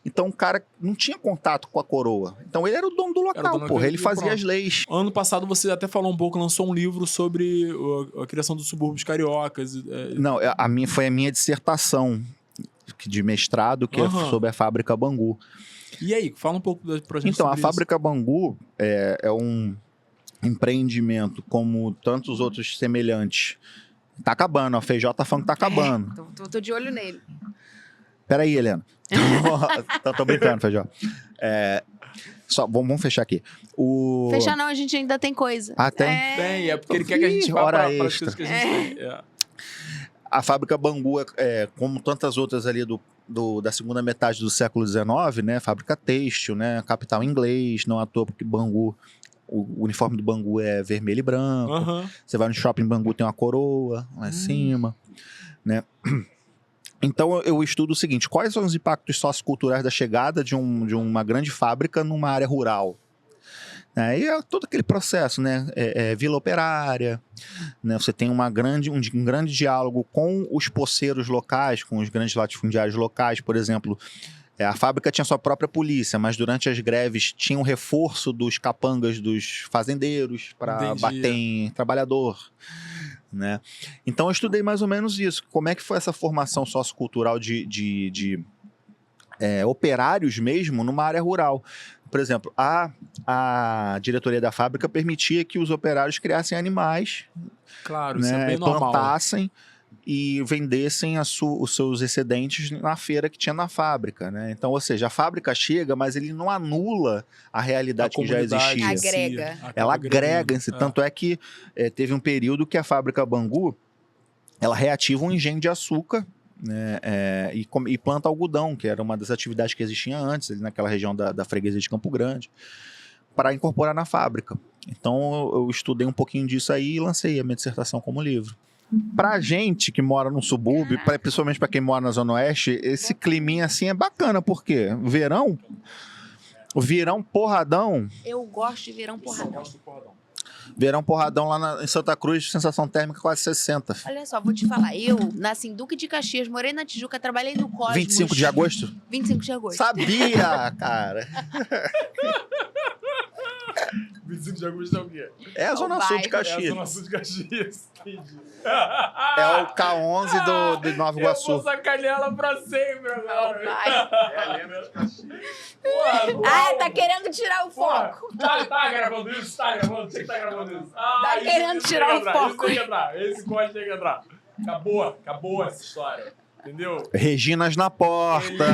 Então o cara não tinha contato com a coroa. Então ele era o dono do local, porra. Ele fazia as leis. Ano passado você até falou um pouco, lançou um livro sobre a criação dos subúrbios cariocas. Não, foi a minha dissertação de mestrado, que é sobre a Fábrica Bangu. E aí, fala um pouco pra gente então, sobre a Fábrica Bangu é um empreendimento como tantos outros semelhantes. Tá acabando, a Feijó tá falando que tá acabando. Tô de olho nele. Peraí, Helena. Tô brincando, Feijó. Vamos fechar aqui. Fechar não, a gente ainda tem coisa. Ah, tem? Tem, porque ele quer que a gente vá para as coisas que a gente tem. A Fábrica Bangu, como tantas outras ali da segunda metade do século XIX, né? Fábrica têxtil, né? Capital inglês, não à toa porque Bangu, o uniforme do Bangu é vermelho e branco. Você vai no shopping Bangu, tem uma coroa lá em cima, né? Então eu estudo o seguinte: quais são os impactos socioculturais da chegada de uma grande fábrica numa área rural? E é todo aquele processo, né? Vila operária, né? Você tem um grande diálogo com os poceiros locais, com os grandes latifundiários locais, por exemplo. A fábrica tinha sua própria polícia, mas durante as greves tinha um reforço dos capangas dos fazendeiros para bater em trabalhador, né? Então eu estudei mais ou menos isso. Como é que foi essa formação sociocultural de operários mesmo numa área rural? Por exemplo, a diretoria da fábrica permitia que os operários criassem animais, claro, isso é bem normal, plantassem e vendessem os seus excedentes na feira que tinha na fábrica, né? Então, ou seja, a fábrica chega, mas ele não anula a realidade que já existia. Ela agrega em si. Tanto é que teve um período que a fábrica Bangu, ela reativa um engenho de açúcar, né, e planta algodão, que era uma das atividades que existia antes, ali naquela região da freguesia de Campo Grande, para incorporar na fábrica. Então eu estudei um pouquinho disso aí e lancei a minha dissertação como livro. Pra gente que mora no subúrbio, principalmente para quem mora na Zona Oeste, esse climinha assim é bacana, porque verão porradão. Eu gosto de verão porradão. Verão porradão lá em Santa Cruz, sensação térmica quase 60. Olha só, vou te falar. Eu nasci em Duque de Caxias, morei na Tijuca, trabalhei no Cosmos. 25 de agosto? 25 de agosto. Sabia, cara. 25 de agosto é o quê? É a Zona Sul de Caxias. É a Zona Sul de Caxias. Entendi. É o K11 do Nova Iguaçu. Eu vou sacanear ela pra sempre agora. É a lenda de Caxias. Tá querendo tirar o foco. Tá gravando isso? Tá gravando? Você que tá gravando isso. Tá querendo tirar o foco. Isso tem que entrar. Esse corte tem que entrar. Acabou essa história. Entendeu? Reginas na porta.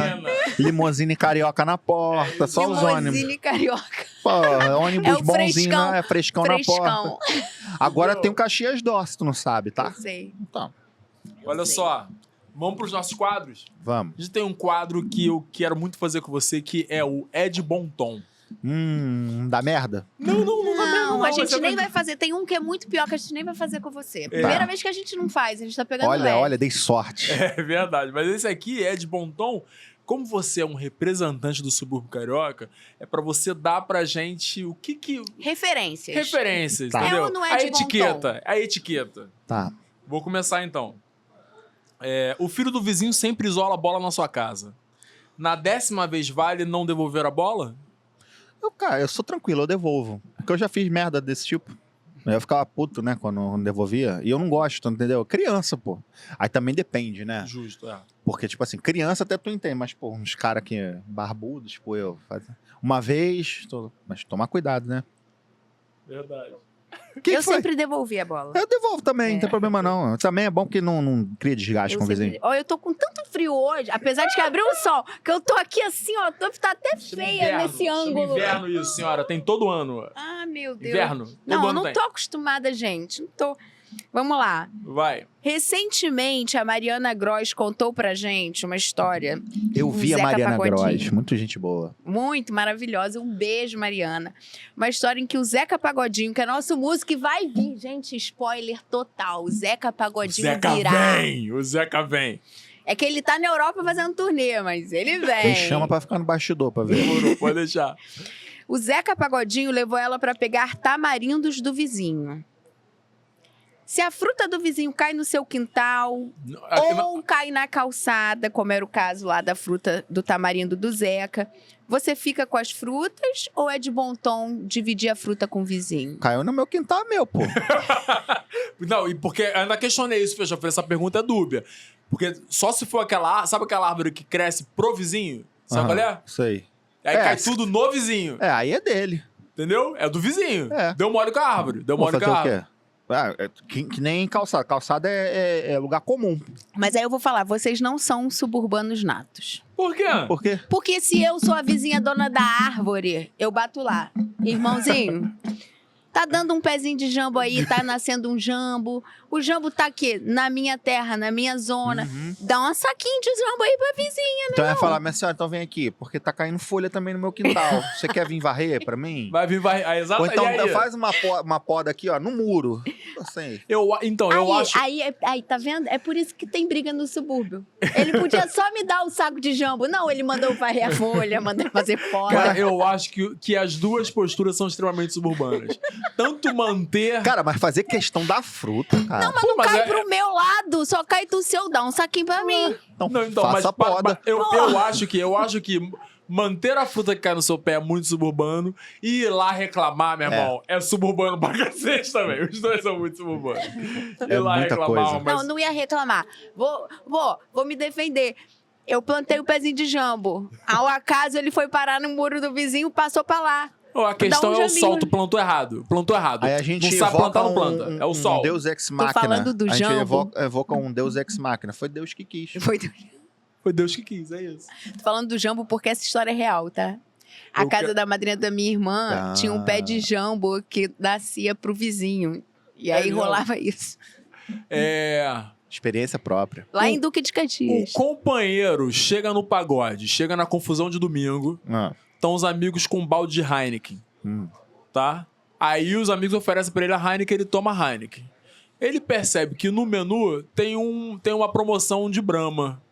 Limousine carioca na porta. Só os ônibus. Limousine carioca. Pô, ônibus bonzinho, né? Frescão na porta. Agora tem o Caxias Doce, tu não sabe, tá? Eu sei. Então. Olha só. Vamos pros nossos quadros? Vamos. A gente tem um quadro que eu quero muito fazer com você, que é o Ed Bom Tom. Dá merda? Não dá merda. Não, a gente nem vai fazer. Tem um que é muito pior que a gente nem vai fazer com você. Primeira vez que a gente não faz, a gente tá pegando leve. Olha, dei sorte. É verdade. Mas esse aqui, Ed Bom Tom, como você é um representante do subúrbio carioca, é pra você dar pra gente o que... Referências. Tá. É Entendeu? ou não é de bom tom? A etiqueta. Tá. Vou começar então. O filho do vizinho sempre isola a bola na sua casa. Na 10ª vez vale não devolver a bola? Cara, eu sou tranquilo, eu devolvo. Porque eu já fiz merda desse tipo. Eu ficava puto, né, quando não devolvia. E eu não gosto, entendeu? Criança, pô. Aí também depende, né? Justo, Porque, tipo assim, criança até tu entende, mas, pô, uns caras aqui barbudos, tipo eu. Uma vez, mas tomar cuidado, né? Verdade. Eu sempre devolvi a bola. Eu devolvo também, não tem problema não. Também é bom que não cria desgaste com o vizinho. Eu tô com tanto frio hoje, apesar de que abriu o sol, que eu tô aqui assim, ó, tá até feia nesse ângulo. Inverno isso, senhora, tem todo ano. Ah, meu Deus. Inverno. Não, eu não tô acostumada, gente. Não tô. Vamos lá. Vai. Recentemente, a Mariana Gross contou pra gente uma história. Eu vi a Mariana Gross, muito gente boa. Muito maravilhosa. Um beijo, Mariana. Uma história em que o Zeca Pagodinho, que é nosso músico, e vai vir. Gente, spoiler total. O Zeca Pagodinho virá. O Zeca vem. É que ele tá na Europa fazendo turnê, mas ele vem. Ele chama pra ficar no bastidor, pra ver. Demorou, pode deixar. O Zeca Pagodinho levou ela pra pegar tamarindos do vizinho. Se a fruta do vizinho cai no seu quintal ou cai na calçada, como era o caso lá da fruta do tamarindo do Zeca, você fica com as frutas ou é de bom tom dividir a fruta com o vizinho? Caiu no meu quintal, meu, pô. Não, e porque eu ainda questionei isso, Feijão. Essa pergunta é dúbia. Porque só se for sabe aquela árvore que cresce pro vizinho? Sabe qual é? Sei. Aí cai tudo no vizinho. Aí é dele. Entendeu? É do vizinho. É. Deu mole com a árvore. Deu Vou mole com fazer a o quê? árvore. Que nem calçada. Calçada é lugar comum. Mas aí eu vou falar, vocês não são suburbanos natos. Por quê? Por quê? Porque se eu sou a vizinha dona da árvore, eu bato lá. Irmãozinho, tá dando um pezinho de jambo aí, tá nascendo um jambo. O jambo tá aqui, na minha terra, na minha zona. Dá um saquinho de jambo aí pra vizinha, Então eu ia falar, minha senhora, então vem aqui, porque tá caindo folha também no meu quintal. Você quer vir varrer pra mim? Vai vir, vai. Aí, exato. Ou então E aí? faz uma poda aqui, ó, no muro. Assim. Eu acho. Aí, tá vendo? É por isso que tem briga no subúrbio. Ele podia só me dar o saco de jambo. Não, ele mandou varrer a folha, mandou fazer poda. Cara, eu acho que as duas posturas são extremamente suburbanas. Tanto manter. Cara, mas fazer questão da fruta, cara. Não, mas não cai pro meu lado, só cai do seu, dá um saquinho pra mim. Então, faça a poda. Eu acho que manter a fruta que cai no seu pé é muito suburbano e ir lá reclamar, meu irmão, é suburbano pra cacete também. Os dois são muito surburbanos. Ir lá muita reclamar, coisa. mas... Não ia reclamar. Vou me defender. Eu plantei o pezinho de jambo. Ao acaso, ele foi parar no muro do vizinho, passou pra lá. A questão Dá um é o jambinho. sol, tu plantou errado. Plantou errado. Aí a gente não sabe plantar, não evoca planta. É o sol. Um Deus ex machina. falando do a gente jambo. evoca um Deus ex machina. Foi Deus que quis. Foi Deus que quis, é isso. Tô falando do jambo porque essa história é real, tá? A casa da madrinha da minha irmã tinha um pé de jambo que nascia pro vizinho. E aí mesmo? rolava isso. Experiência própria. Lá em Duque de O Caxias. companheiro chega no pagode, chega na confusão de domingo, estão os amigos com um balde de Heineken, tá? Aí os amigos oferecem pra ele a Heineken, ele toma a Heineken. Ele percebe que no menu tem uma promoção de Brahma.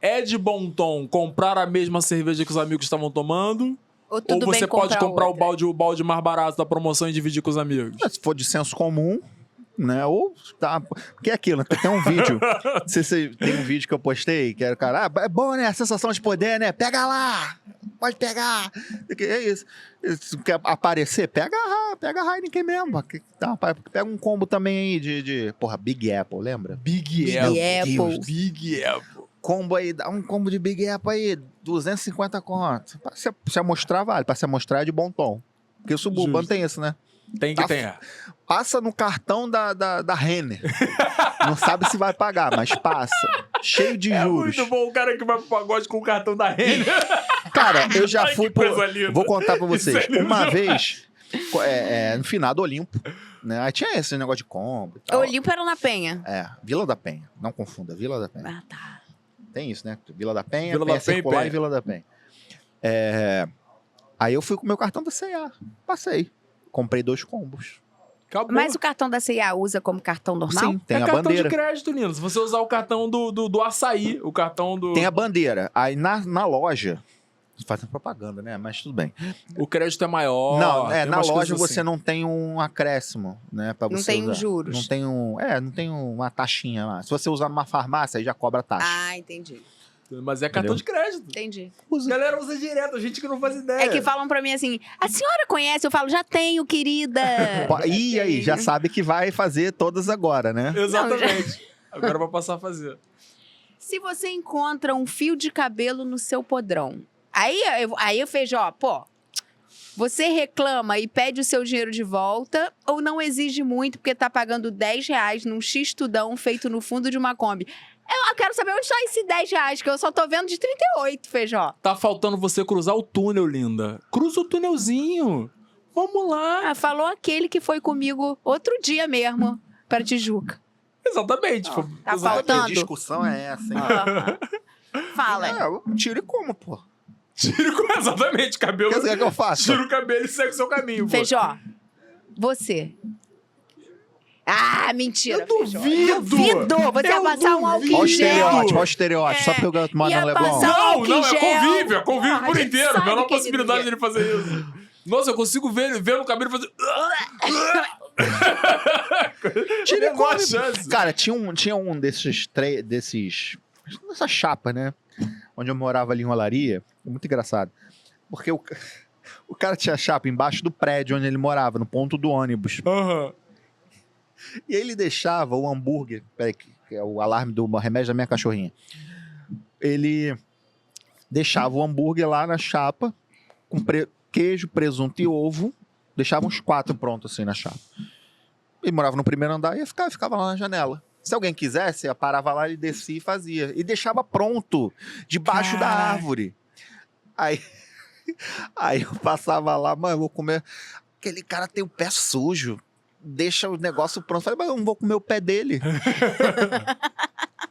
É de bom tom comprar a mesma cerveja que os amigos estavam tomando? Ou Ou você pode comprar outra? o balde mais barato da promoção e dividir com os amigos? Se for de senso comum, né? Ou tá. Porque é aquilo, tem um vídeo. Não sei se tem um vídeo que eu postei, que era o cara, é bom, né? A sensação de poder, né? Pega lá! Pode pegar! É isso. Se quer aparecer, pega a Heineken mesmo. Pega um combo também aí de porra, Big Apple, lembra? Big Apple. Big Apple. Combo aí, dá um combo de Big Apple aí, 250 conto. Pra se amostrar, vale. Pra se amostrar é de bom tom. Porque o suburbano tem isso, né? Tem que ter. Passa no cartão da Renner. Não sabe se vai pagar, mas passa. Cheio de juros. Muito bom o cara que vai pro pagode com o cartão da Renner. Cara, eu já Ai, fui que coisa linda. Vou contar pra vocês. Isso é lindo Uma demais. vez, no finado Olimpo, né? Aí tinha esse negócio de combo e tal. Olimpo era na Penha. Vila da Penha. Não confunda, Vila da Penha. Ah, tá. Tem isso, né? Vila da Penha, Vila Penha da Penha e Circular Penha. e Vila da Penha. Aí eu fui com o meu cartão da C&A. Passei. Comprei 2 combos. Acabou. Mas o cartão da C&A usa como cartão normal? Sim, tem é a cartão bandeira. de crédito, lindo. Se você usar o cartão do açaí, o cartão do... Tem a bandeira. Aí na loja... Fazendo propaganda, né? Mas tudo bem. O crédito é maior. Não, tem na umas loja coisas você assim. não tem um acréscimo, né? Pra Não você tem usar. os juros. Não tem uma taxinha lá. Se você usar numa farmácia, aí já cobra taxa. Ah, entendi. Mas é cartão de crédito. Entendi. A galera usa direto, a gente que não faz ideia. É que falam pra mim assim, a senhora conhece? Eu falo, já tenho, querida. E aí, já sabe que vai fazer todas agora, né? Exatamente. Agora vai passar a fazer. Se você encontra um fio de cabelo no seu podrão, aí eu vejo, você reclama e pede o seu dinheiro de volta ou não exige muito porque tá pagando R$10 num X-tudão feito no fundo de uma Kombi? Eu quero saber onde está esse R$10, que eu só tô vendo de 38, Feijó. Tá faltando você cruzar o túnel, linda. Cruza o túnelzinho. Vamos lá. Falou aquele que foi comigo outro dia mesmo, pra Tijuca. Exatamente. Tá Exato. faltando. Que discussão é essa, hein? Fala. Eu tiro e como, pô? Exatamente, cabelo. Quer dizer que eu faço? Tira o cabelo e segue o seu caminho. pô. Feijó, você. Ah, mentira. Eu duvido. Duvido. Você ia Eu passar um duvido. álcool Olha o em gel. estereótipo, olha o estereótipo. Só porque eu moro ia no Leblon. passar Não, álcool não, em é gel. convívio Porra, por a gente inteiro. sabe Menor que ele possibilidade devia. dele fazer isso. Nossa, eu consigo ver no cabelo e fazer... Tira Menor come. chance. Cara, tinha um dessa chapa, né? Onde eu morava ali em Olaria. Muito engraçado. Porque o cara tinha chapa embaixo do prédio onde ele morava, no ponto do ônibus. Aham. E ele deixava o hambúrguer, peraí, que é o alarme do remédio da minha cachorrinha. Ele deixava o hambúrguer lá na chapa, com queijo, presunto e ovo. Deixava uns 4 prontos assim na chapa. Ele morava no primeiro andar e ficava lá na janela. Se alguém quisesse, eu parava lá, ele descia e fazia. E deixava pronto, debaixo da Caraca. árvore. Aí eu passava lá, mano, eu vou comer. Aquele cara tem o pé sujo. Deixa o negócio pronto. Falei, mas eu não vou comer o pé dele.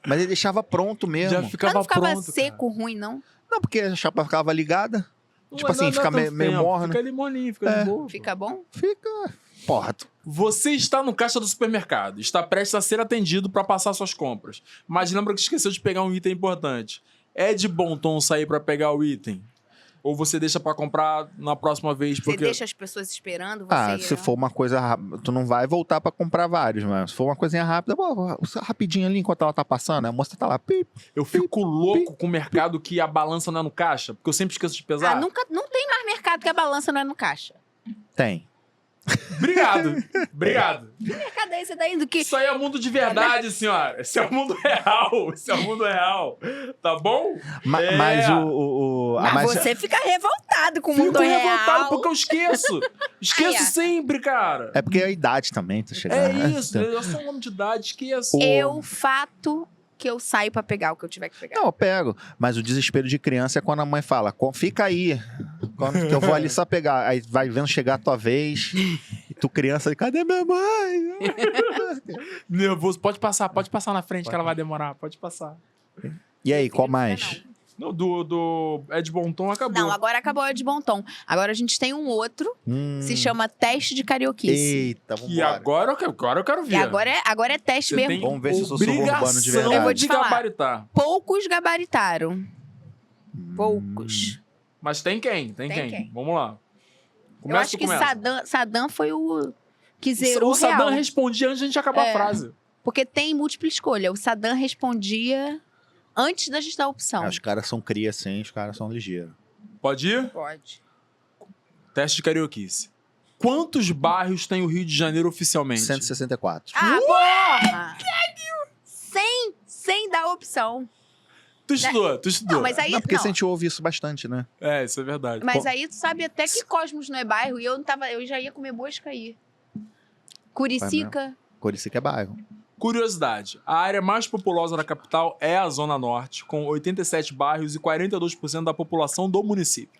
Mas ele deixava pronto mesmo. Já Mas ficava não ficava pronto. seco, ruim, não? Não, porque a chapa ficava ligada. Tipo assim, fica meio morno. Fica ali molinho, fica de boa. Fica bom? Fica. Porra, Você está no caixa do supermercado, está prestes a ser atendido para passar suas compras, mas lembra que esqueceu de pegar um item importante. É de bom tom sair para pegar o item? Ou você deixa para comprar na próxima vez? Você Porque deixa as pessoas esperando você... se for uma coisa rápida, tu não vai voltar pra comprar vários, mas se for uma coisinha rápida, rapidinho ali enquanto ela tá passando, a moça tá lá, pip. eu fico louco com o mercado que a balança não é no caixa, porque eu sempre esqueço de pesar. Não tem mais mercado que a balança não é no caixa. Tem. Obrigado. Que mercado é esse daí do que... Isso aí é mundo de verdade, senhora. Esse é o mundo real. Tá bom? Mas Mas você fica revoltado com o Fico mundo real. revoltado porque eu esqueço. Esqueço Aí, ó. sempre, cara. É porque é a idade também, tá chegando. É né? isso, eu sou um homem de idade, esqueço. Eu fato que eu saio pra pegar o que eu tiver que pegar. Não, eu pego. Mas o desespero de criança é quando a mãe fala, fica aí. Que eu vou ali só pegar. Aí vai vendo chegar a tua vez. E tu criança, cadê minha mãe? Nervoso, pode passar na frente que ela vai demorar, pode passar. E aí, qual Filho, mais? Não, do Ed Bom Tom acabou. Não, agora acabou o de bom tom. Agora a gente tem um outro que se chama teste de carioquice. Eita, E vambora. agora eu quero ver. E agora é teste Você mesmo. tem Vamos ver se eu sou suburbano de verdade. Eu vou te falar. gabaritar. Poucos gabaritaram. Poucos. Mas tem quem? Tem Tem quem? quem? Vamos lá. Eu Começa acho ou que começa? Saddam foi o que zerou O Saddam real. respondia antes de a gente acabar a É. frase. Porque tem múltipla escolha. O Saddam respondia antes da gente dar a opção. Os caras são cria, sim, os caras são ligeiros. Pode ir? Pode. Teste de carioquice. Quantos bairros tem o Rio de Janeiro oficialmente? 164. Ah, porra! Sem dar opção. Tu estudou. Não, mas aí... Não, porque não. a gente ouve isso bastante, né? É, isso é verdade. Mas aí tu sabe até que Cosmos não é bairro e eu já ia comer Bosca aí. Curicica. Curicica é bairro. Curiosidade. A área mais populosa da capital é a Zona Norte, com 87 bairros e 42% da população do município.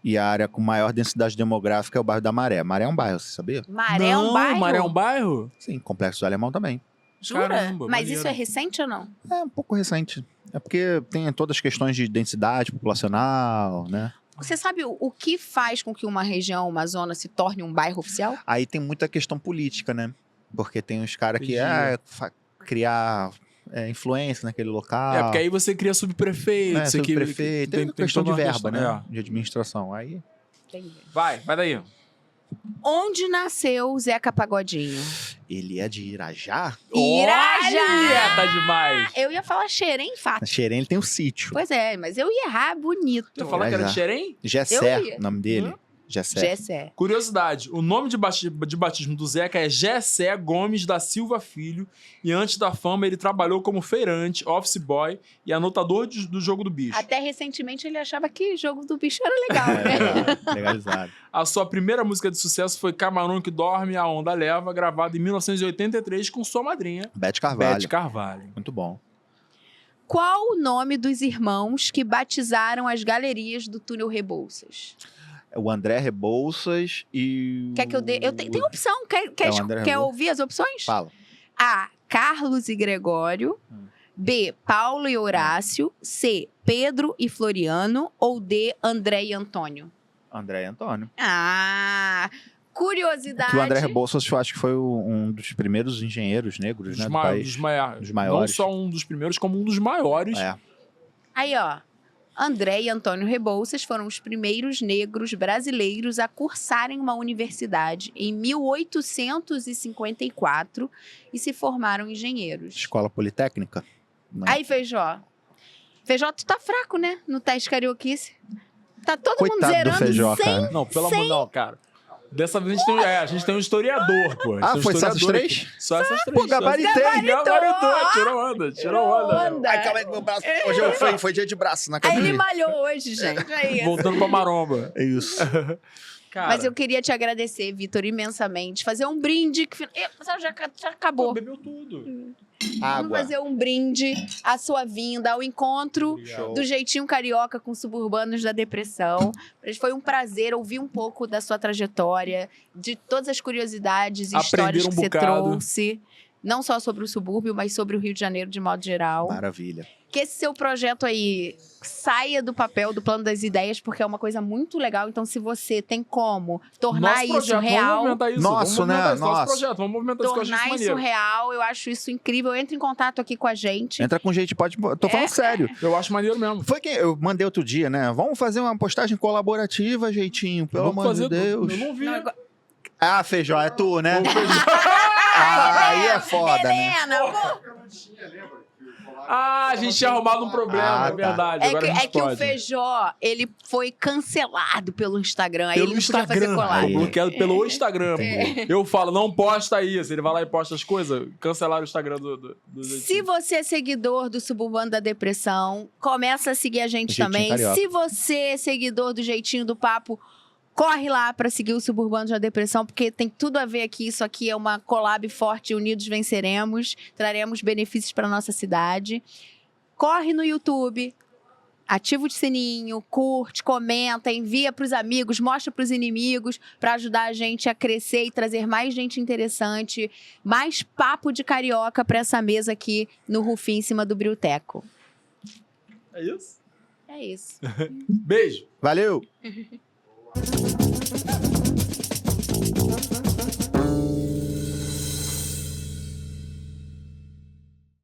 E a área com maior densidade demográfica é o bairro da Maré. Maré é um bairro, você sabia? Maré é um Não, bairro? Maré é um bairro? Sim, Complexo do Alemão também. Jura? Caramba, Mas maneiro. isso é recente ou não? É um pouco recente. É porque tem todas as questões de densidade populacional, né? Você sabe o que faz com que uma região, uma zona, se torne um bairro oficial? Aí tem muita questão política, né? Porque tem os caras que Entendi. criar influência naquele local. É, porque aí você cria subprefeito. você cria- prefeito, tem questão toda de uma verba, questão, né? De administração. Aí Entendi. Vai daí. Onde nasceu Zeca Pagodinho? ele é de Irajá. Irajá! Olha, tá demais. Eu ia falar Xerém, fato. Na Xerém ele tem o sítio. Pois é, mas eu ia errar bonito. Eu ia falar que era de Irajá. Xerém? Gessé, Eu ia. o nome dele. Gessé. Gessé. Curiosidade, o nome de batismo do Zeca é Gessé Gomes da Silva Filho, e antes da fama ele trabalhou como feirante, office boy e anotador do Jogo do Bicho. Até recentemente ele achava que jogo do bicho era legal, né? Legalizado. A sua primeira música de sucesso foi Camarão que Dorme, A Onda Leva, gravada em 1983 com sua madrinha, Bete Carvalho. Beth Carvalho. Muito bom. Qual o nome dos irmãos que batizaram as galerias do túnel Rebouças? O André Rebouças e... Quer que eu dê? Tem opção. Quer o André quer Rebouças. ouvir as opções? Fala. A. Carlos e Gregório. B. Paulo e Horácio. C. Pedro e Floriano. Ou D. André e Antônio? André e Antônio. Ah! Curiosidade. Que o André Rebouças, eu acho que foi um dos primeiros engenheiros negros, né, do país. Dos maiores. Dos maiores. Não só um dos primeiros, como um dos maiores. É. Aí, ó. André e Antônio Rebouças foram os primeiros negros brasileiros a cursarem uma universidade em 1854 e se formaram engenheiros. Escola Politécnica? Não. Aí, Feijó. Feijó, tu tá fraco, né? No teste carioquice. Tá todo mundo Coitado do zerando Feijó, sem... cara. Não, pelo amor não, cara. Dessa vez a gente tem um historiador, pô. Ah, foi só essas historiador três? aqui. Só essas três. Pô, gabaritei. Gabaritou, tirou onda. Ai, calma aí que meu braço... Hoje foi dia de braço na Aí ele academia. malhou hoje, gente. É isso. Voltando pra maromba. É isso. Cara, Mas eu queria te agradecer, Vitor, imensamente. Fazer um brinde. Já acabou. pô, bebeu tudo. Vamos Água. fazer um brinde à sua vinda, ao encontro Show. do Jeitinho Carioca com Suburbanos da Depressão. Foi um prazer ouvir um pouco da sua trajetória, de todas as curiosidades e Aprender histórias um que você bocado. trouxe. Não só sobre o subúrbio, mas sobre o Rio de Janeiro de modo geral. Maravilha. Que esse seu projeto aí saia do papel, do plano das ideias, porque é uma coisa muito legal. Então, se você tem como tornar Nosso isso projeto, Vamos real, movimentar isso. Nosso, vamos movimentar né? isso, nosso Nosso. projeto. Vamos movimentar isso que eu acho tornar isso isso maneiro. real, eu acho isso incrível. Entre em contato aqui com a gente. Entra com gente, pode... Tô falando sério. Eu acho maneiro mesmo. Foi quem eu mandei outro dia, né? Vamos fazer uma postagem colaborativa, Jeitinho, pelo Vamos amor de fazer- Deus. Eu não vi. Não, Ah, Feijó, é tu, né? Aí é foda, né? Helena, pô. Ah, a gente tinha arrumado um problema, Ah, é tá. verdade. É Agora que, a gente é que o pode. Feijó, ele foi cancelado pelo Instagram. Aí Pelo ele não podia fazer Instagram, collab. foi bloqueado pelo Instagram. Pô. Eu falo, não posta isso. Ele vai lá e posta as coisas, cancelaram o Instagram do Se você é seguidor do Suburbano da Depressão, começa a seguir a gente Jeitinho também. Carioca. Se você é seguidor do Jeitinho do Papo, corre lá pra seguir o Suburbano da Depressão, porque tem tudo a ver aqui. Isso aqui é uma collab forte, unidos venceremos, traremos benefícios pra nossa cidade. Corre no YouTube, ativa o sininho, curte, comenta, envia pros amigos, mostra pros inimigos, pra ajudar a gente a crescer e trazer mais gente interessante, mais papo de carioca pra essa mesa aqui no Rufim, em cima do Brioteco. É isso? É isso. Beijo. Valeu!